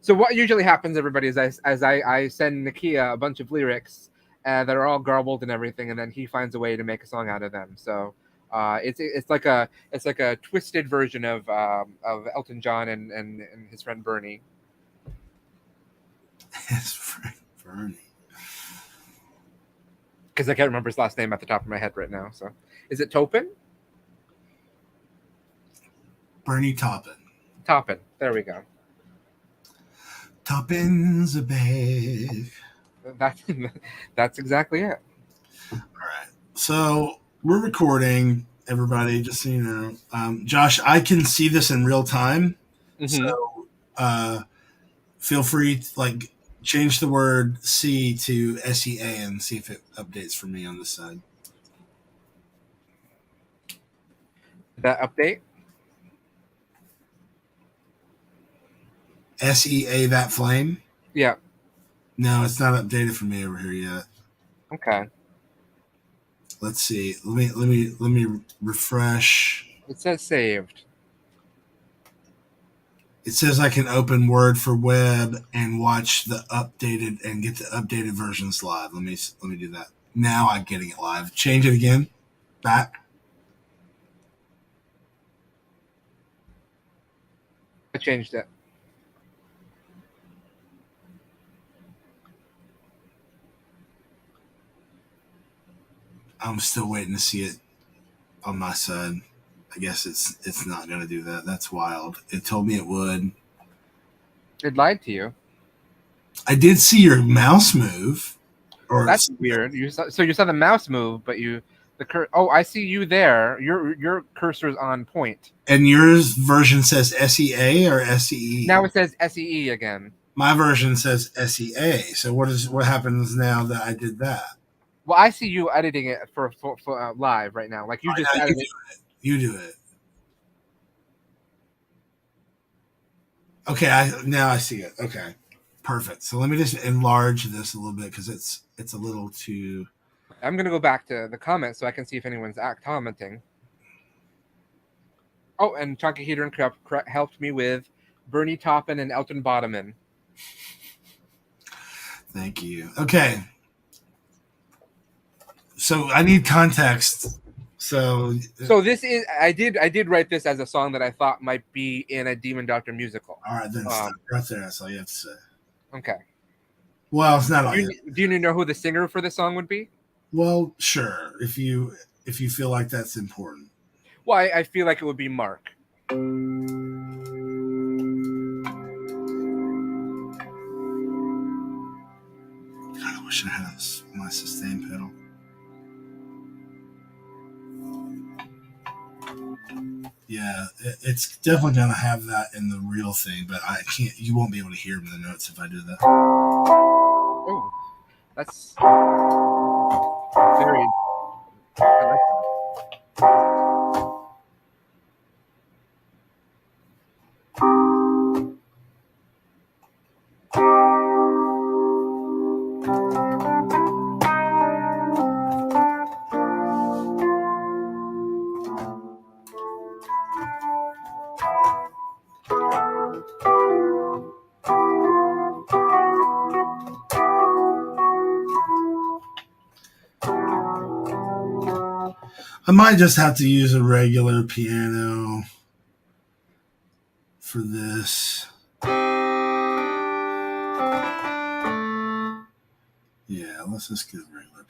So what usually happens, everybody, is I send Nakia a bunch of lyrics that are all garbled and everything, and then he finds a way to make a song out of them. So it's like a twisted version of Elton John and his friend Bernie. His friend Bernie. Because I can't remember his last name at the top of my head right now. So is it Topin? Bernie Taupin. Taupin. There we go. Toppin's a bag. That's exactly it. All right. So we're recording, everybody, just so you know. Josh, I can see this in real time. Mm-hmm. So feel free to change the word C to SEA and see if it updates for me on this side. Did that update? SEA that flame? Yeah. No, it's not updated for me over here yet. Okay. Let's see. Let me refresh. It says saved. It says I can open Word for Web and watch the updated and get the updated versions live. Let me do that. Now I'm getting it live. Change it again. Back. I changed it. I'm still waiting to see it on my side. I guess it's not going to do that. That's wild. It told me it would. It lied to you. I did see your mouse move. Or That's weird. You saw the mouse move, but oh, I see you there. Your cursor's on point. And yours version says SEA or SEE? Now it says SEE again. My version says SEA. So what happens now that I did that? Well, I see you editing it for live right now. Like you just edited it. You do it. Okay, now I see it. Okay, perfect. So let me just enlarge this a little bit because it's a little too. I'm gonna go back to the comments so I can see if anyone's commenting. Oh, and Chunky Heater and helped me with Bernie Taupin and Elton Bottoman. Thank you. Okay. So I need context. So this is I did write this as a song that I thought might be in a Demon Doctor musical. All right, then stop right there. That's all you have to say. Okay. Well, it's not all. Do you know who the singer for the song would be? Well, sure. If you feel like that's important. Well, I feel like it would be Mark. God, I wish I had my sustain pedal. Yeah, it's definitely gonna have that in the real thing, but I can't. You won't be able to hear the notes if I do that. Oh, that's very. I like that. I might just have to use a regular piano for this. Yeah, let's just get a regular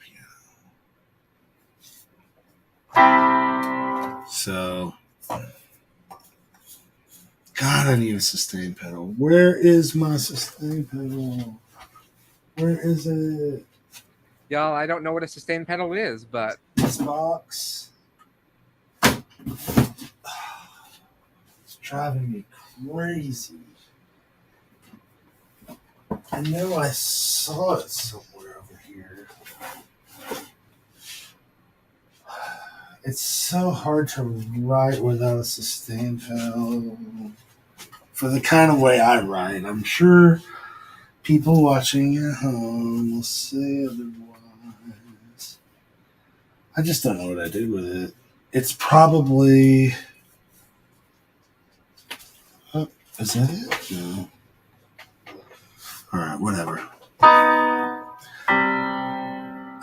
piano. So, God, I need a sustain pedal. Where is my sustain pedal? Where is it? Y'all, I don't know what a sustain pedal is, but this box. It's driving me crazy. I know I saw it somewhere over here. It's so hard to write without a sustain pedal. For the kind of way I write, I'm sure people watching at home will say otherwise. I just don't know what I did with it. It's probably... Oh, is that it? No. Alright, whatever. I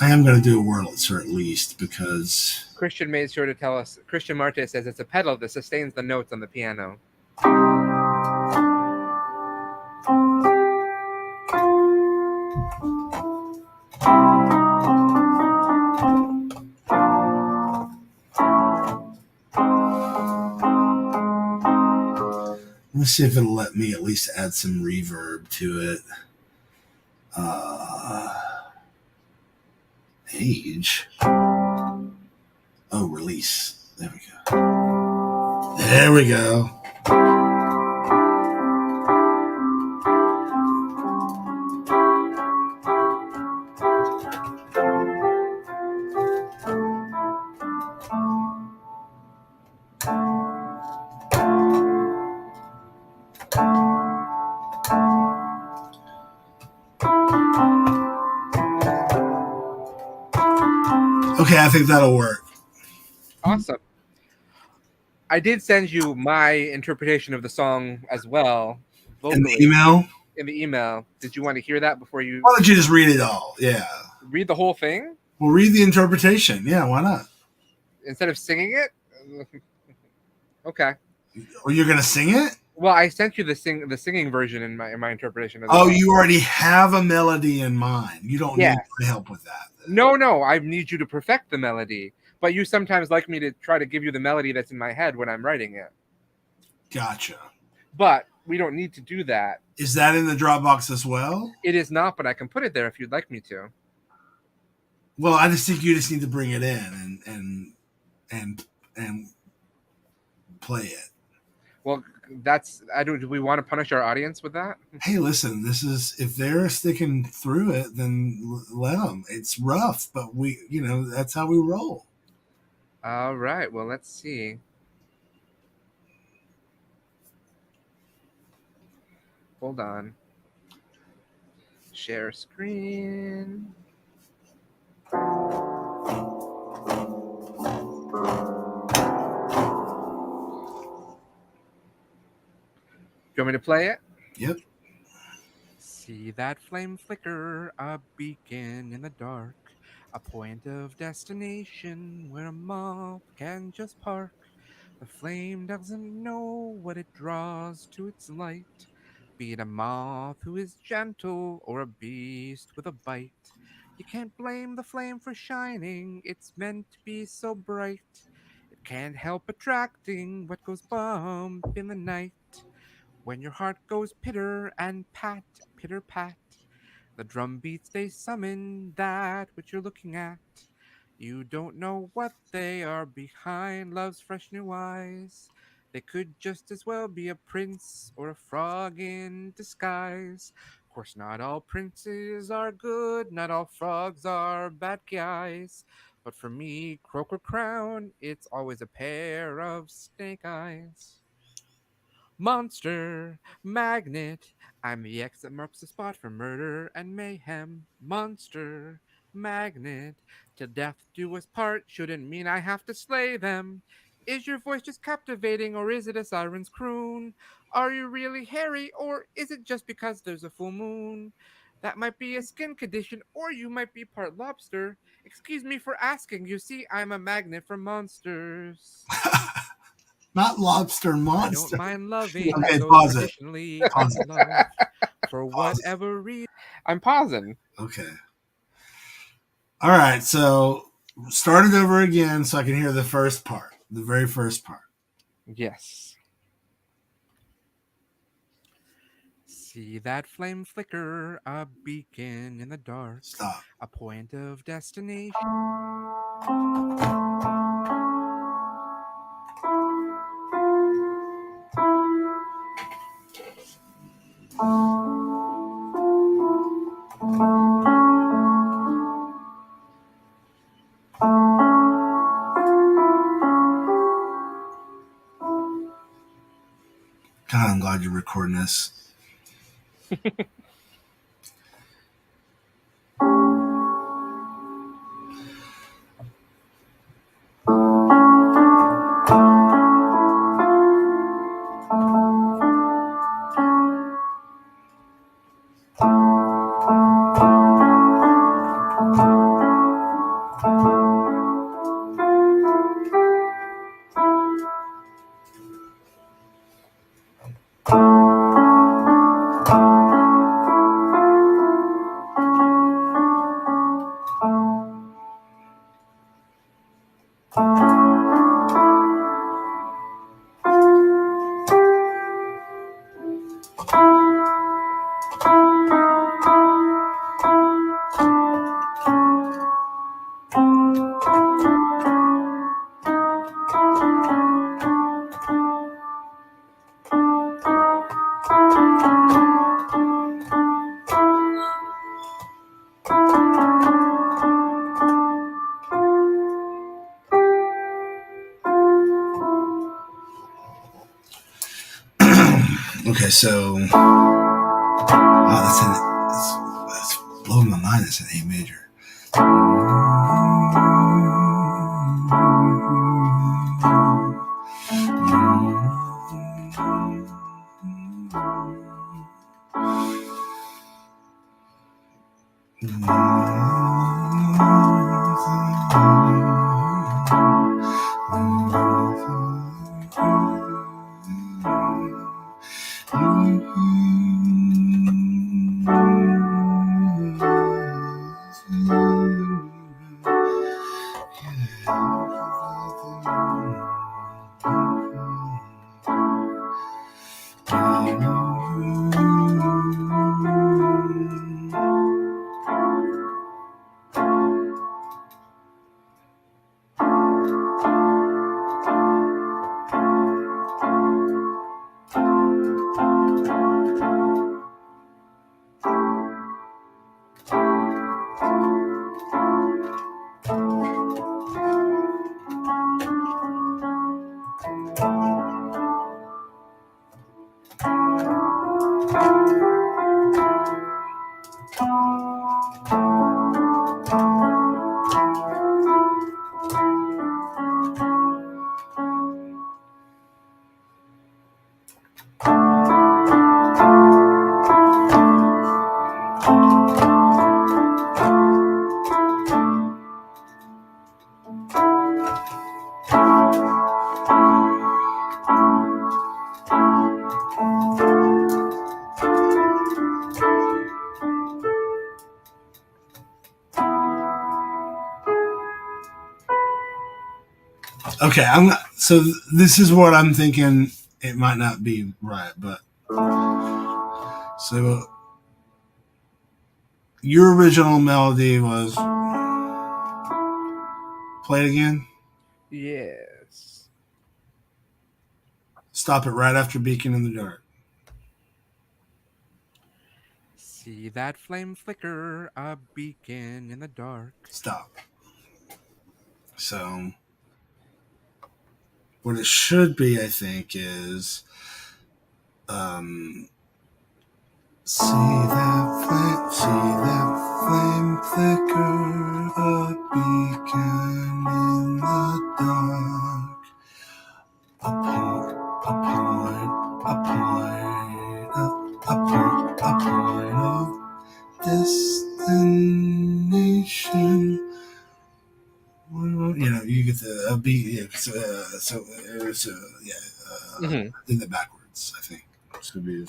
am going to do a Wurlitzer at least because... Christian made sure to tell us. Christian Marte says it's a pedal that sustains the notes on the piano. Let's see if it'll let me at least add some reverb to it. Age. Oh, release. There we go. There we go. Okay, I think that'll work. Awesome. I did send you my interpretation of the song as well, vocally. In the email? In the email. Did you want to hear that before you... Why don't you just read it all? Yeah. Read the whole thing? Well, read the interpretation. Yeah, why not? Instead of singing it? Okay. Or you're going to sing it? Well, I sent you the singing version in my interpretation of the song. song. You already have a melody in mind. You don't need my help with that. Then. No, I need you to perfect the melody. But you sometimes like me to try to give you the melody that's in my head when I'm writing it. Gotcha. But we don't need to do that. Is that in the Dropbox as well? It is not, but I can put it there if you'd like me to. Well, I just think you just need to bring it in and play it. Well, do we want to punish our audience with that? Hey, listen, this is, if they're sticking through it, then let them. It's rough, but that's how we roll. All right. Well, let's see. Hold on. Share screen. Do you want me to play it? Yep. See that flame flicker, a beacon in the dark, a point of destination where a moth can just park. The flame doesn't know what it draws to its light, be it a moth who is gentle or a beast with a bite. You can't blame the flame for shining, it's meant to be so bright. It can't help attracting what goes bump in the night. When your heart goes pitter and pat, pitter pat, the drum beats they summon that which you're looking at. You don't know what they are behind love's fresh new eyes. They could just as well be a prince or a frog in disguise. Of course, not all princes are good, not all frogs are bad guys. But for me, croak or crown, it's always a pair of snake eyes. Monster, magnet, I'm the X that marks the spot for murder and mayhem. Monster, magnet, till death do us part shouldn't mean I have to slay them. Is your voice just captivating or is it a siren's croon? Are you really hairy or is it just because there's a full moon? That might be a skin condition or you might be part lobster. Excuse me for asking, you see I'm a magnet for monsters. Not lobster, monster. I don't mind loving. Okay, so pause it. traditionally Pause it. love for whatever reason. I'm pausing. Okay. All right, so start it over again so I can hear the first part, the very first part. Yes. See that flame flicker, a beacon in the dark. Stop. A point of destination. God, I'm glad you're recording this. Okay, so that's blowing my mind. It's an A major. Okay, so this is what I'm thinking. It might not be right, but so your original melody was play it again. Yes. Stop it right after Beacon in the Dark. See that flame flicker, a beacon in the dark. Stop. So what it should be, I think, is see that flame flicker, a beacon in the dark. A point of destination. You know, you get the beat. Yeah, so it's I did that backwards. I think it should be.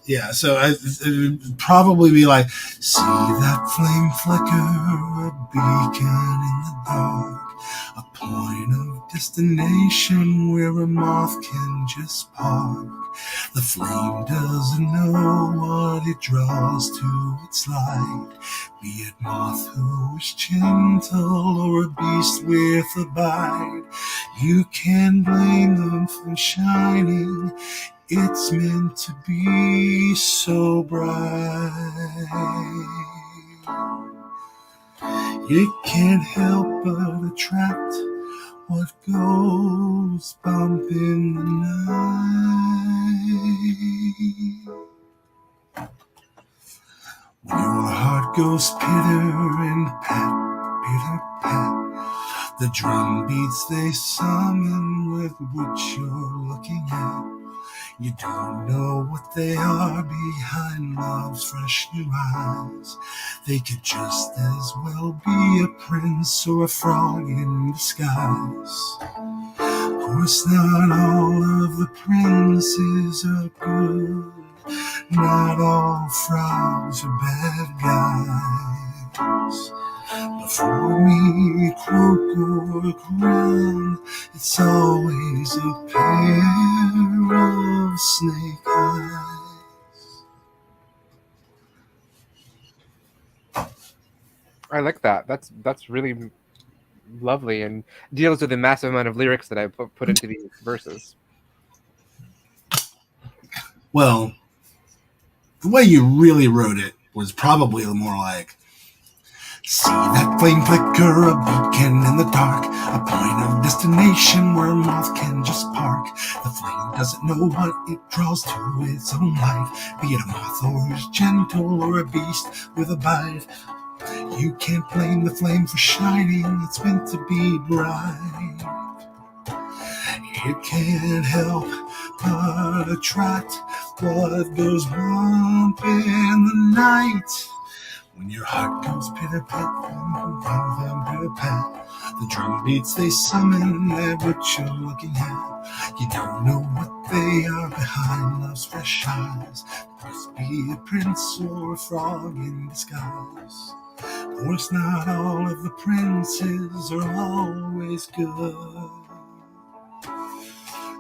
Yeah, so it would probably be like, see that flame flicker, a beacon in the dark, a point of destination where a moth can just park. The flame doesn't know what it draws to its light, be it moth who is gentle or a beast with a bite. You can't blame them for shining. It's meant to be so bright. It can't help but attract what goes bump in the night. When your heart goes pitter and pat, pitter pat, the drum beats they summon with what you're looking at. You don't know what they are behind love's fresh new eyes. They could just as well be a prince or a frog in disguise. Of course, not all of the princes are good. Not all frogs are bad guys. But for me, croak or crown, it's always a pair of snake eyes. I like that. That's really lovely and deals with the massive amount of lyrics that I put into these verses. Well, the way you really wrote it was probably more like, see that flame flicker, a beacon in the dark, a point of destination where a moth can just park. The flame doesn't know what it draws to its own light, be it a moth or is gentle or a beast with a bite. You can't blame the flame for shining, it's meant to be bright. It can't help but attract what goes bump in the night. When your heart goes pitter-pat, pitter-pat, the drum beats they summon that which you're looking at. You don't know what they are behind love's fresh eyes. It must be a prince or a frog in disguise. Of course, not all of the princes are always good.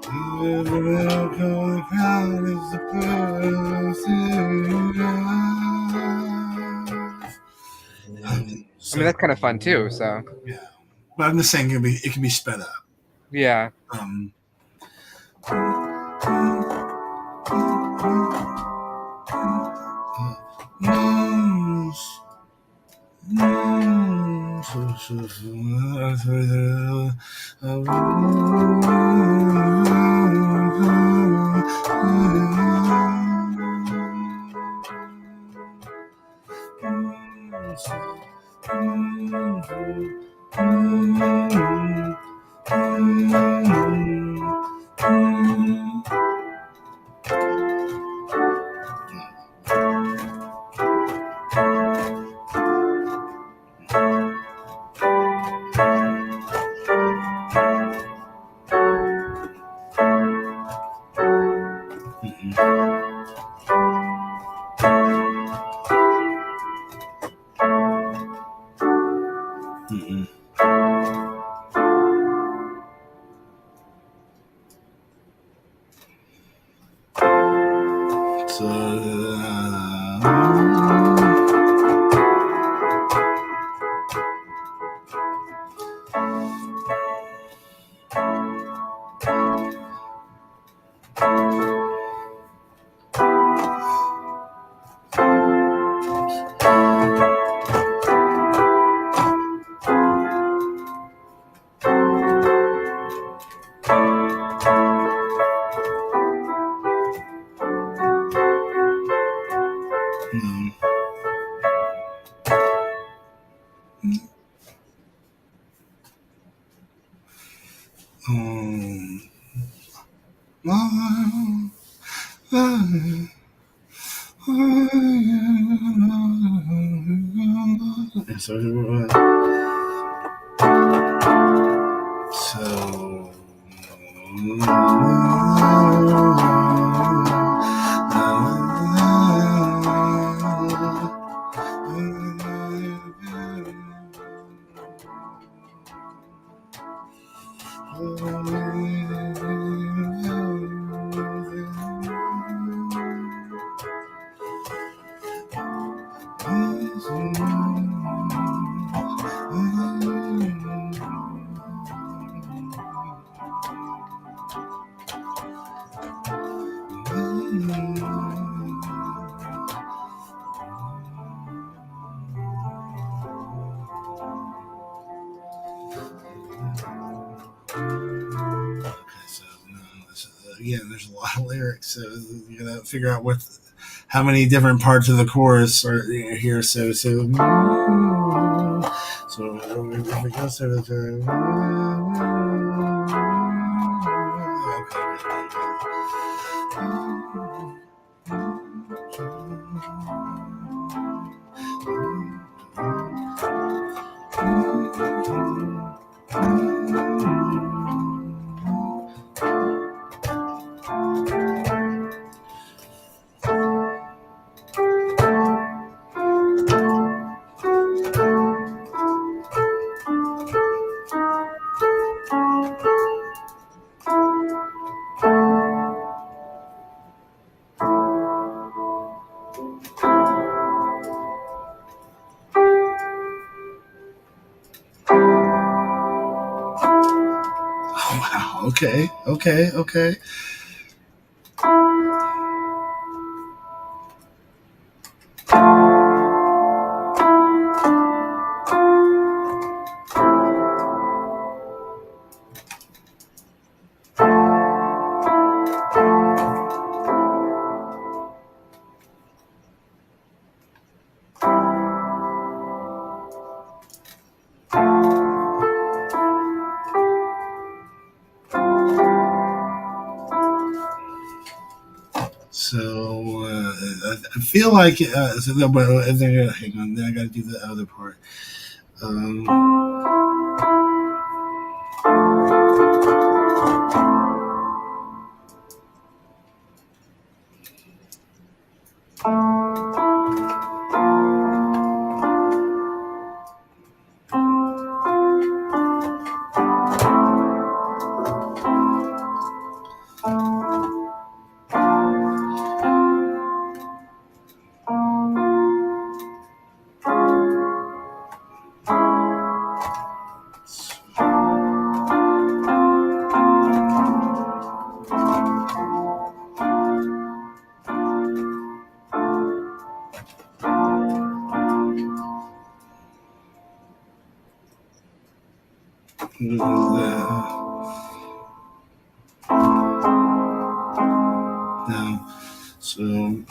The crowd is the I mean, that's kind of fun too. So yeah, but I'm just saying it can be sped up. Yeah. Again, there's a lot of lyrics, so you gotta figure out how many different parts of the chorus are here. So if we go Okay. So I feel like hang on, then I got to do the other part. Now, so.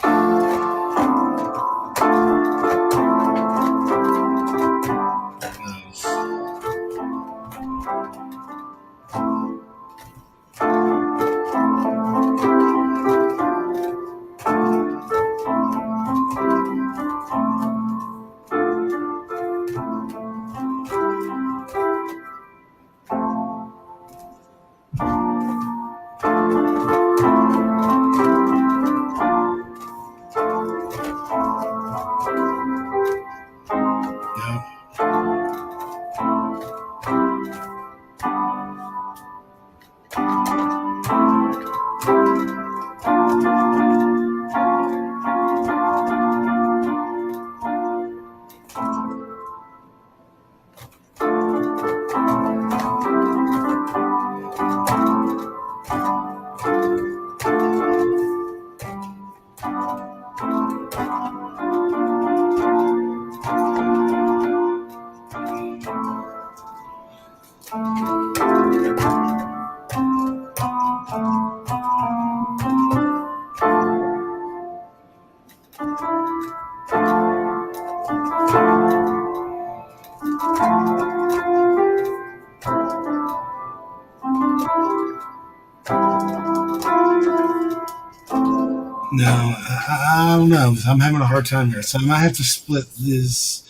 No, I don't know. I'm having a hard time here, so I might have to split this.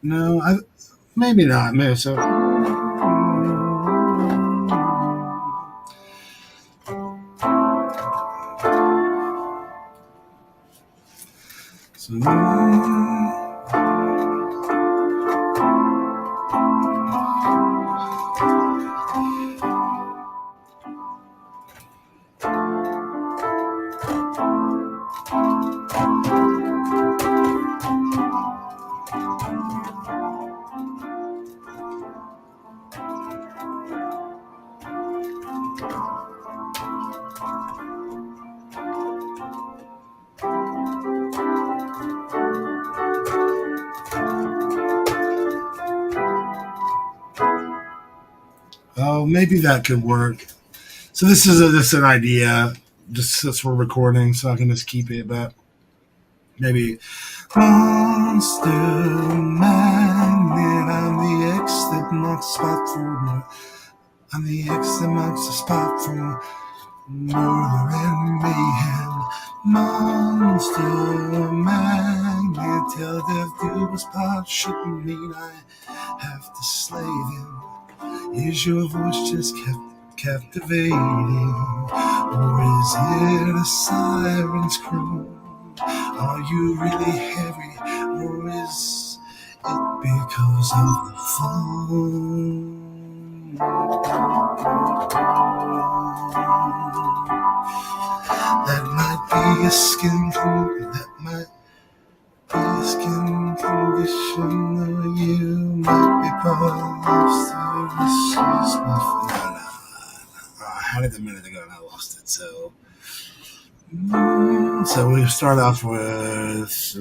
No, maybe not. Maybe so. Oh, maybe that could work. So this is just an idea, just since we're recording, so I can just keep it. But maybe monster magnet. I'm the X that marks the spot for. I'm the X that marks the spot for murder and mayhem. Monster magnet. Tell death do a spot. Shouldn't mean I have to slay them. Is your voice just captivating, or is it a siren's croon? Are you really heavy, or is it because of the phone? That might be a skin condition, or you might be part of services. I had it a minute ago and I lost it. So we start off with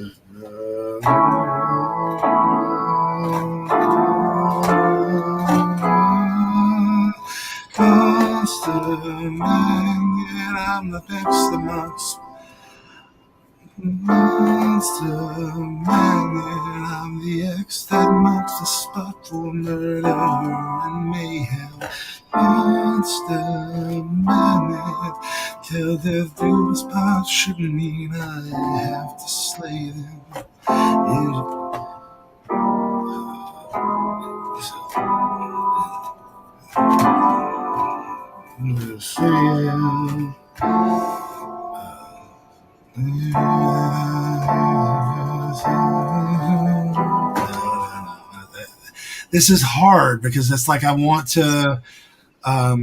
monster magnet. I'm the X, the marks. Monster magnet, I'm the X that marks the spot for murder and mayhem. Monster magnet, till death do us part shouldn't mean I have to slay them. This is hard because it's like I want to are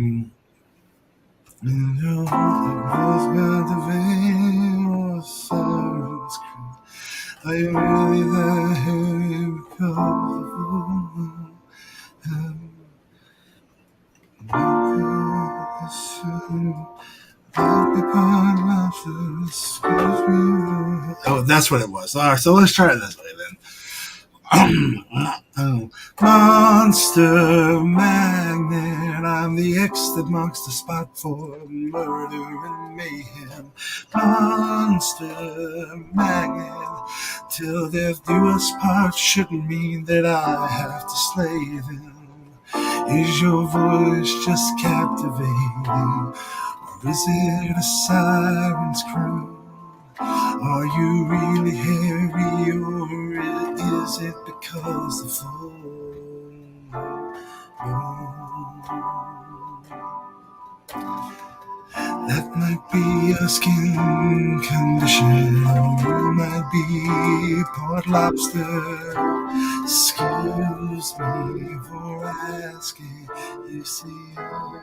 you really that heavy Oh, that's what it was. All right, so let's try it this way then. Monster magnet, I'm the X that marks the spot for murder and mayhem. Monster magnet, till death do us part shouldn't mean that I have to slay them. Is your voice just captivating, or is it a siren's croon? Are you really hairy, or is it because the full moon? That might be a skin condition, or you might be part lobster. Excuse me for asking. You see, I'm a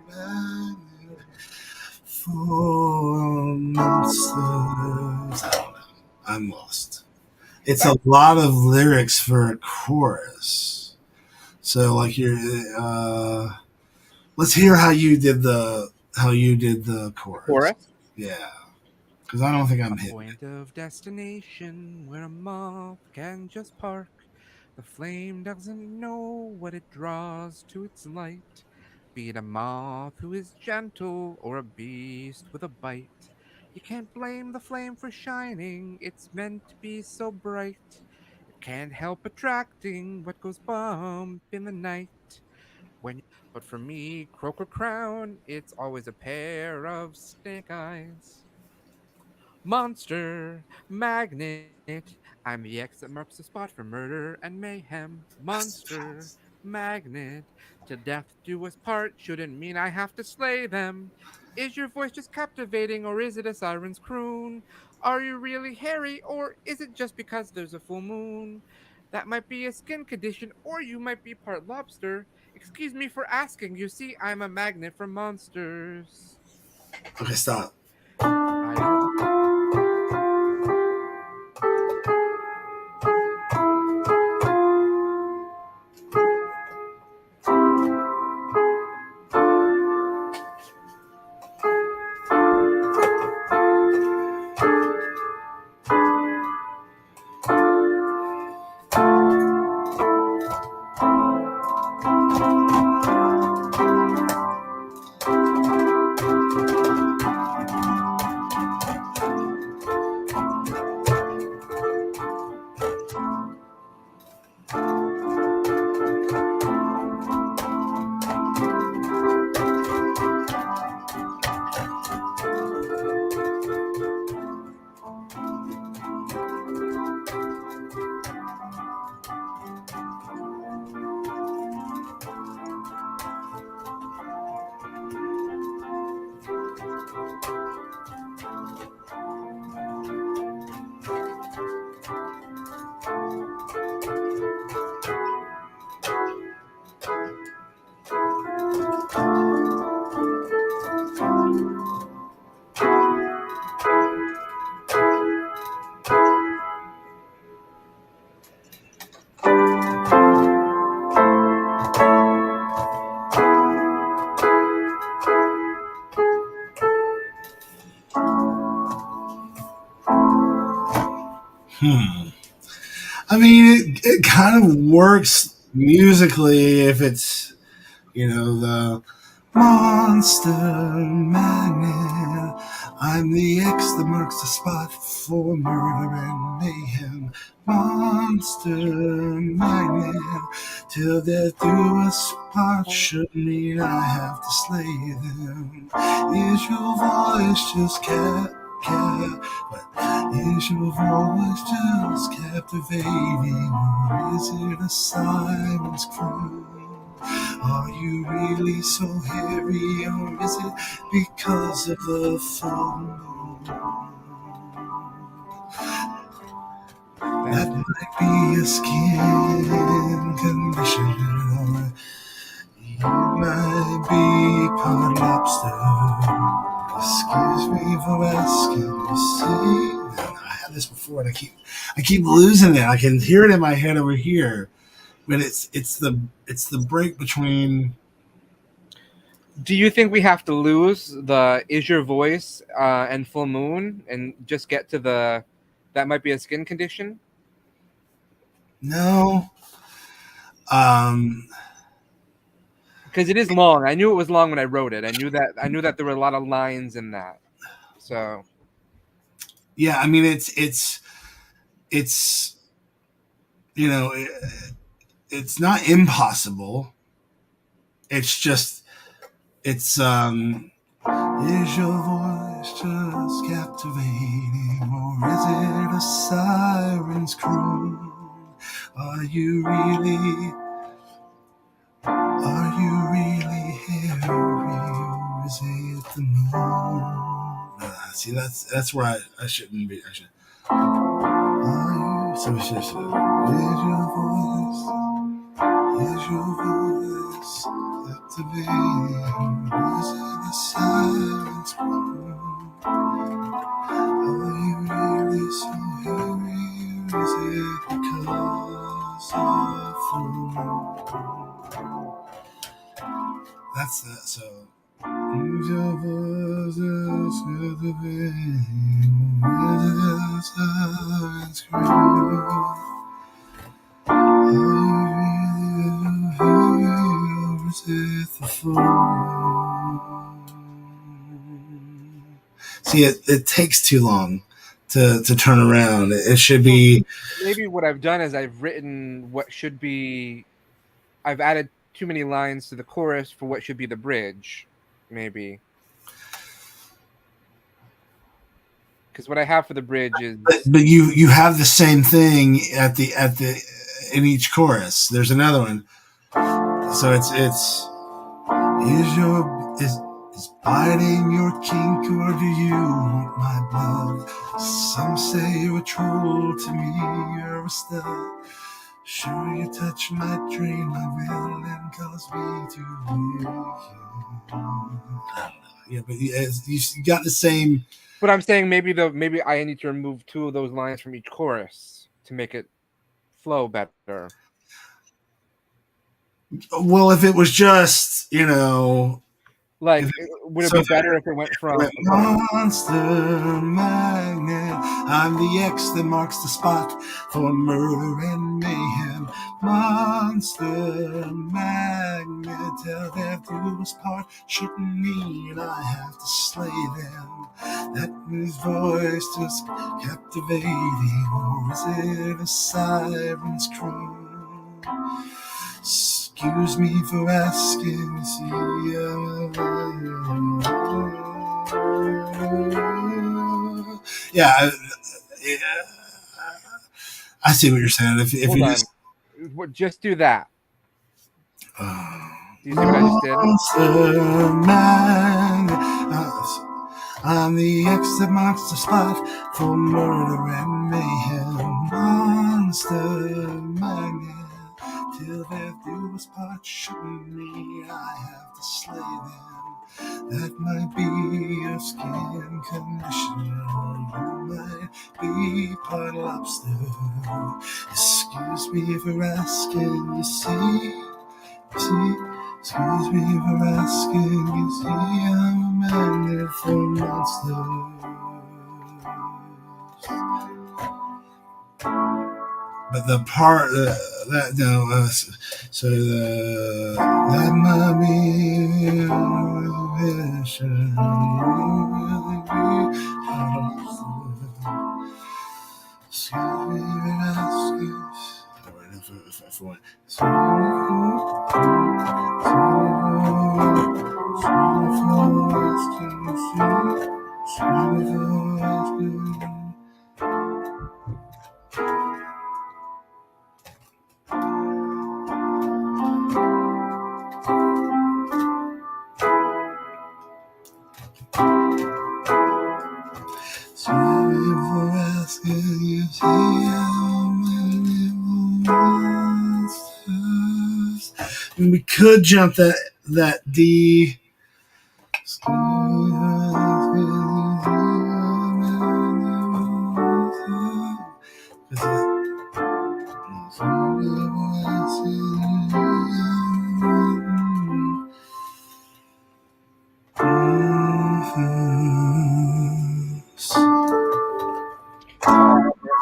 magnet for monsters. I don't know. I'm lost. It's a lot of lyrics for a chorus. So, like, let's hear how you did the chorus. Yeah, because I don't think I'm hitting Point of destination where a moth can just park. The flame doesn't know what it draws to its light. Be it a moth who is gentle or a beast with a bite. You can't blame the flame for shining, it's meant to be so bright. It can't help attracting what goes bump in the night. But for me, croak or crown, it's always a pair of snake eyes. Monster magnet, I'm the X that marks the spot for murder and mayhem. Monster magnet, till death do us part shouldn't mean I have to slay them. Is your voice just captivating, or is it a siren's croon? Are you really hairy, or is it just because there's a full moon? That might be a skin condition, or you might be part lobster. Excuse me for asking, you see, I'm a magnet for monsters. Okay, stop. I don't. I mean, it kind of works musically if it's, the monster magnet. I'm the X that marks the spot for murder and mayhem. Monster magnet, till death do us part. Should mean I have to slay them. Is your voice just but is your voice just captivating, or is it a siren's croon? Are you really so hairy, or is it because of the full moon? That might be a skin condition, or you might be part lobster. Excuse me for asking. You see, I had this before, and I keep losing it. I can hear it in my head over here, but it's the break between. Do you think we have to lose the "is your voice" and "full moon" and just get to the that might be a skin condition? No. Because it is long. I knew it was long when I wrote it. I knew that there were a lot of lines in that. So yeah, I mean it's you know it's not impossible. It's just it's is your voice just captivating, or is it a siren's croon? Are you really hairy, or is it the moon? See, that's where I shouldn't be. I should. Are you so is your voice captivating? Is it a silence? Are you really so hairy? Is it because of the moon? That's that. So, is your voice captivating? Is it a silence? Are you really hairy, or is it the phone? See, it takes too long to turn around. It should be. Maybe what I've done is I've written what should be. I've added too many lines to the chorus for what should be the bridge. Maybe. Because what I have for the bridge is. But you have the same thing at the in each chorus. There's another one. So it's is biting your kink, or do you want my blood? Some say you're a troll, to me you're a stud. Sure, your touch might drain my will and cause me to weak. Yeah, but you got the same. But I'm saying maybe I need to remove 2 of those lines from each chorus to make it flow better. Well, if it was just, like, would it be better if it went from Monster magnet? I'm the X that marks the spot for murder and mayhem. Monster magnet, till death do us part. Shouldn't mean I have to slay them. That his voice just captivating, or is it a siren's croon? Excuse me for asking, yeah, I see what you're saying. If you just do that. Do you see what I just did? I'm the X that marks the spot for murder and mayhem. Monster magnet, till death do us part. Shouldn't mean I have to slay them. That might be a skin condition, or you might be part lobster. Excuse me for asking, you see. Excuse me for asking, you see, I'm a magnet for monsters. But the part so that might be a vision. And we could jump that D.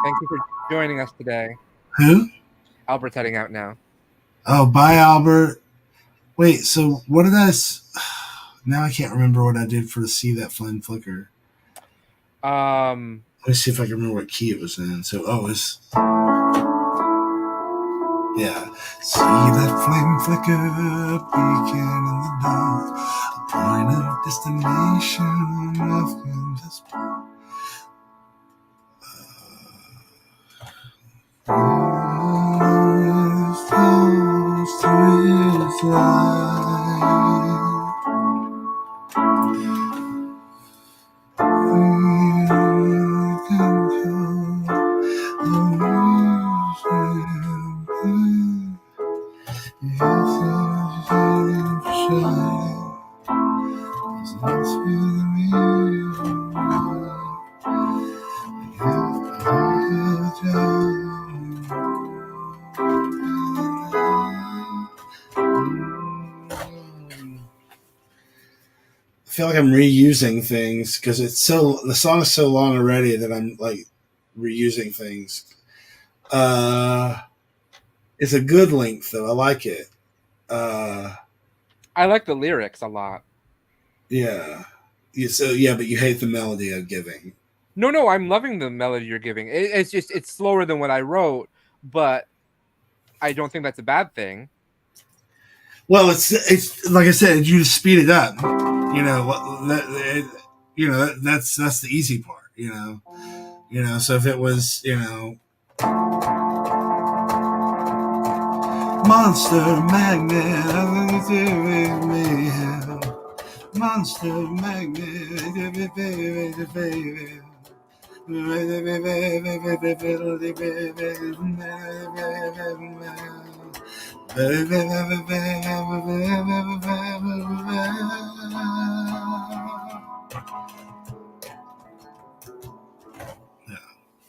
Thank you for joining us today. Who? Albert's heading out now. Oh, bye, Albert. Wait, so what did now I can't remember what I did for to see that flame flicker. Let me see if I can remember what key it was in. So, it's... Yeah. See that flame flicker, beacon in the dark, a point of destination, nothing just... I feel like I'm reusing things because the song is so long already that I'm like reusing things. It's a good length though. I like it. I like the lyrics a lot. Yeah. But you hate the melody of giving. No, I'm loving the melody you're giving. It's slower than what I wrote, but I don't think that's a bad thing. Well, it's like I said, you just speed it up. That's the easy part. So if it was, Monster Magnet, Monster Magnet, baby.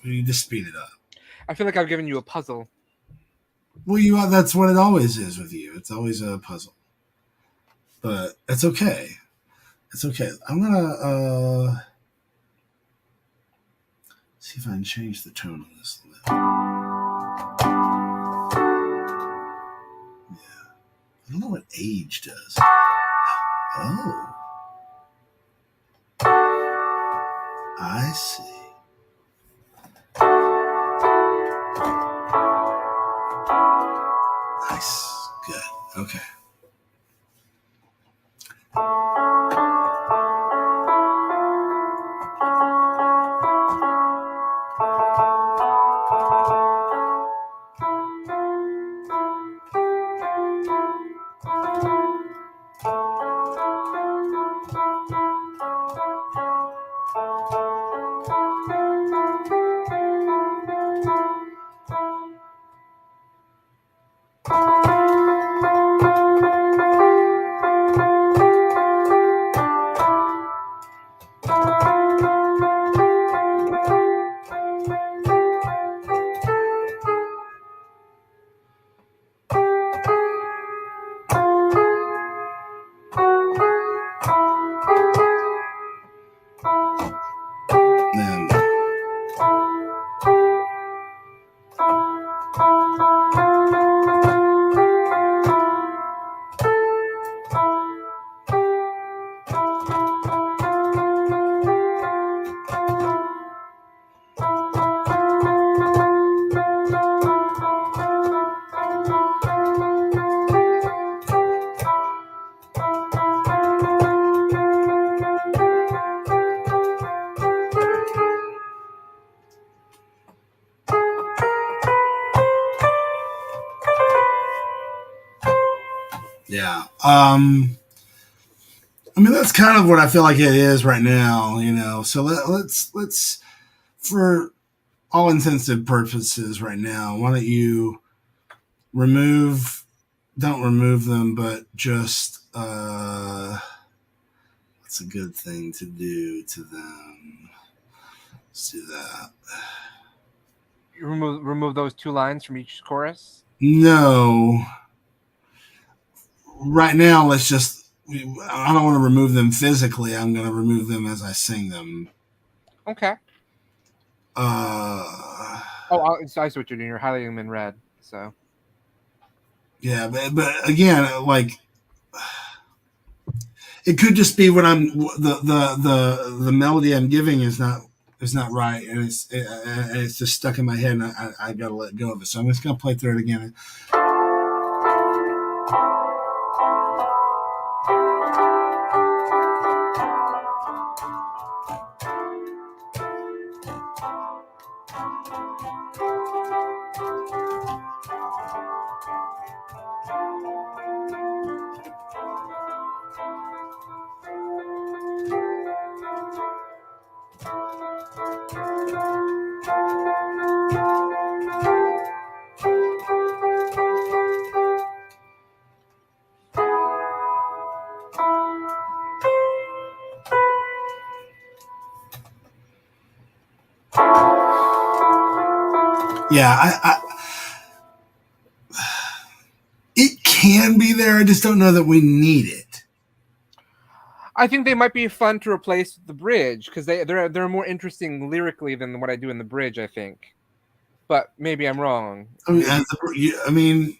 You just speed it up. I feel like I've given you a puzzle. Well, that's what it always is with you. It's always a puzzle. But it's okay. It's okay. I'm gonna see if I can change the tone of this a little. Yeah. I don't know what age does. Oh. I see. Nice. Good. Okay. Yeah. I mean, that's kind of what I feel like it is right now, you know. So let's for all intents and purposes right now, why don't you don't remove them, but just what's a good thing to do to them? Let's do that. You remove those 2 lines from each chorus? No. Right now, let's just. I don't want to remove them physically. I'm going to remove them as I sing them. Okay. Uh. So I see what you're doing. You're highlighting them in red. So. Yeah, but again, like it could just be when I'm the melody I'm giving is not right, and it's just stuck in my head, and I got to let go of it. So I'm just going to play through it again. Yeah, it can be there. I just don't know that we need it. I think they might be fun to replace the bridge because they're more interesting lyrically than what I do in the bridge. I think, but maybe I'm wrong. I mean,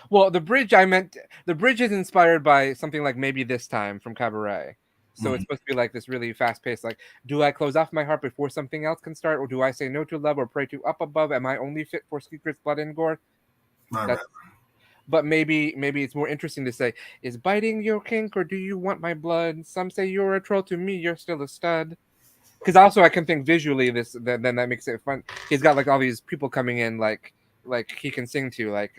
well, the bridge is inspired by something like Maybe This Time from Cabaret. So it's supposed to be like this really fast-paced, like, do I close off my heart before something else can start, or do I say no to love or pray to up above? Am I only fit for secrets, blood, and gore? Right. But maybe it's more interesting to say, is biting your kink, or do you want my blood? Some say you're a troll, to me you're still a stud. Because also I can think visually then that makes it fun. He's got like all these people coming in like he can sing to like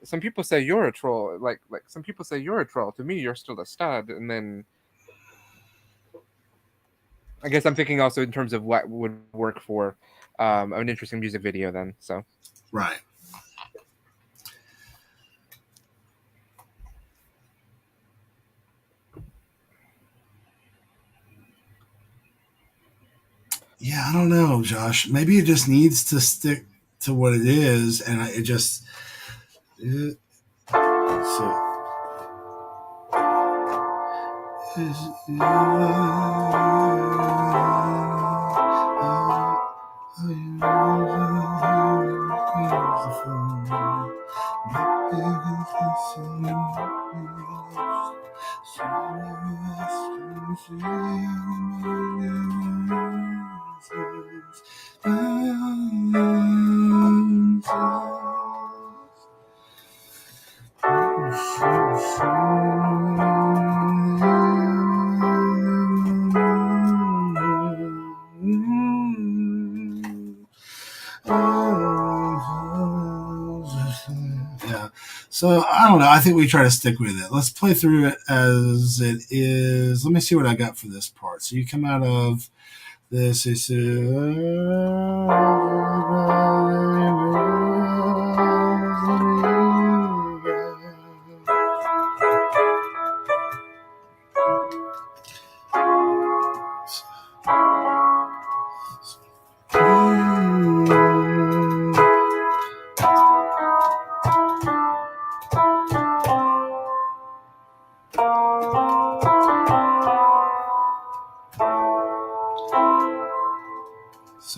some people say you're a troll, like some people say you're a troll, to me you're still a stud. And then I guess I'm thinking also in terms of what would work for an interesting music video then. So right. Yeah, I don't know, Josh. Maybe it just needs to stick to what it is, and it just. So. Yeah. So I don't know. I think we try to stick with it. Let's play through it as it is. Let me see what I got for this part. So you come out of this. So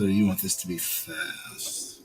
you want this to be fast.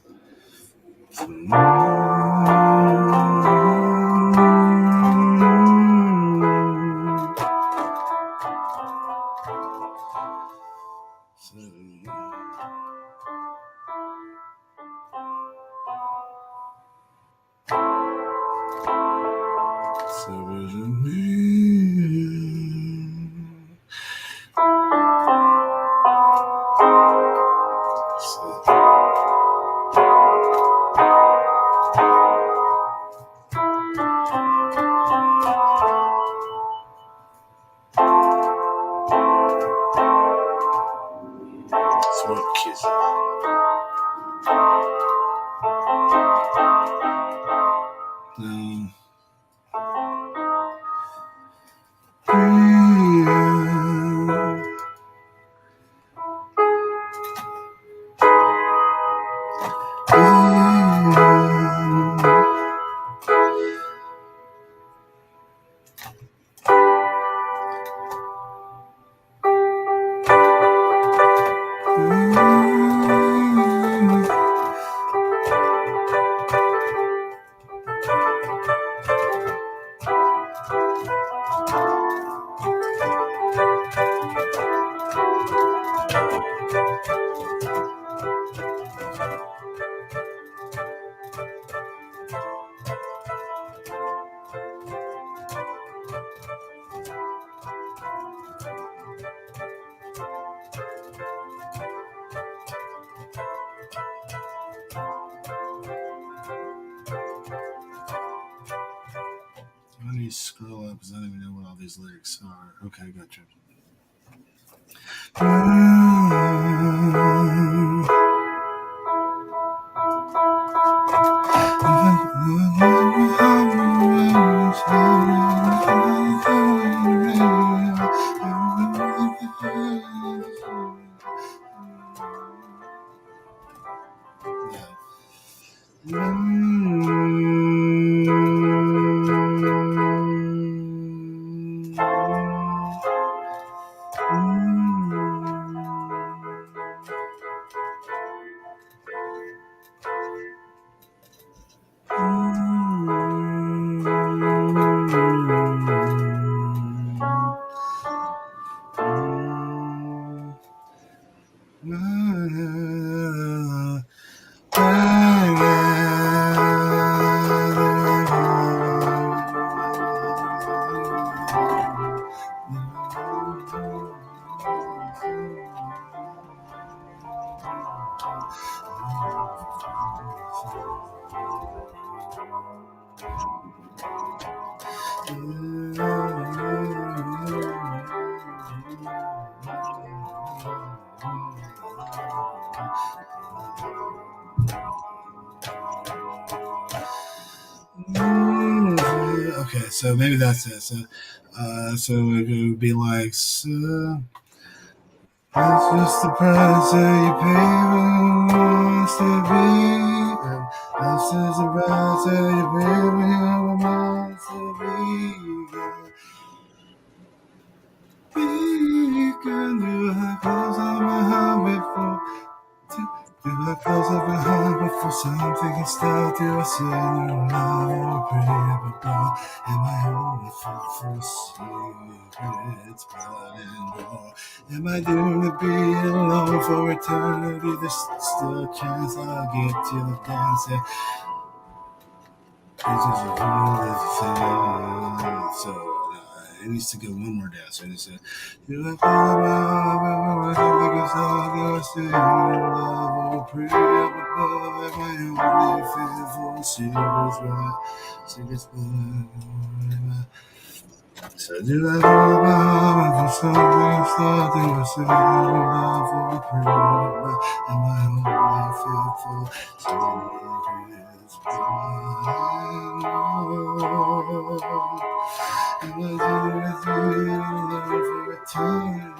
scroll up because I don't even know what all these lyrics are. Okay, gotcha. Okay, so maybe that's it. So it would be like, so, that's just the price that you pay when you want to be. And that's just the price that you pay when you want to be. You can do it close on my heart before. Do I close up my heart before something can start? Do I say no love or pray above? Am I only fit for secrets, blood and war? Am I doomed to be alone for eternity? There's still a chance I'll get to the dance. It's just a holy thing. So it needs to go one more dance. It needs to. Do I call my heart something can start? Do I say no love or pray above? Am I only fit for secrets, blood? Secrets, blood. So do I call my heart for something can start? Do I say no love or pray above? Am I only fit for secrets, blood? Am I doing love for eternity?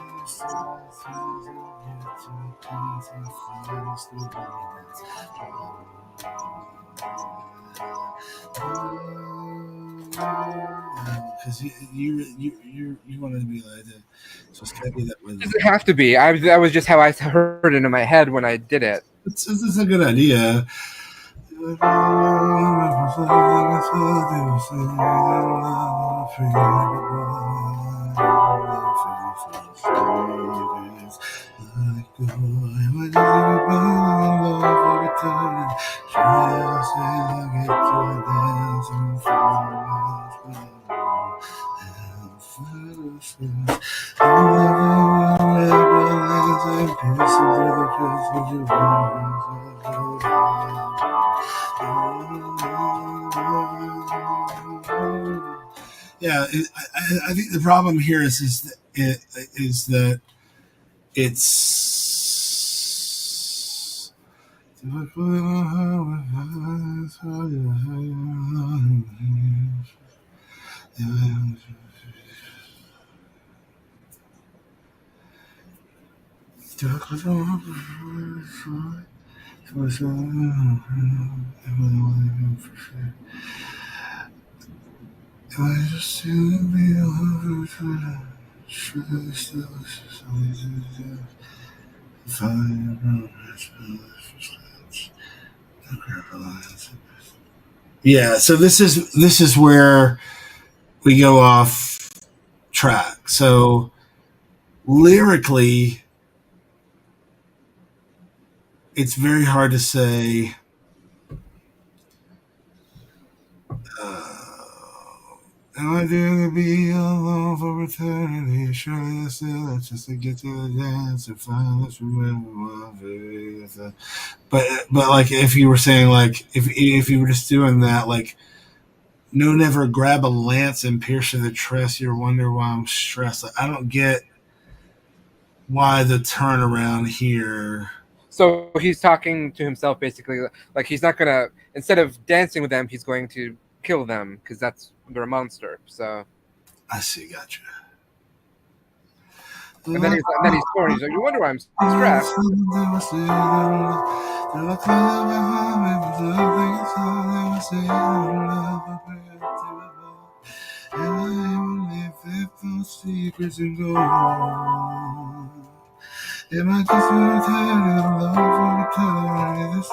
Because you wanted to be like that, so it's gotta be that way. Does it have to be? That was just how I heard it in my head when I did it. It's a good idea. Yeah, I think the problem here is that it's. Yeah, so this is where we go off track. So lyrically, it's very hard to say. Am I doomed to be alone for eternity? Surely that's still just to get to the dance and find this remember my faith. But like if you were saying like if you were just doing that like No, never grab a lance and pierce to the chest. You wonder why I'm stressed. Like, I don't get why the turnaround here. So he's talking to himself basically, like he's not gonna, instead of dancing with them, he's going to kill them because they're a monster. So I see, gotcha. and then he's torn. He's like, you wonder why I'm stressed. Secrets and gold. Am I just tired of love for the color? This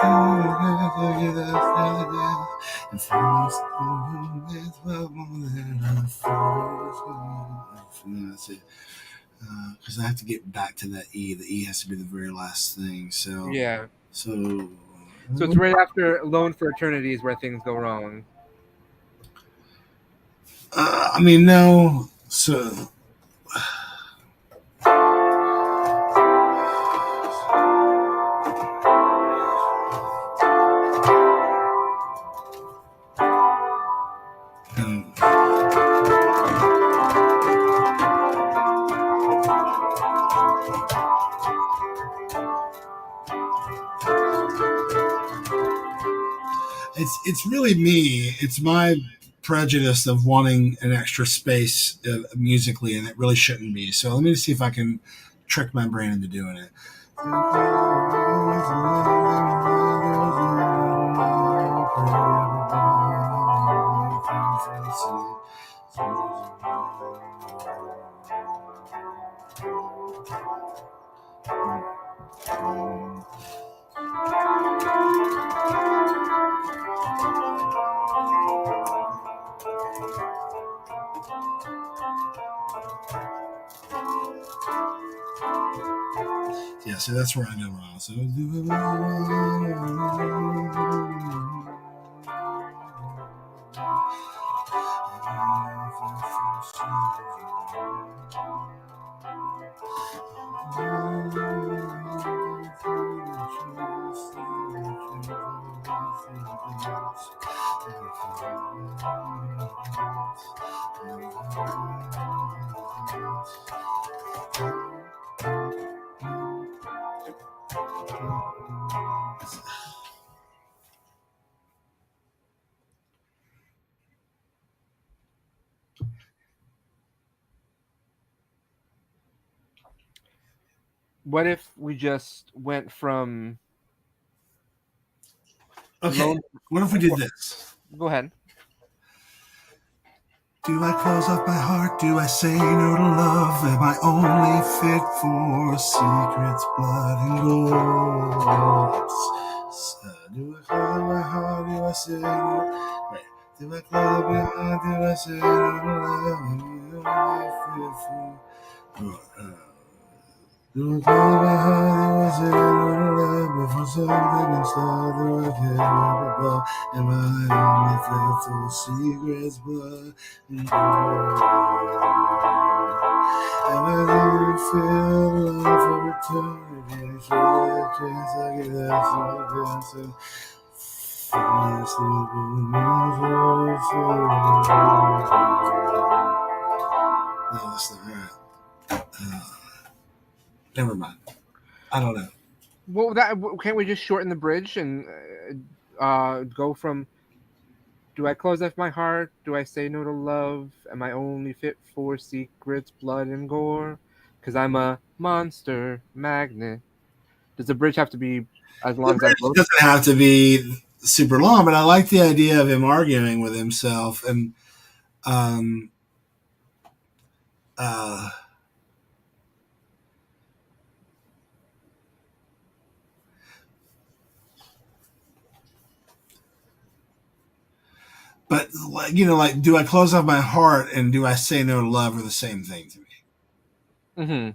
and from school, it's well more than I thought. That's it. Because I have to get back to that E. The E has to be the very last thing. So Yeah. So it's right after Alone for Eternity is where things go wrong. I mean, no. So. It's really me. It's my prejudice of wanting an extra space musically, and it really shouldn't be. So let me see if I can trick my brain into doing it. Yeah, so that's where I go wrong. So What if we just went from? Okay, what if we did this? Go ahead. Do I close off my heart? Do I say no to love? Am I only fit for secrets, blood, and gold? So, do I close my heart? Do I say no? Wait. Do I close my heart? Do I say no to love? Am I only fit for? Do I close my heart? Do I say no to love? Before something inside, do I care about? Am I only fit for secrets, blood, and gold? Am I really feel love for eternity? Should I chance I get that so dancing? No, that's not right. Never mind. I don't know. Well, can't we just shorten the bridge and go from? Do I close off my heart? Do I say no to love? Am I only fit for secrets, blood, and gore? Because I'm a monster magnet. Does the bridge have to be as long as I wrote? It doesn't have to be super long, but I like the idea of him arguing with himself and but like, do I close off my heart and do I say no to love are the same thing to me. Mm-hmm.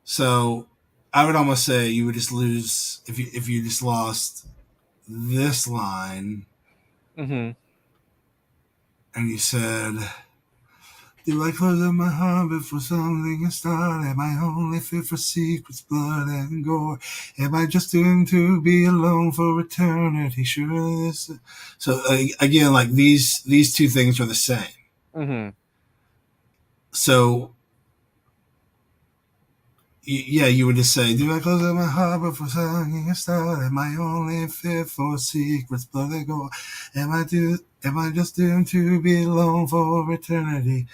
So I would almost say you would just lose if you just lost this line, mm-hmm. and you said, Do I close up my heart before something is started? Am I only fit for secrets, blood, and gore? Am I just doomed to be alone for eternity? Sure, this. So again, like these two things are the same. Mm-hmm. So yeah, you would just say, do I close up my heart before something is started? Am I only fit for secrets, blood, and gore? Am I just doomed to be alone for eternity?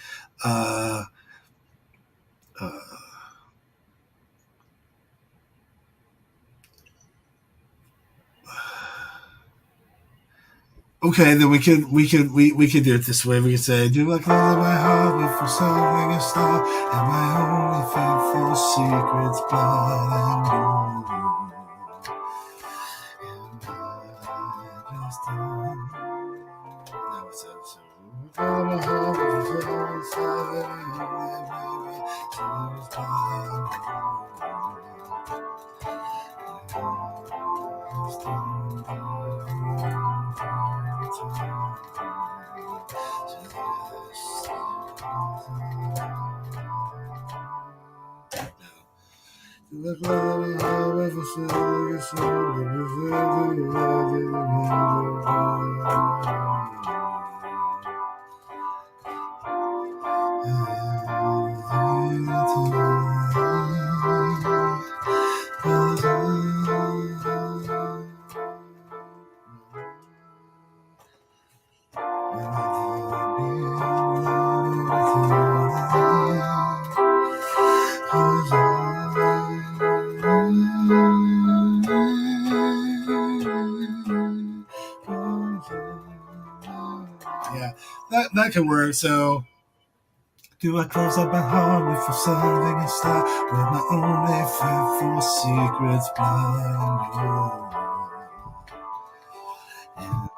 Okay, then we could do it this way. We could say, do I close my heart before something is start? Am I only fit for secrets, blood, and gold? And I just don't. That was so. Close my heart before something is started. Maybe secrets, blood, and yeah, that could work. So, do I close up my heart before something is start? With my only fit for secrets, blood, and gold. And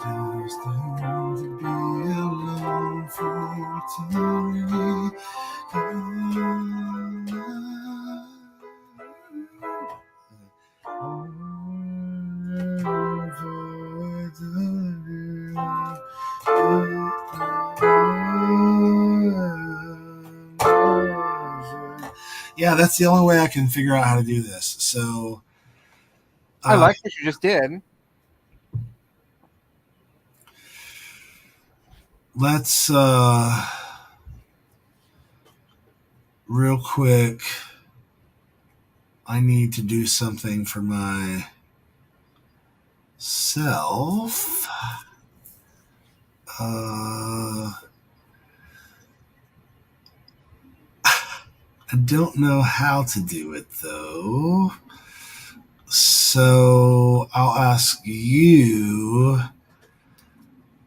I just want to be alone for eternity. Yeah, that's the only way I can figure out how to do this. So I like what you just did. Let's real quick. I need to do something for myself. I don't know how to do it though. So I'll ask you.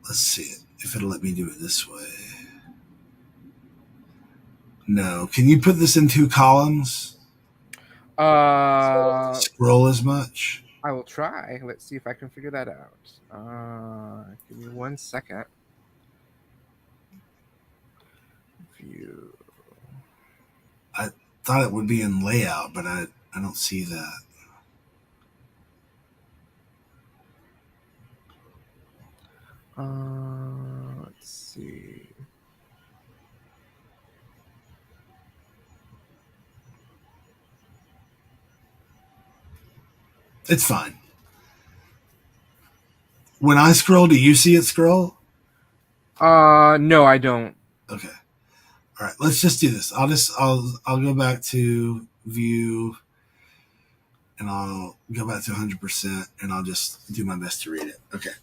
Let's see if it'll let me do it this way. No. Can you put this in 2 columns? Scroll as much? I will try. Let's see if I can figure that out. Give me 1 second. View. I thought it would be in layout, but I don't see that. Let's see. It's fine. When I scroll, do you see it scroll? No, I don't. Okay. All right, let's just do this. I'll go back to view, and I'll go back to 100%, and I'll just do my best to read it. Okay.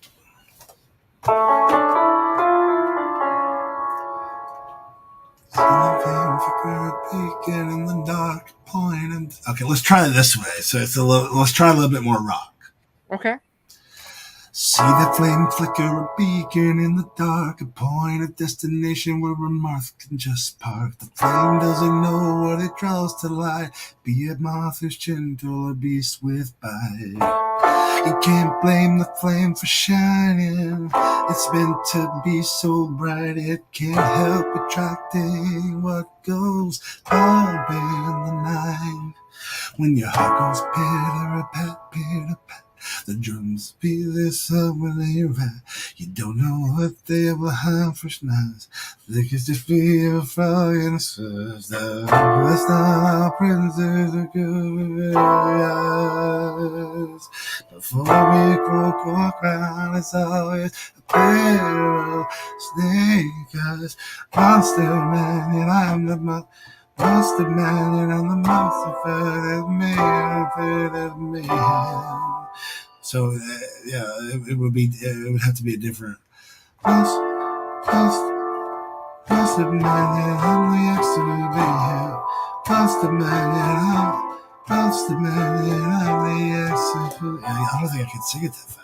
Beacon in the dark point. Okay, let's try it this way. So let's try a little bit more rock. Okay. See the flame flicker, a beacon in the dark, a point, a destination where a moth can just park. The flame doesn't know what it draws to light, be it moth who's gentle or beast with bite. You can't blame the flame for shining. It's meant to be so bright it can't help attracting what goes up in the night. When your heart goes pitter-a-pat, pitter-pat, The drums beat this up when they ride. You don't know what they are behind fresh nights. They could just be a frog in a surf. That's not how princes are good eyes. Before we croak or crown, it's always a pair of snake eyes. Monster man, and I'm the monster man, and I'm the monster that made me. So yeah, it would have to be a different monster man, and I'm the extra man. Monster man, and I'm monster man, and I'm the extra. I don't think I could sing it that fast.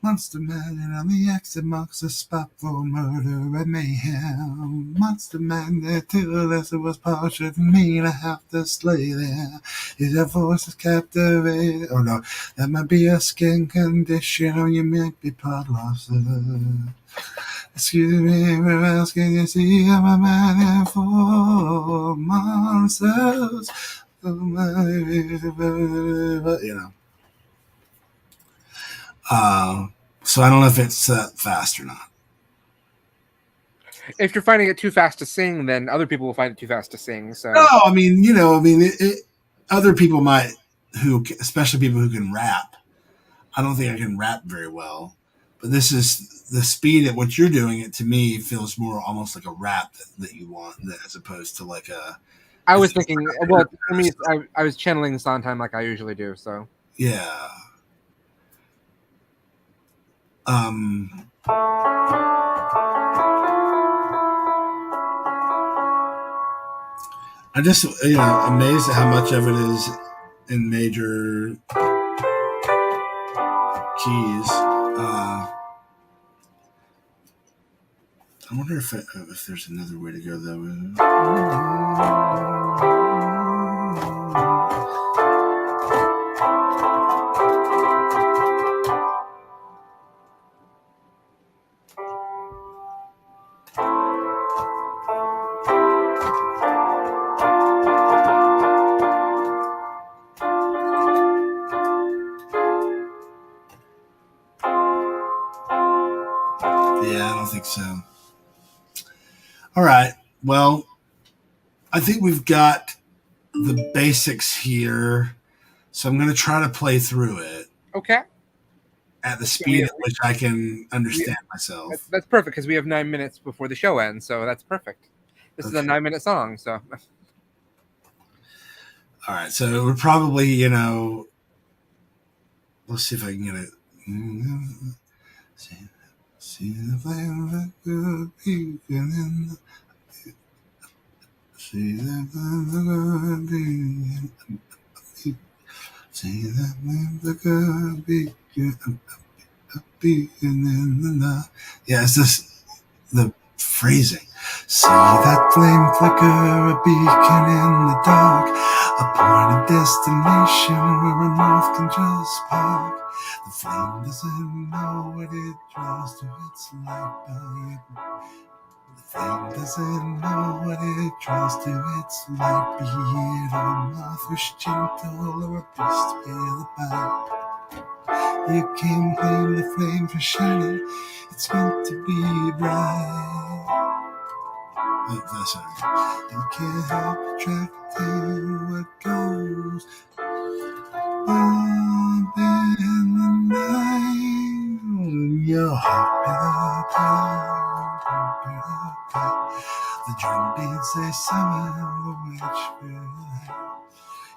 Monster man, and I'm the exit marks the spot for murder and mayhem. Monster man, there too, unless it was partial to me to have to slay there. Is your voice is captivated? Oh no, that might be a skin condition, or you might be part lost. Excuse me, where else can you see I'm a man for monsters? You know. So I don't know if it's fast or not. If you're finding it too fast to sing, then other people will find it too fast to sing. So no, I mean, other people might, especially people who can rap. I don't think I can rap very well, but this is the speed at which you're doing it. To me, feels more almost like a rap that you want, as opposed to like a. I was thinking, well, for me, I was channeling Sondheim like I usually do. So yeah. I'm just amazed at how much of it is in major keys. I wonder if there's another way to go though. Yeah, I don't think so. All right. Well, I think we've got the basics here. So I'm going to try to play through it. Okay. At the speed at which I can understand myself. That's perfect because we have 9 minutes before the show ends. So that's perfect. This is a 9-minute song. So. All right. So we're probably, let's see if I can get it. See the flame that could be in. See that flame that could be. See that flame that could be in the night. Yeah, it's just the phrasing. See that flame flicker, a beacon in the dark, a point of destination where a moth can just spark. The flame doesn't know what it draws to its light, the flame doesn't know what it draws to its light, be it a moth who's gentle or a beast with a bite. You can't blame the flame for shining, it's meant to be bright. Sorry. You can't help attracting what goes on in the night. Your heart the drum beats they summon the witch will.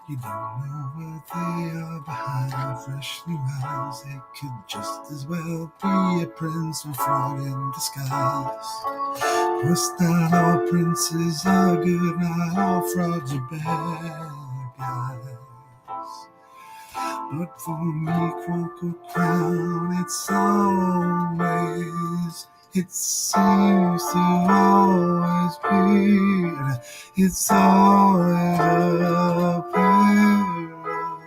You don't know what they are behind fresh new eyes. They could just as well be a prince or frog in disguise. Course not all princes are good, not all frogs are bad guys. But for me, Croco Crown, it seems to always be, it's always a pair of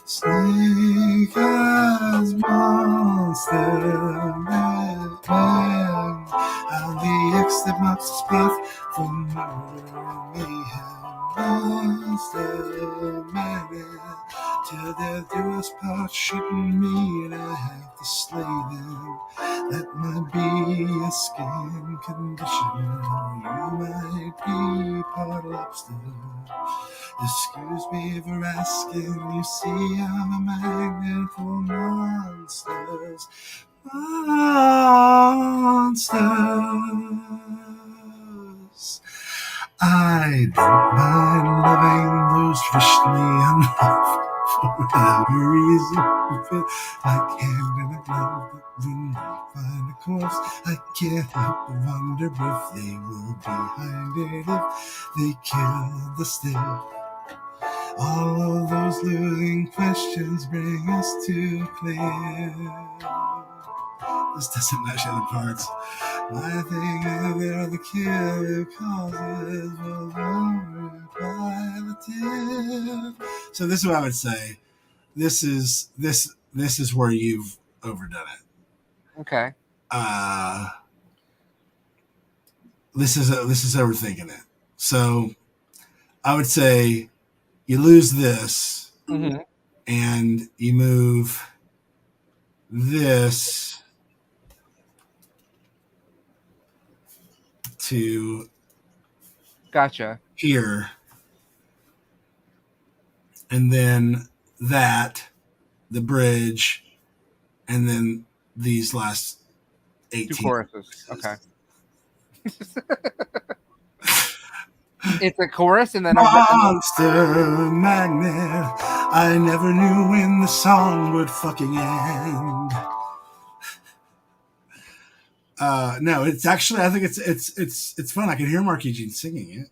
snake eyes monster man. I'm the X that marks the spot for murder and mayhem. Monster man, till death do us part, shooting me and I have to slay them. That might be a skin condition, or you might be part lobster. Excuse me for asking, you see I'm a magnet for monsters. Monsters. I don't mind loving those freshly unloved for whatever reason. Like hand in a glove, but when they find a corpse, I can't help but wonder if they were behind it, if they killed the still. All of those looming questions bring us to clear. This doesn't match the other parts. My thing is they're the killer causes palliative. So this is what I would say. This is where you've overdone it. Okay. This is overthinking it. So I would say you lose this, and you move this to gotcha here, and then that, the bridge, and then these last 18 2 choruses. Okay. It's a chorus and then Monster magnet. I never knew when the song would fucking end. No, it's actually, I think it's fun. I can hear Mark Eugene singing it.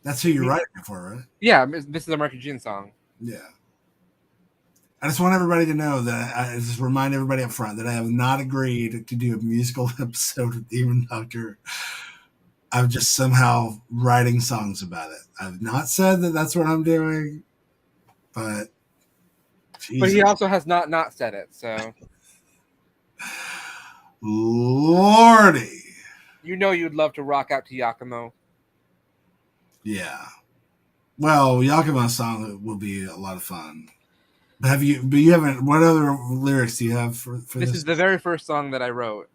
That's who you're writing it for, right? Yeah, this is a Mark Eugene song. Yeah. I just want everybody to know that I just remind everybody up front that I have not agreed to do a musical episode with Demon Doctor. I'm just somehow writing songs about it. I've not said that that's what I'm doing, but Jesus. But he also has not said it, so Lordy. You know you'd love to rock out to Yakumo. Yeah. Well, Yakumo's song will be a lot of fun. But you haven't, what other lyrics do you have for this? This is the very first song that I wrote.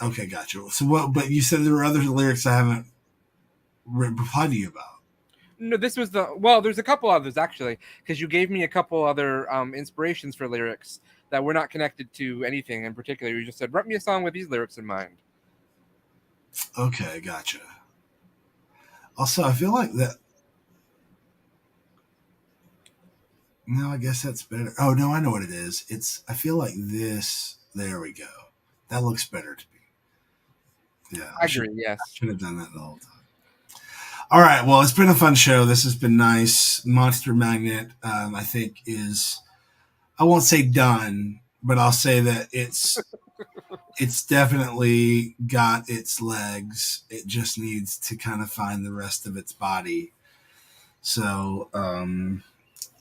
Okay, gotcha. So what, but you said there were other lyrics I haven't replied to you about. No, this was there's a couple others actually, because you gave me a couple other inspirations for lyrics that were not connected to anything in particular. You just said, write me a song with these lyrics in mind. Okay, gotcha. Also, I feel like that. No, I guess that's better. Oh, no, I know what it is. I feel like this. There we go. That looks better to me. Yeah. I agree, yes. I should have done that the whole time. All right. Well, it's been a fun show. This has been nice. Monster Magnet, I think, is, I won't say done, but I'll say that it's definitely got its legs. It just needs to kind of find the rest of its body. So,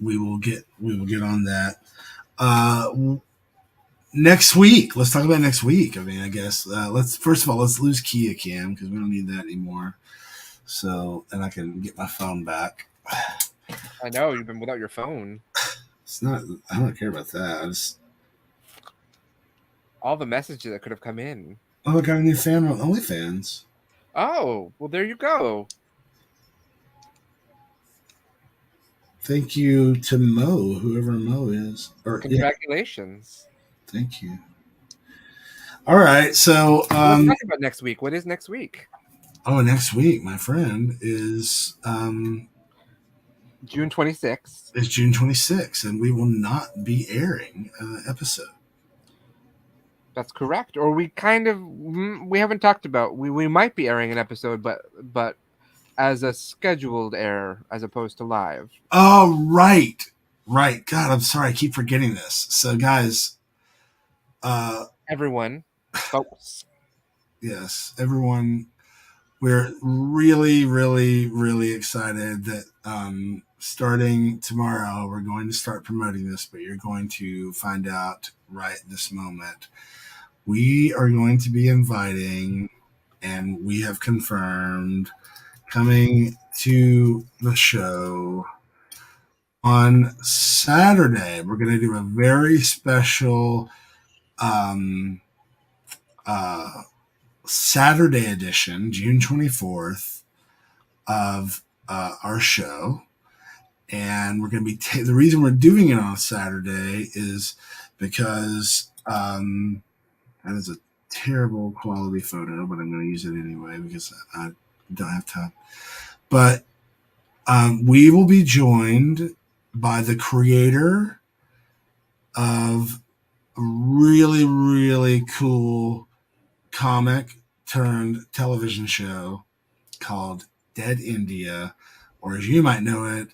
we will get on that. Next week, let's talk about next week. I mean, I guess let's lose Kia Cam because we don't need that anymore. So, and I can get my phone back. I know you've been without your phone. It's not. I don't care about that. All the messages that could have come in. Oh, I got a new fan on OnlyFans. Oh, well, there you go. Thank you to Mo, whoever Mo is. Congratulations. Yeah. Thank you. All right, so let's talk about next week. What is next week? Oh, next week, my friend, is June 26th. It's June 26th, and we will not be airing an episode. That's correct. Or we haven't talked about. We might be airing an episode, but as a scheduled air as opposed to live. Oh, right. God, I'm sorry. I keep forgetting this. So, guys, everyone, folks. Yes, everyone. We're really, really, really excited that starting tomorrow, we're going to start promoting this, but you're going to find out right this moment. We are going to be inviting, and we have confirmed, coming to the show, on Saturday, we're going to do a very special Saturday edition, June 24th, of our show. And we're going to be the reason we're doing it on Saturday is because that is a terrible quality photo, but I'm going to use it anyway because I don't have time. But we will be joined by the creator of a really, really cool comic turned television show called Dead India, or as you might know it,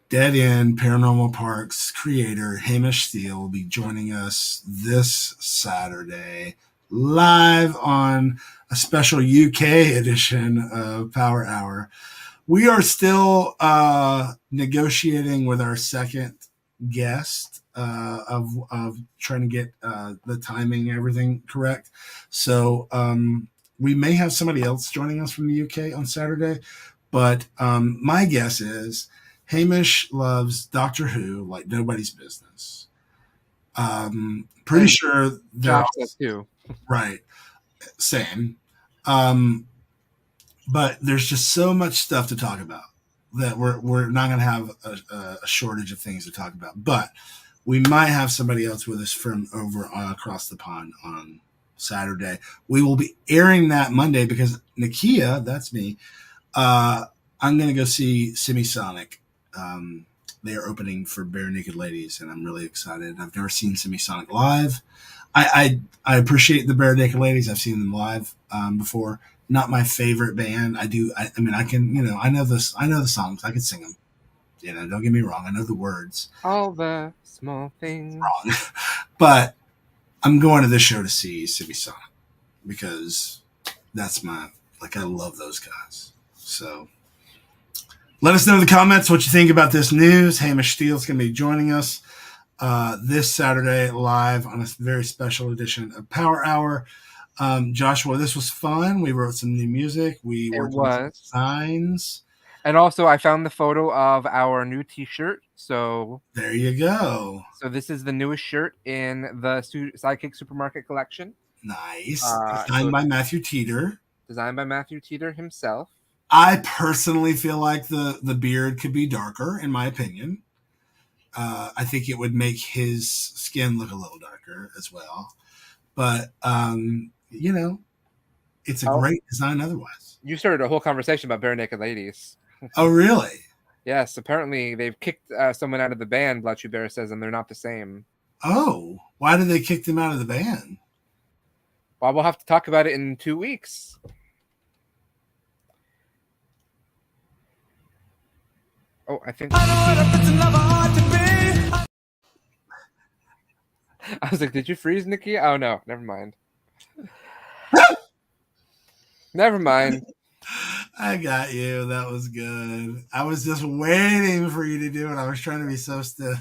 Dead End Paranormal Parks creator Hamish Steele will be joining us this Saturday live on a special UK edition of Power Hour. We are still negotiating with our second guest of trying to get the timing and everything correct. So we may have somebody else joining us from the UK on Saturday, but my guess is Hamish loves Doctor Who like nobody's business. Pretty sure Josh does too. Right. Same. But there's just so much stuff to talk about that we're not going to have a shortage of things to talk about. But we might have somebody else with us from over across the pond on Saturday. We will be airing that Monday because Nakia, that's me, I'm going to go see Semisonic. They are opening for Bare Naked Ladies, and I'm really excited. I've never seen Semisonic live. I appreciate the Bare Naked Ladies. I've seen them live before. Not my favorite band. I mean, I can, I know the songs. I can sing them. Don't get me wrong. I know the words. All the small things. Wrong. But I'm going to this show to see Semisonic because that's I love those guys. So let us know in the comments what you think about this news. Hamish Steele's going to be joining us this Saturday live on a very special edition of Power Hour. Joshua, this was fun. We wrote some new music. We worked on some signs. And also, I found the photo of our new T-shirt. So there you go. So this is the newest shirt in the SideKick Supermarket collection. Nice. Designed by Matthew Teeter. Designed by Matthew Teeter himself. I personally feel like the beard could be darker, in my opinion. I think it would make his skin look a little darker as well. But, it's a great design otherwise. You started a whole conversation about Bare Naked Ladies. Oh, really? Yes. Apparently, they've kicked someone out of the band, Bletchy Bear says, and they're not the same. Oh, why did they kick them out of the band? Well, we'll have to talk about it in 2 weeks. Oh, I think. I was like, did you freeze, Nikki? Oh, no. Never mind. Never mind. I got you. That was good. I was just waiting for you to do it. I was trying to be so still.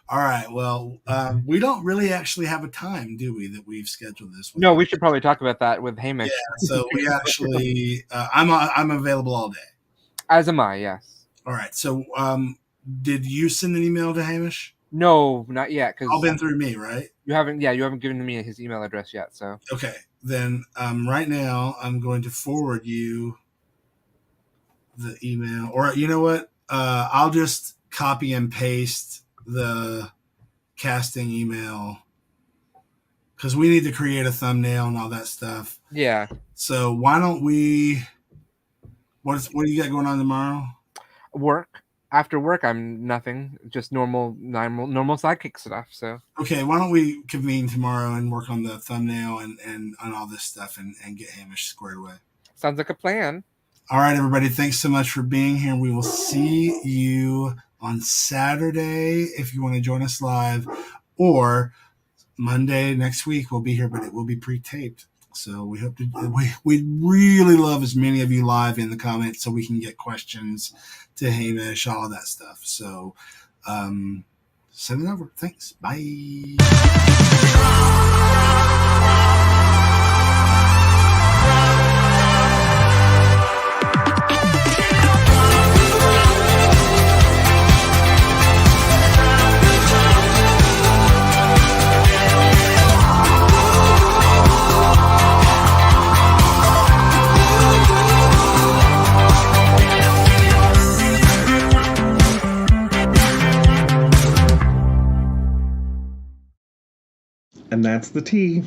All right. Well, we don't really actually have a time, do we, that we've scheduled this with? No, we should probably talk about that with Hamish. Yeah, so we actually, I'm available all day. As am I, yes. All right. So did you send an email to Hamish? No, not yet. Cause all been through me, right? You haven't given me his email address yet. So okay. Then right now I'm going to forward you the email, or you know what? I'll just copy and paste the casting email because we need to create a thumbnail and all that stuff. Yeah. So why don't we? What do you got going on tomorrow? Work. After work, I'm nothing. Just normal SideKick stuff. So okay, why don't we convene tomorrow and work on the thumbnail and on all this stuff and get Hamish squared away? Sounds like a plan. All right, everybody. Thanks so much for being here. We will see you on Saturday if you want to join us live, or Monday next week. We'll be here, but it will be pre-taped. So we hope we'd really love as many of you live in the comments so we can get questions to Hamish, all of that stuff. So send it over. Thanks. Bye. And that's the tea.